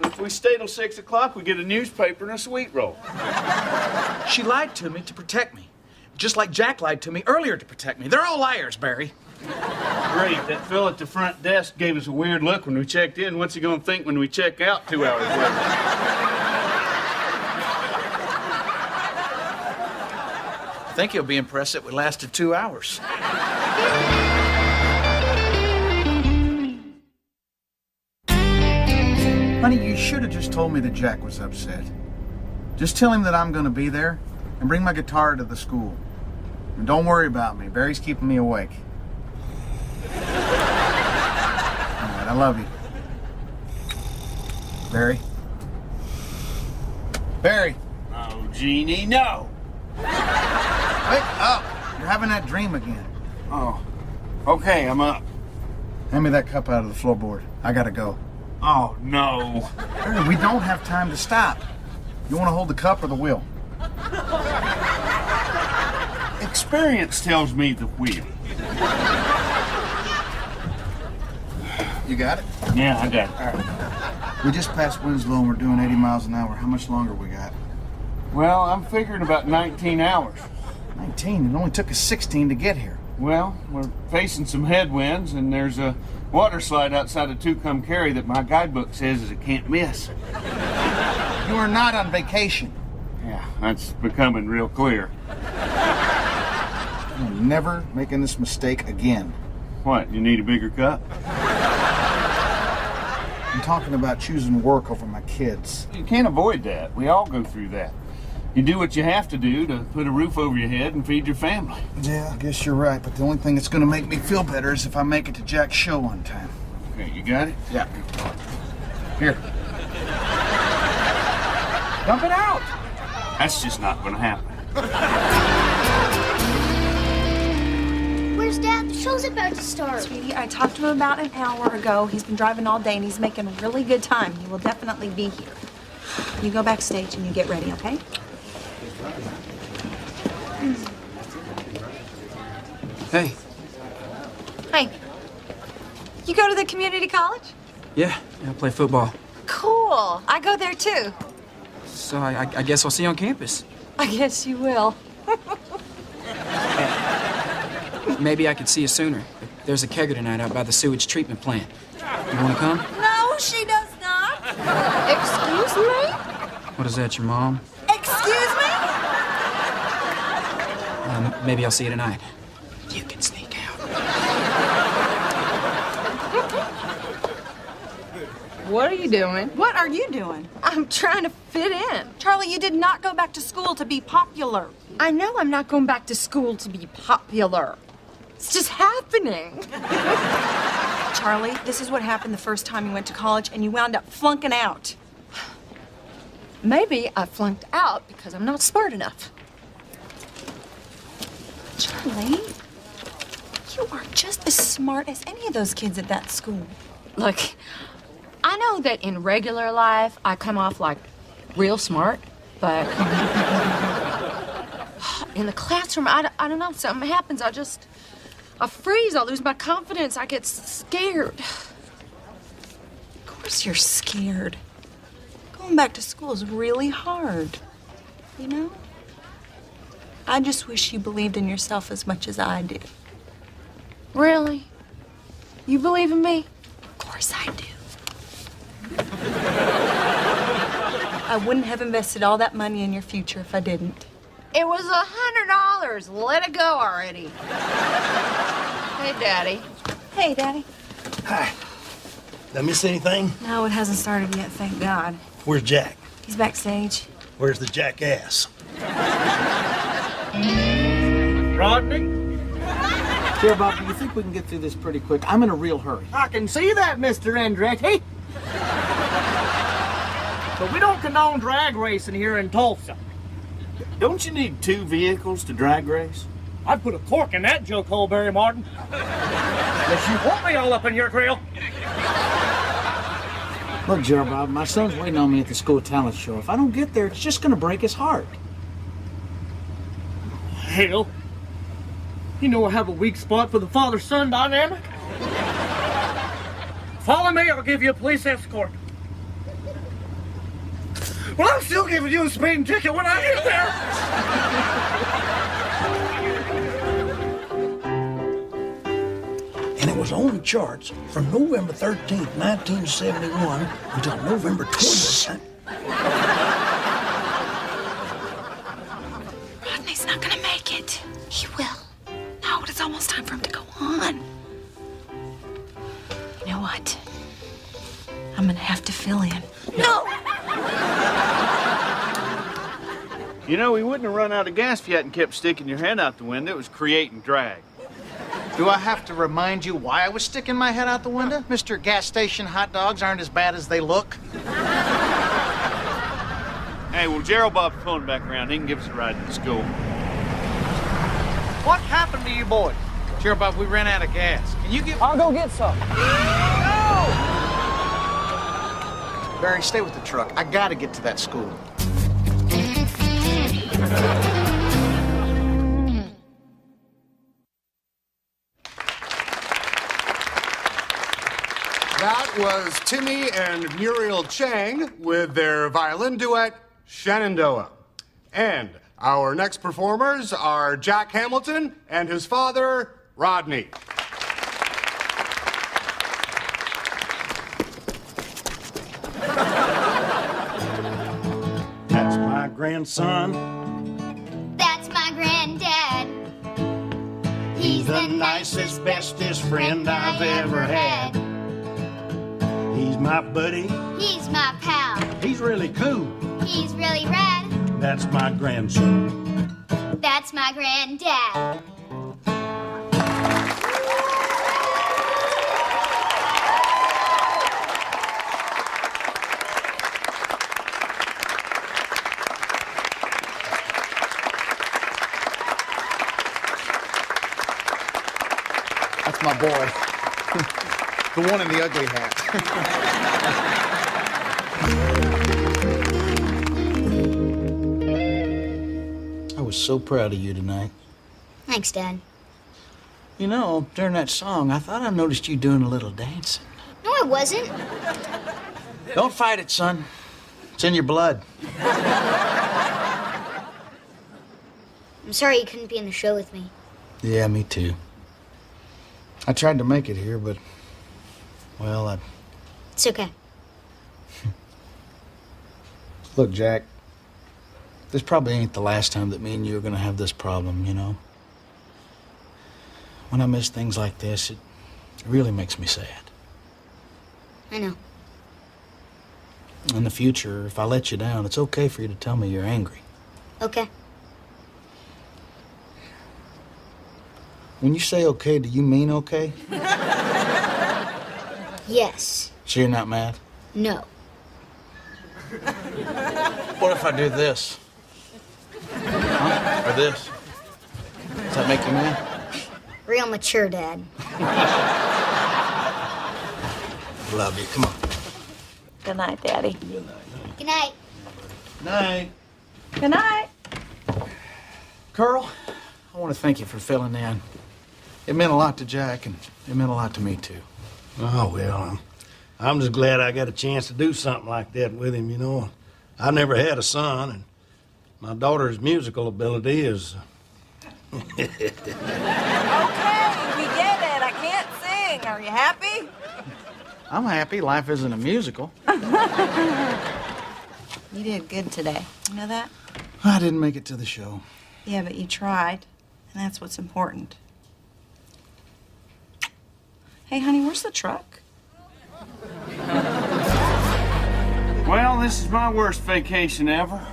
If we stay till 6 o'clock, we get a newspaper and a sweet roll. She lied to me to protect me. Just like Jack lied to me earlier to protect me. They're all liars, Barry. Great. That fella at the front desk gave us a weird look when we checked in. What's he gonna think when we check out 2 hours later? I think he'll be impressed that we lasted 2 hours. Honey, you should have just told me that Jack was upset. Just tell him that I'm going to be there and bring my guitar to the school. And don't worry about me. Barry's keeping me awake. All right, I love you. Barry? Barry! Oh, Jeannie, no! Wake up! You're having that dream again. Oh, okay, I'm up. Hand me that cup out of the floorboard. I gotta go. Oh, no. Barry, we don't have time to stop. You want to hold the cup or the wheel? Experience tells me the wheel. You got it? Yeah, I got it. All right. We just passed Winslow and we're doing 80 miles an hour. How much longer we got? Well, I'm figuring about 19 hours. 19? It only took us 16 to get here. Well, we're facing some headwinds, and there's a water slide outside of Tucumcari that my guidebook says is a can't miss. You are not on vacation. Yeah, that's becoming real clear. I'm never making this mistake again. What, you need a bigger cup? I'm talking about choosing work over my kids. You can't avoid that. We all go through that. You do what you have to do to put a roof over your head and feed your family. Yeah, I guess you're right, but the only thing that's gonna make me feel better is if I make it to Jack's show on time. Okay, you got it? Yeah. Here. Dump it out! That's just not gonna happen. Where's Dad? The show's about to start. Sweetie, I talked to him about an hour ago. He's been driving all day and he's making a really good time. He will definitely be here. You go backstage and you get ready, okay? Hey. Hey, you go to the community college? Yeah, I play football. Cool. I go there too. So I guess I'll see you on campus. I guess you will. Maybe I could see you sooner. There's a kegger tonight out by the sewage treatment plant. You want to come? No, she does not. Excuse me? What is that, your mom? Excuse me? Maybe I'll see you tonight. You can sneak out. What are you doing? What are you doing? I'm trying to fit in. Charlie, you did not go back to school to be popular. I know I'm not going back to school to be popular. It's just happening. Charlie, this is what happened the first time you went to college and you wound up flunking out. Maybe I flunked out because I'm not smart enough. Charlie, you are just as smart as any of those kids at that school. Look, I know that in regular life I come off like real smart, but in the classroom, I don't know, something happens. I freeze, I lose my confidence, I get scared. Of course you're scared. Going back to school is really hard, you know? I just wish you believed in yourself as much as I do. Really? You believe in me? Of course I do. I wouldn't have invested all that money in your future if I didn't. It was $100. Let it go already. Hey, Daddy. Hey, Daddy. Hi. Did I miss anything? No, it hasn't started yet, thank God. Where's Jack? He's backstage. Where's the jackass? Rodney? Here, Bob, do you think we can get through this pretty quick? I'm in a real hurry. I can see that, Mr. Andretti. But we don't condone drag racing here in Tulsa. Don't you need 2 vehicles to drag race? I'd put a cork in that joke hole, Barry Martin. Unless you want me all up in your grill. Look, Gerald Bob, my son's waiting on me at the school talent show. If I don't get there, it's just gonna break his heart. Hell, you know I have a weak spot for the father-son dynamic. Follow me, I'll give you a police escort. Well, I'm still giving you a speeding ticket when I get there. And it was on the charts from November 13th, 1971 until November 20th. Rodney's not gonna make it. He will. No, it's almost time for him to go on. You know what? I'm gonna have to fill in. No! You know, we wouldn't have run out of gas if you hadn't kept sticking your head out the window. It was creating drag. Do I have to remind you why I was sticking my head out the window? Mr. Gas Station hot dogs aren't as bad as they look. Hey, well, Gerald Bob's pulling back around. He can give us a ride to school. What happened to you boys? Gerald Bob, we ran out of gas. Can you give... I'll go get some. Barry, stay with the truck. I gotta get to that school. That was Timmy and Muriel Chang with their violin duet, Shenandoah. And our next performers are Jack Hamilton and his father, Rodney. That's my grandson. That's my granddad. He's the nicest, bestest friend I've ever had. He's my buddy. He's my pal. He's really cool. He's really rad. That's my grandson. That's my granddad. That's my boy. The one in the ugly hat. I was so proud of you tonight. Thanks, Dad. You know, during that song, I thought I noticed you doing a little dancing. No, I wasn't. Don't fight it, son. It's in your blood. I'm sorry you couldn't be in the show with me. Yeah, me too. I tried to make it here, but, well, It's okay. Look, Jack, this probably ain't the last time that me and you are gonna have this problem, you know? When I miss things like this, it really makes me sad. I know. In the future, if I let you down, it's okay for you to tell me you're angry. Okay. When you say okay, do you mean okay? Yes. So you're not mad? No. What if I do this? Huh? Or this? Does that make you mad? Real mature, Dad. Love you. Come on. Good night, Daddy. Good night. Night. Good night. Carl, I want to thank you for filling in. It meant a lot to Jack, and it meant a lot to me, too. Oh, well, I'm just glad I got a chance to do something like that with him, you know. I never had a son, and my daughter's musical ability is... Okay, we get it. I can't sing. Are you happy? I'm happy. Life isn't a musical. You did good today. You know that? I didn't make it to the show. Yeah, but you tried, and that's what's important. Hey, honey, where's the truck? Well, this is my worst vacation ever.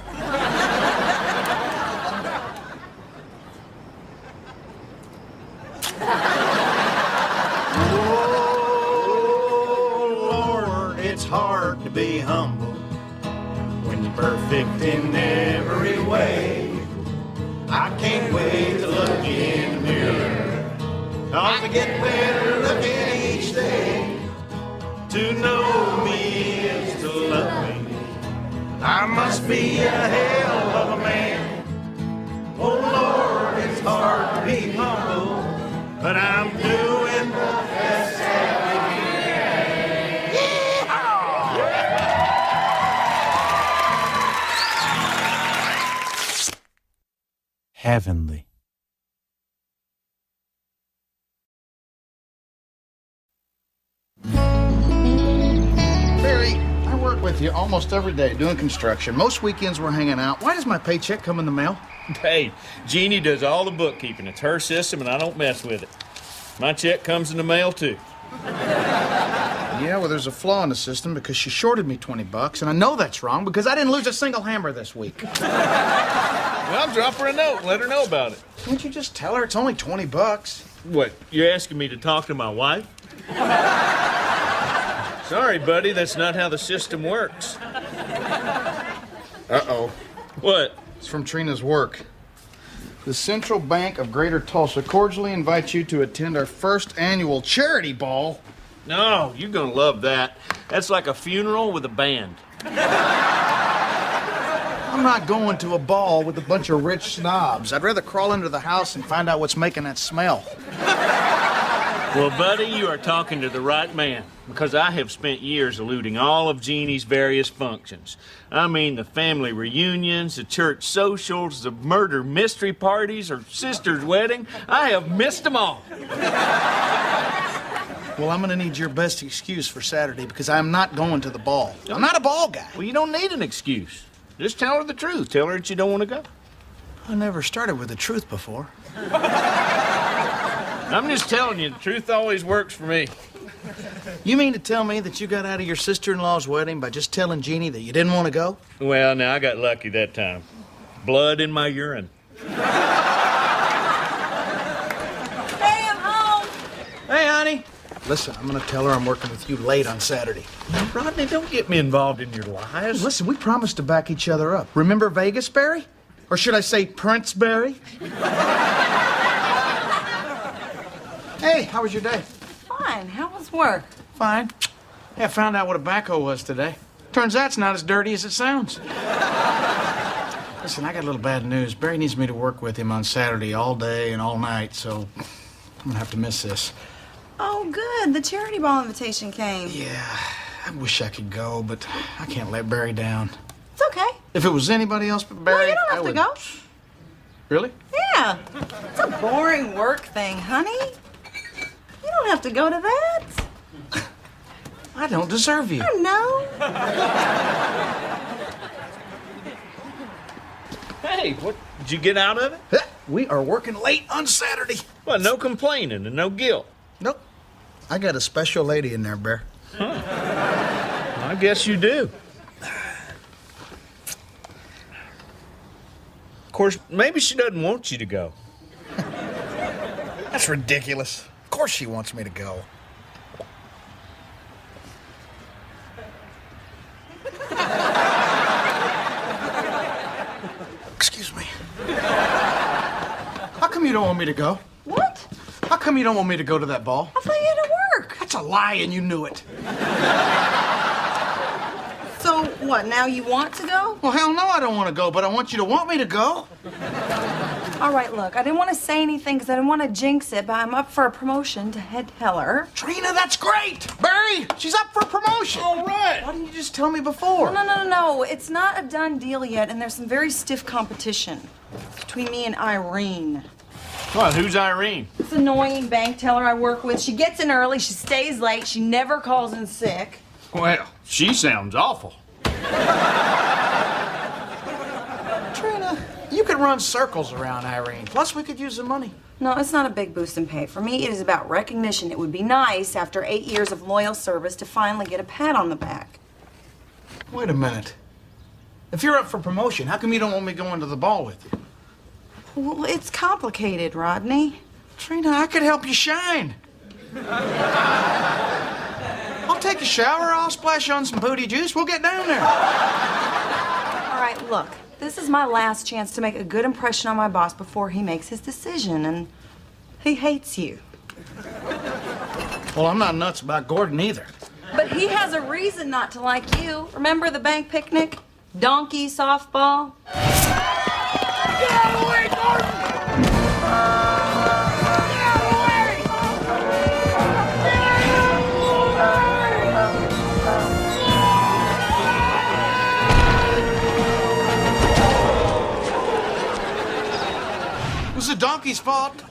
It's hard to be humble when you're perfect in every way. I can't wait to look in the mirror. I'll get better looking each day. To know me is to love me. I must be a hell of a man. Oh Lord, it's hard to be humble, but I'm doing the best I can. Heavenly. Barry, I work with you almost every day doing construction. Most weekends we're hanging out. Why does my paycheck come in the mail? Hey, Jeannie does all the bookkeeping. It's her system, and I don't mess with it. My check comes in the mail, too. Yeah, well, there's a flaw in the system because she shorted me $20, and I know that's wrong because I didn't lose a single hammer this week. Well, drop her a note and let her know about it. Can't you just tell her it's only $20? What, you're asking me to talk to my wife? Sorry, buddy, that's not how the system works. Uh-oh. What? It's from Trina's work. The Central Bank of Greater Tulsa cordially invites you to attend our first annual charity ball. No, you're gonna love that. That's like a funeral with a band. I'm not going to a ball with a bunch of rich snobs. I'd rather crawl into the house and find out what's making that smell. Well, buddy, you are talking to the right man, because I have spent years eluding all of Jeannie's various functions. I mean, the family reunions, the church socials, the murder mystery parties, her sister's wedding. I have missed them all. Well, I'm going to need your best excuse for Saturday because I'm not going to the ball. I'm not a ball guy. Well, you don't need an excuse. Just tell her the truth. Tell her that you don't want to go. I never started with the truth before. I'm just telling you, the truth always works for me. You mean to tell me that you got out of your sister-in-law's wedding by just telling Jeannie that you didn't want to go? Well, now, I got lucky that time. Blood in my urine. Hey, I'm home. Hey, honey. Listen, I'm going to tell her I'm working with you late on Saturday. Now, Rodney, don't get me involved in your lies. Listen, we promised to back each other up. Remember Vegas, Barry? Or should I say Prince Barry? Hey, how was your day? Fine. How was work? Fine. Yeah, I found out what a backhoe was today. Turns out it's not as dirty as it sounds. Listen, I got a little bad news. Barry needs me to work with him on Saturday all day and all night, so I'm gonna have to miss this. Oh, good. The charity ball invitation came. Yeah, I wish I could go, but I can't let Barry down. It's okay. If it was anybody else but Barry, No, you don't have I would... to go. Really? Yeah. It's a boring work thing, honey. You don't have to go to that. I don't deserve you. I know. Hey, what did you get out of it? We are working late on Saturday. Well, no complaining and no guilt. Nope. I got a special lady in there, Bear. Huh. I guess you do. Of course, maybe she doesn't want you to go. That's ridiculous. Of course she wants me to go. Excuse me. How come you don't want me to go? What? How come you don't want me to go to that ball? I thought you had to work. That's a lie, and you knew it. So, what, now you want to go? Well, hell no, I don't want to go, but I want you to want me to go. All right, look, I didn't want to say anything because I didn't want to jinx it, but I'm up for a promotion to head teller. Trina, that's great! Barry, she's up for a promotion. All right. Why didn't you just tell me before? No. It's not a done deal yet, and there's some very stiff competition between me and Irene. Well, who's Irene? This annoying bank teller I work with. She gets in early, she stays late, she never calls in sick. Well, she sounds awful. Trina, you could run circles around Irene. Plus, we could use the money. No, it's not a big boost in pay. For me, it is about recognition. It would be nice, after 8 years of loyal service, to finally get a pat on the back. Wait a minute. If you're up for promotion, how come you don't want me going to the ball with you? Well, it's complicated, Rodney. Trina, I could help you shine. I'll take a shower, I'll splash on some booty juice, we'll get down there. All right, look. This is my last chance to make a good impression on my boss before he makes his decision, and he hates you. Well, I'm not nuts about Gordon either. But he has a reason not to like you. Remember the bank picnic? Donkey softball? Get out of the way, Gordon! It was the donkey's fault.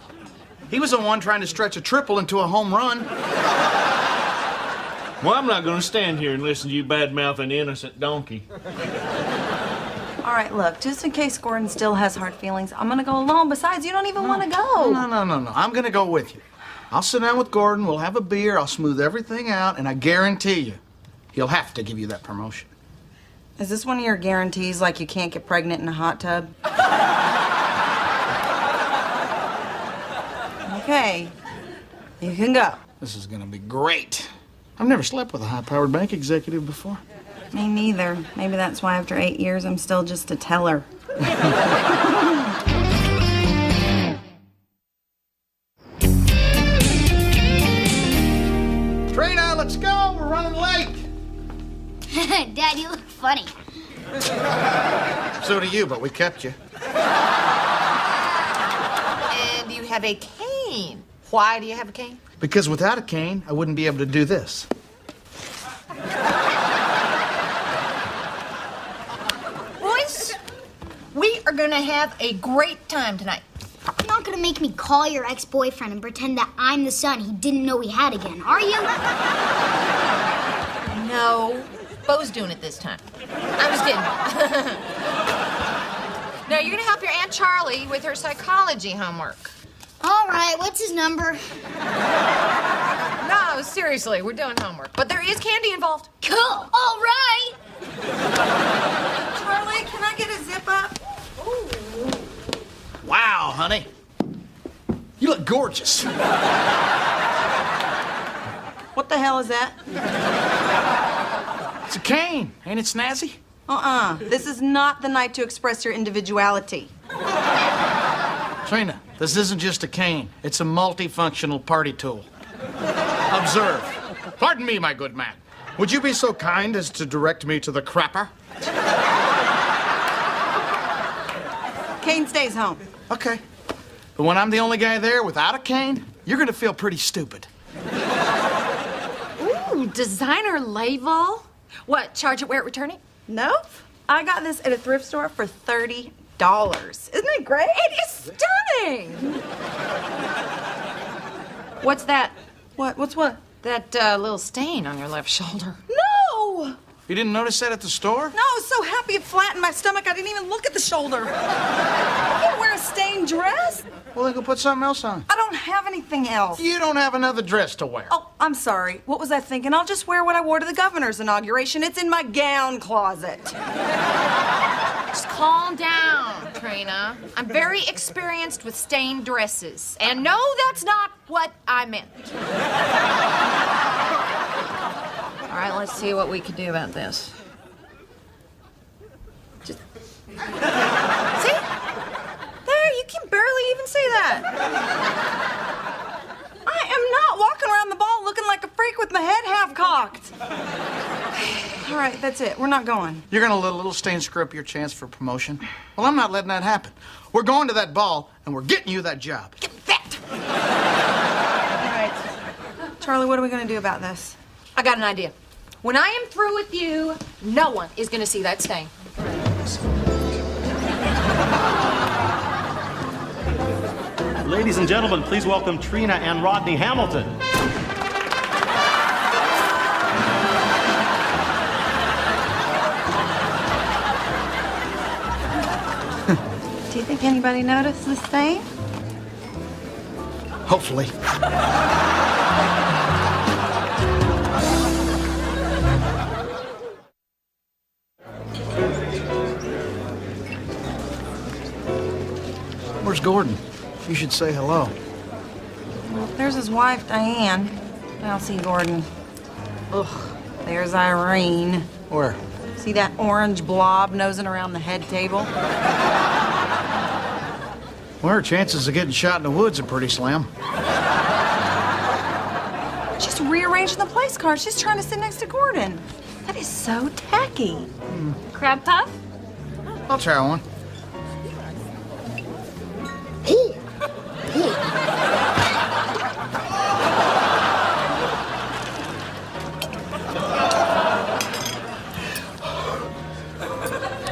He was the one trying to stretch a triple into a home run. Well, I'm not going to stand here and listen to you bad-mouth an innocent donkey. All right, look, just in case Gordon still has hard feelings, I'm gonna go alone. Besides, you don't even want to go. No. I'm gonna go with you. I'll sit down with Gordon, we'll have a beer, I'll smooth everything out, and I guarantee you, he'll have to give you that promotion. Is this one of your guarantees, like you can't get pregnant in a hot tub? Okay, you can go. This is gonna be great. I've never slept with a high-powered bank executive before. Me neither. Maybe that's why after 8 years, I'm still just a teller. Trina, let's go. We're running late. Dad, you look funny. So do you, but we kept you. And you have a cane. Why do you have a cane? Because without a cane, I wouldn't be able to do this. Boys, we are going to have a great time tonight. You're not gonna make me call your ex-boyfriend and pretend that I'm the son he didn't know he had again, are you? No, Bo's doing it this time. I'm just kidding. No, you're going to help your Aunt Charlie with her psychology homework. All right, what's his number? No, seriously, we're doing homework. But there is candy involved. Cool. All right. Charlie, can I get a zip up? Wow, honey. You look gorgeous. What the hell is that? It's a cane. Ain't it snazzy? This is not the night to express your individuality. Trina, this isn't just a cane. It's a multifunctional party tool. Observe. Pardon me, my good man. Would you be so kind as to direct me to the crapper? Cane stays home. Okay. But when I'm the only guy there without a cane, you're gonna feel pretty stupid. Ooh, designer label. What, charge it where it return it? Nope. I got this at a thrift store for $30. Isn't it great? It is stunning. What's that? What's what? That little stain on your left shoulder. No! You didn't notice that at the store? No, I was so happy it flattened my stomach, I didn't even look at the shoulder. I can't wear a stained dress. Well, then go put something else on. I don't have anything else. You don't have another dress to wear. Oh, I'm sorry. What was I thinking? I'll just wear what I wore to the governor's inauguration. It's in my gown closet. Just calm down, Trina. I'm very experienced with stained dresses. And no, that's not what I meant. All right, let's see what we can do about this. Just... See? There, you can barely even see that. I am not walking around the ball looking like a freak with my head half cocked. All right, that's it. We're not going. You're gonna let a little stain screw up your chance for promotion? Well, I'm not letting that happen. We're going to that ball, and we're getting you that job. Get that! All right. Charlie, what are we gonna do about this? I got an idea. When I am through with you, no one is gonna see that stain. Ladies and gentlemen, please welcome Trina and Rodney Hamilton. Do you think anybody noticed this stain? Hopefully. Where's Gordon? You should say hello. Well, there's his wife, Diane. I don't see Gordon. Ugh, there's Irene. Where? See that orange blob nosing around the head table? Well, her chances of getting shot in the woods are pretty slim. She's rearranging the place cards. She's trying to sit next to Gordon. That is so tacky. Crab puff? I'll try one.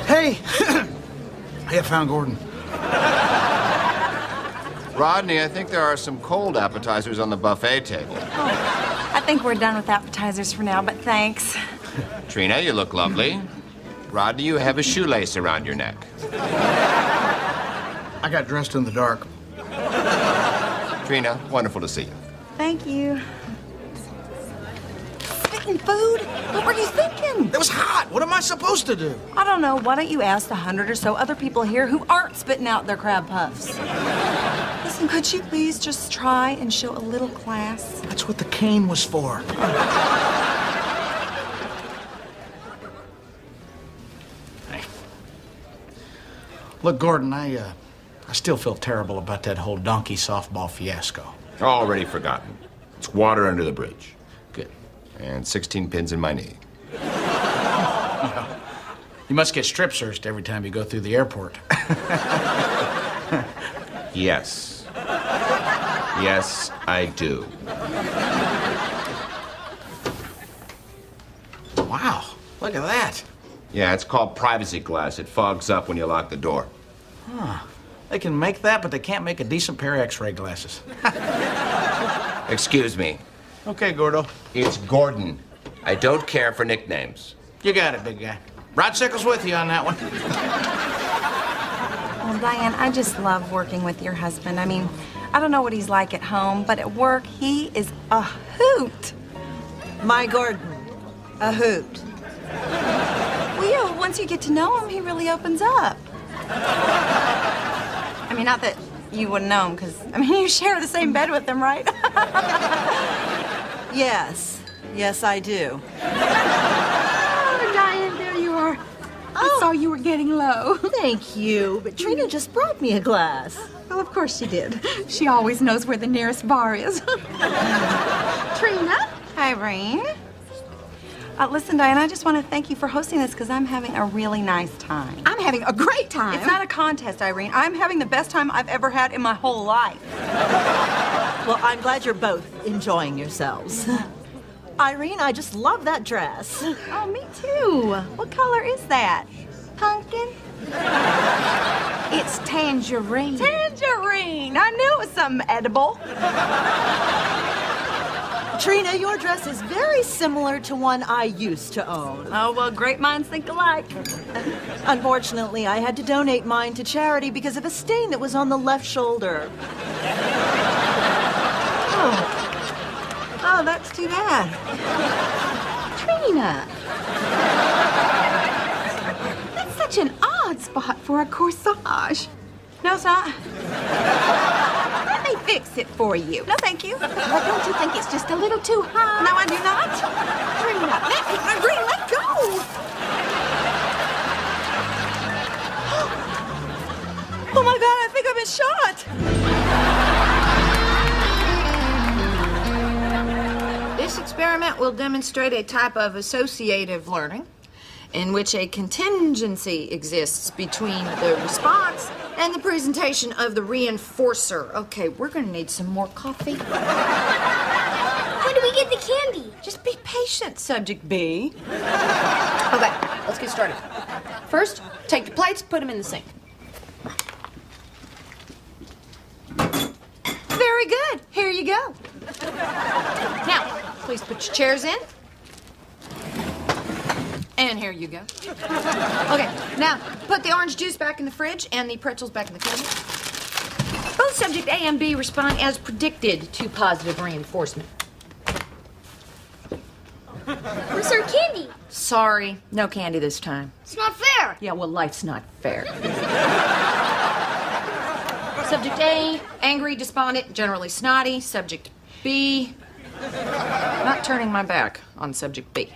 Hey! Hey, I found Gordon. Rodney, I think there are some cold appetizers on the buffet table. Oh, I think we're done with appetizers for now, but thanks. Trina, you look lovely. Rodney, you have a shoelace around your neck. I got dressed in the dark. Trina, wonderful to see you. Thank you. Spitting food? What were you thinking? It was hot. What am I supposed to do? I don't know. Why don't you ask the 100 or so other people here who aren't spitting out their crab puffs? Listen, could you please just try and show a little class? That's what the cane was for. Hey. Look, Gordon, I still feel terrible about that whole donkey softball fiasco. Already forgotten. It's water under the bridge. Good. And 16 pins in my knee. You must get strip searched every time you go through the airport. Yes. Yes, I do. Wow, look at that. Yeah, it's called privacy glass. It fogs up when you lock the door. Huh. They can make that, but they can't make a decent pair of X-ray glasses. Excuse me. Okay, Gordo. It's Gordon. I don't care for nicknames. You got it, big guy. Rod Sickles with you on that one. Well, Diane, I just love working with your husband. I mean, I don't know what he's like at home, but at work, he is a hoot. My Gordon, a hoot. Well, yeah, once you get to know him, he really opens up. I mean, not that you wouldn't know him, because, I mean, you share the same bed with him, right? Yes. Yes, I do. Oh, Diane, there you are. I saw you were getting low. Thank you, but Trina just brought me a glass. Well, of course she did. She always knows where the nearest bar is. Trina? Irene? Listen, Diane, I just want to thank you for hosting this because I'm having a really nice time. I'm having a great time. It's not a contest, Irene. I'm having the best time I've ever had in my whole life. Well, I'm glad you're both enjoying yourselves. Irene, I just love that dress. Oh, me too. What color is that? Pumpkin? It's tangerine. Tangerine! I knew it was something edible. Trina, your dress is very similar to one I used to own. Oh, well, great minds think alike. Unfortunately, I had to donate mine to charity because of a stain that was on the left shoulder. Oh, that's too bad. Trina. That's such an odd spot for a corsage. No, it's not. Let me fix it for you. No, thank you. Well, don't you think it's just a little too high? No, I do not. Trina, Irene, let go. Oh, my God, I think I've been shot. This experiment will demonstrate a type of associative learning in which a contingency exists between the response and the presentation of the reinforcer. Okay, we're gonna need some more coffee. When do we get the candy? Just be patient, subject B. Okay, let's get started. First, take the plates, put them in the sink. Very good. Here you go. Now, please put your chairs in. And here you go. Okay, now put the orange juice back in the fridge and the pretzels back in the cabinet. Both subject A and B respond as predicted to positive reinforcement. Where's our candy? Sorry, no candy this time. It's not fair. Yeah, well, life's not fair. Subject A, angry, despondent, generally snotty. Subject B, not turning my back on subject B.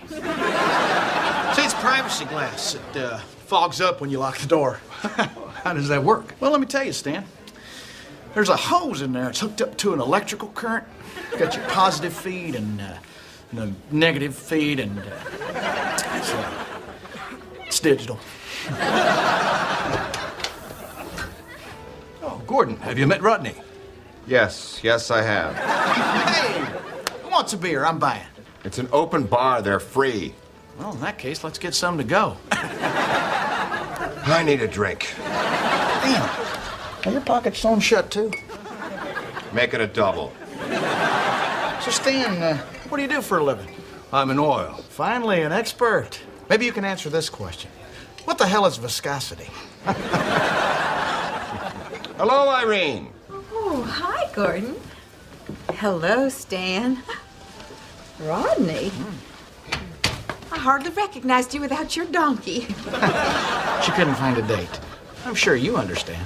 See, it's privacy glass. It fogs up when you lock the door. How does that work? Well, let me tell you, Stan. There's a hose in there. It's hooked up to an electrical current. Got your positive feed and the negative feed, and it's digital. Oh, Gordon, have you met Rodney? Yes, I have. Hey, who wants a beer? I'm buying. It's an open bar. They're free. Well, in that case, let's get some to go. I need a drink. Damn. Are your pockets sewn shut, too? Make it a double. So, Stan, what do you do for a living? I'm in oil. Finally, an expert. Maybe you can answer this question. What the hell is viscosity? Hello, Irene. Oh, hi, Gordon. Hello, Stan. Rodney. I hardly recognized you without your donkey. She couldn't find a date. I'm sure you understand.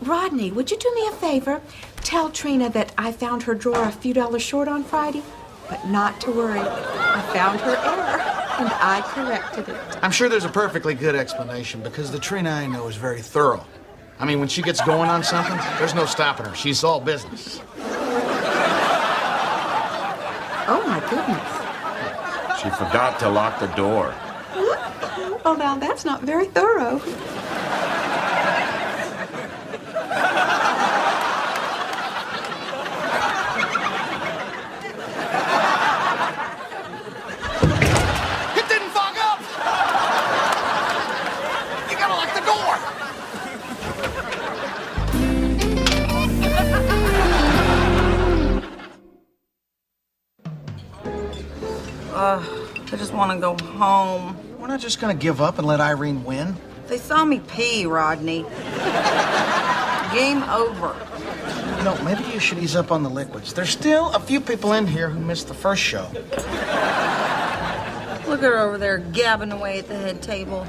Rodney, would you do me a favor? Tell Trina that I found her drawer a few dollars short on Friday, but not to worry. I found her error, and I corrected it. I'm sure there's a perfectly good explanation because the Trina I know is very thorough. I mean, when she gets going on something, there's no stopping her. She's all business. Oh, my goodness. She forgot to lock the door. Oh, now that's not very thorough. It didn't fog up! You gotta lock the door! I just want to go home. We're not just gonna give up and let Irene win. They saw me pee, Rodney. Game over. No, maybe you should ease up on the liquids. There's still a few people in here who missed the first show. Look at her over there gabbing away at the head table.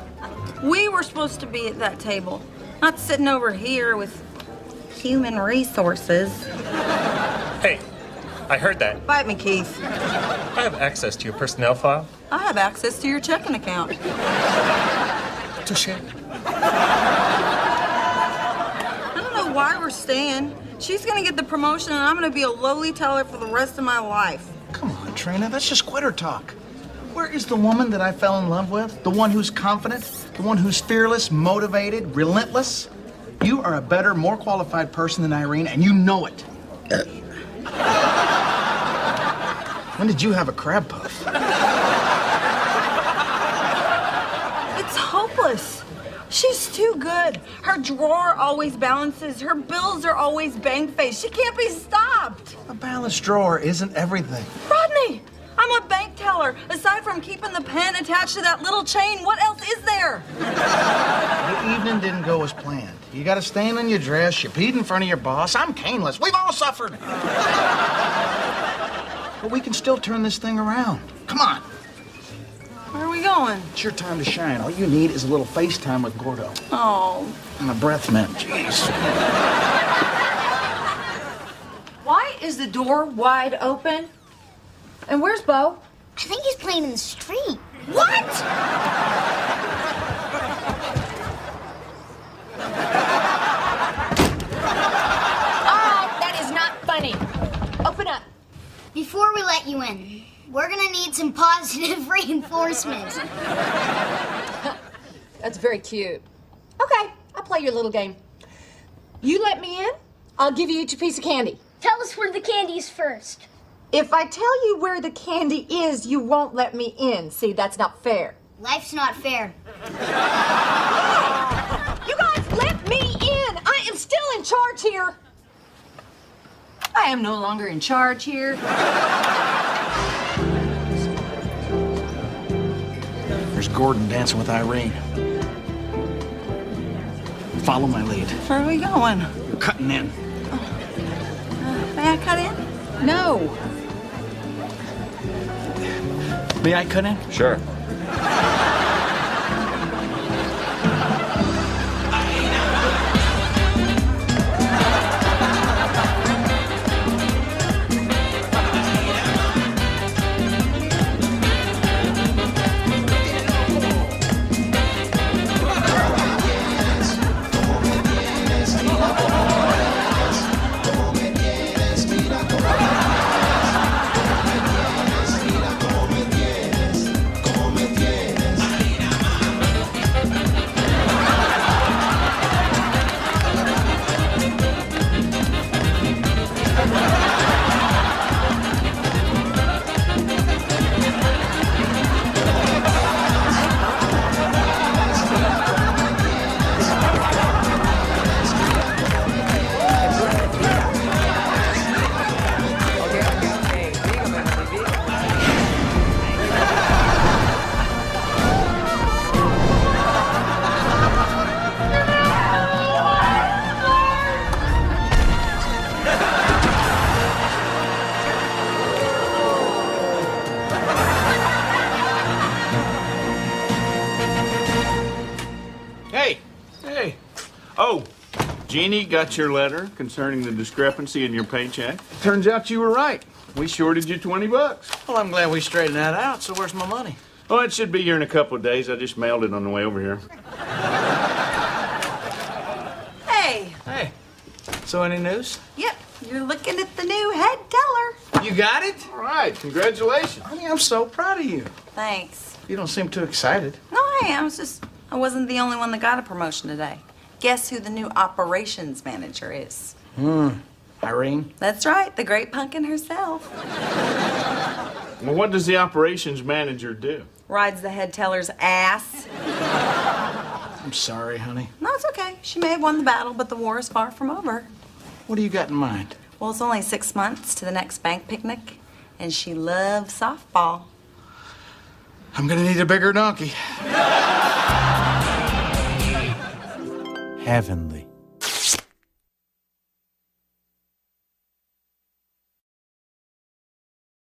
We were supposed to be at that table, not sitting over here with human resources. Hey, I heard that. Bite me, Keith. I have access to your personnel file. I have access to your checking account. Touche. I don't know why we're staying. She's gonna get the promotion and I'm gonna be a lowly teller for the rest of my life. Come on, Trina, that's just quitter talk. Where is the woman that I fell in love with? The one who's confident? The one who's fearless, motivated, relentless? You are a better, more qualified person than Irene, and you know it. When did you have a crab puff? It's hopeless. She's too good. Her drawer always balances. Her bills are always bang-faced. She can't be stopped. A balanced drawer isn't everything. Rodney, I'm a bank teller. Aside from keeping the pen attached to that little chain, what else is there? The evening didn't go as planned. You got a stain on your dress, you peed in front of your boss. I'm caneless. We've all suffered. But we can still turn this thing around. Come on. Where are we going? It's your time to shine. All you need is a little FaceTime with Gordo. Oh. And a breath mint. Jeez. Why is the door wide open? And where's Bo? I think he's playing in the street. What? Oh, that is not funny. Open up. Before we let you in, we're gonna need some positive reinforcement. That's very cute. Okay, I'll play your little game. You let me in, I'll give you each a piece of candy. Tell us where the candy is first. If I tell you where the candy is, you won't let me in. See, that's not fair. Life's not fair. You guys, let me in! I am still in charge here. I am no longer in charge here. There's Gordon dancing with Irene. Follow my lead. Where are we going? You're cutting in. May I cut in? No. May I cut in? Sure. Oh, Jeannie got your letter concerning the discrepancy in your paycheck. Turns out you were right. We shorted you $20. Well, I'm glad we straightened that out, so where's my money? Oh, it should be here in a couple of days. I just mailed it on the way over here. Hey. Hey. So any news? Yep. You're looking at the new head teller. You got it? All right. Congratulations. Honey, I'm so proud of you. Thanks. You don't seem too excited. No, I am. I wasn't the only one that got a promotion today. Guess who the new operations manager is? Irene? That's right, the great pumpkin herself. Well, what does the operations manager do? Rides the head teller's ass. I'm sorry, honey. No, it's okay. She may have won the battle, but the war is far from over. What do you got in mind? Well, it's only 6 months to the next bank picnic, and she loves softball. I'm gonna need a bigger donkey. Heavenly.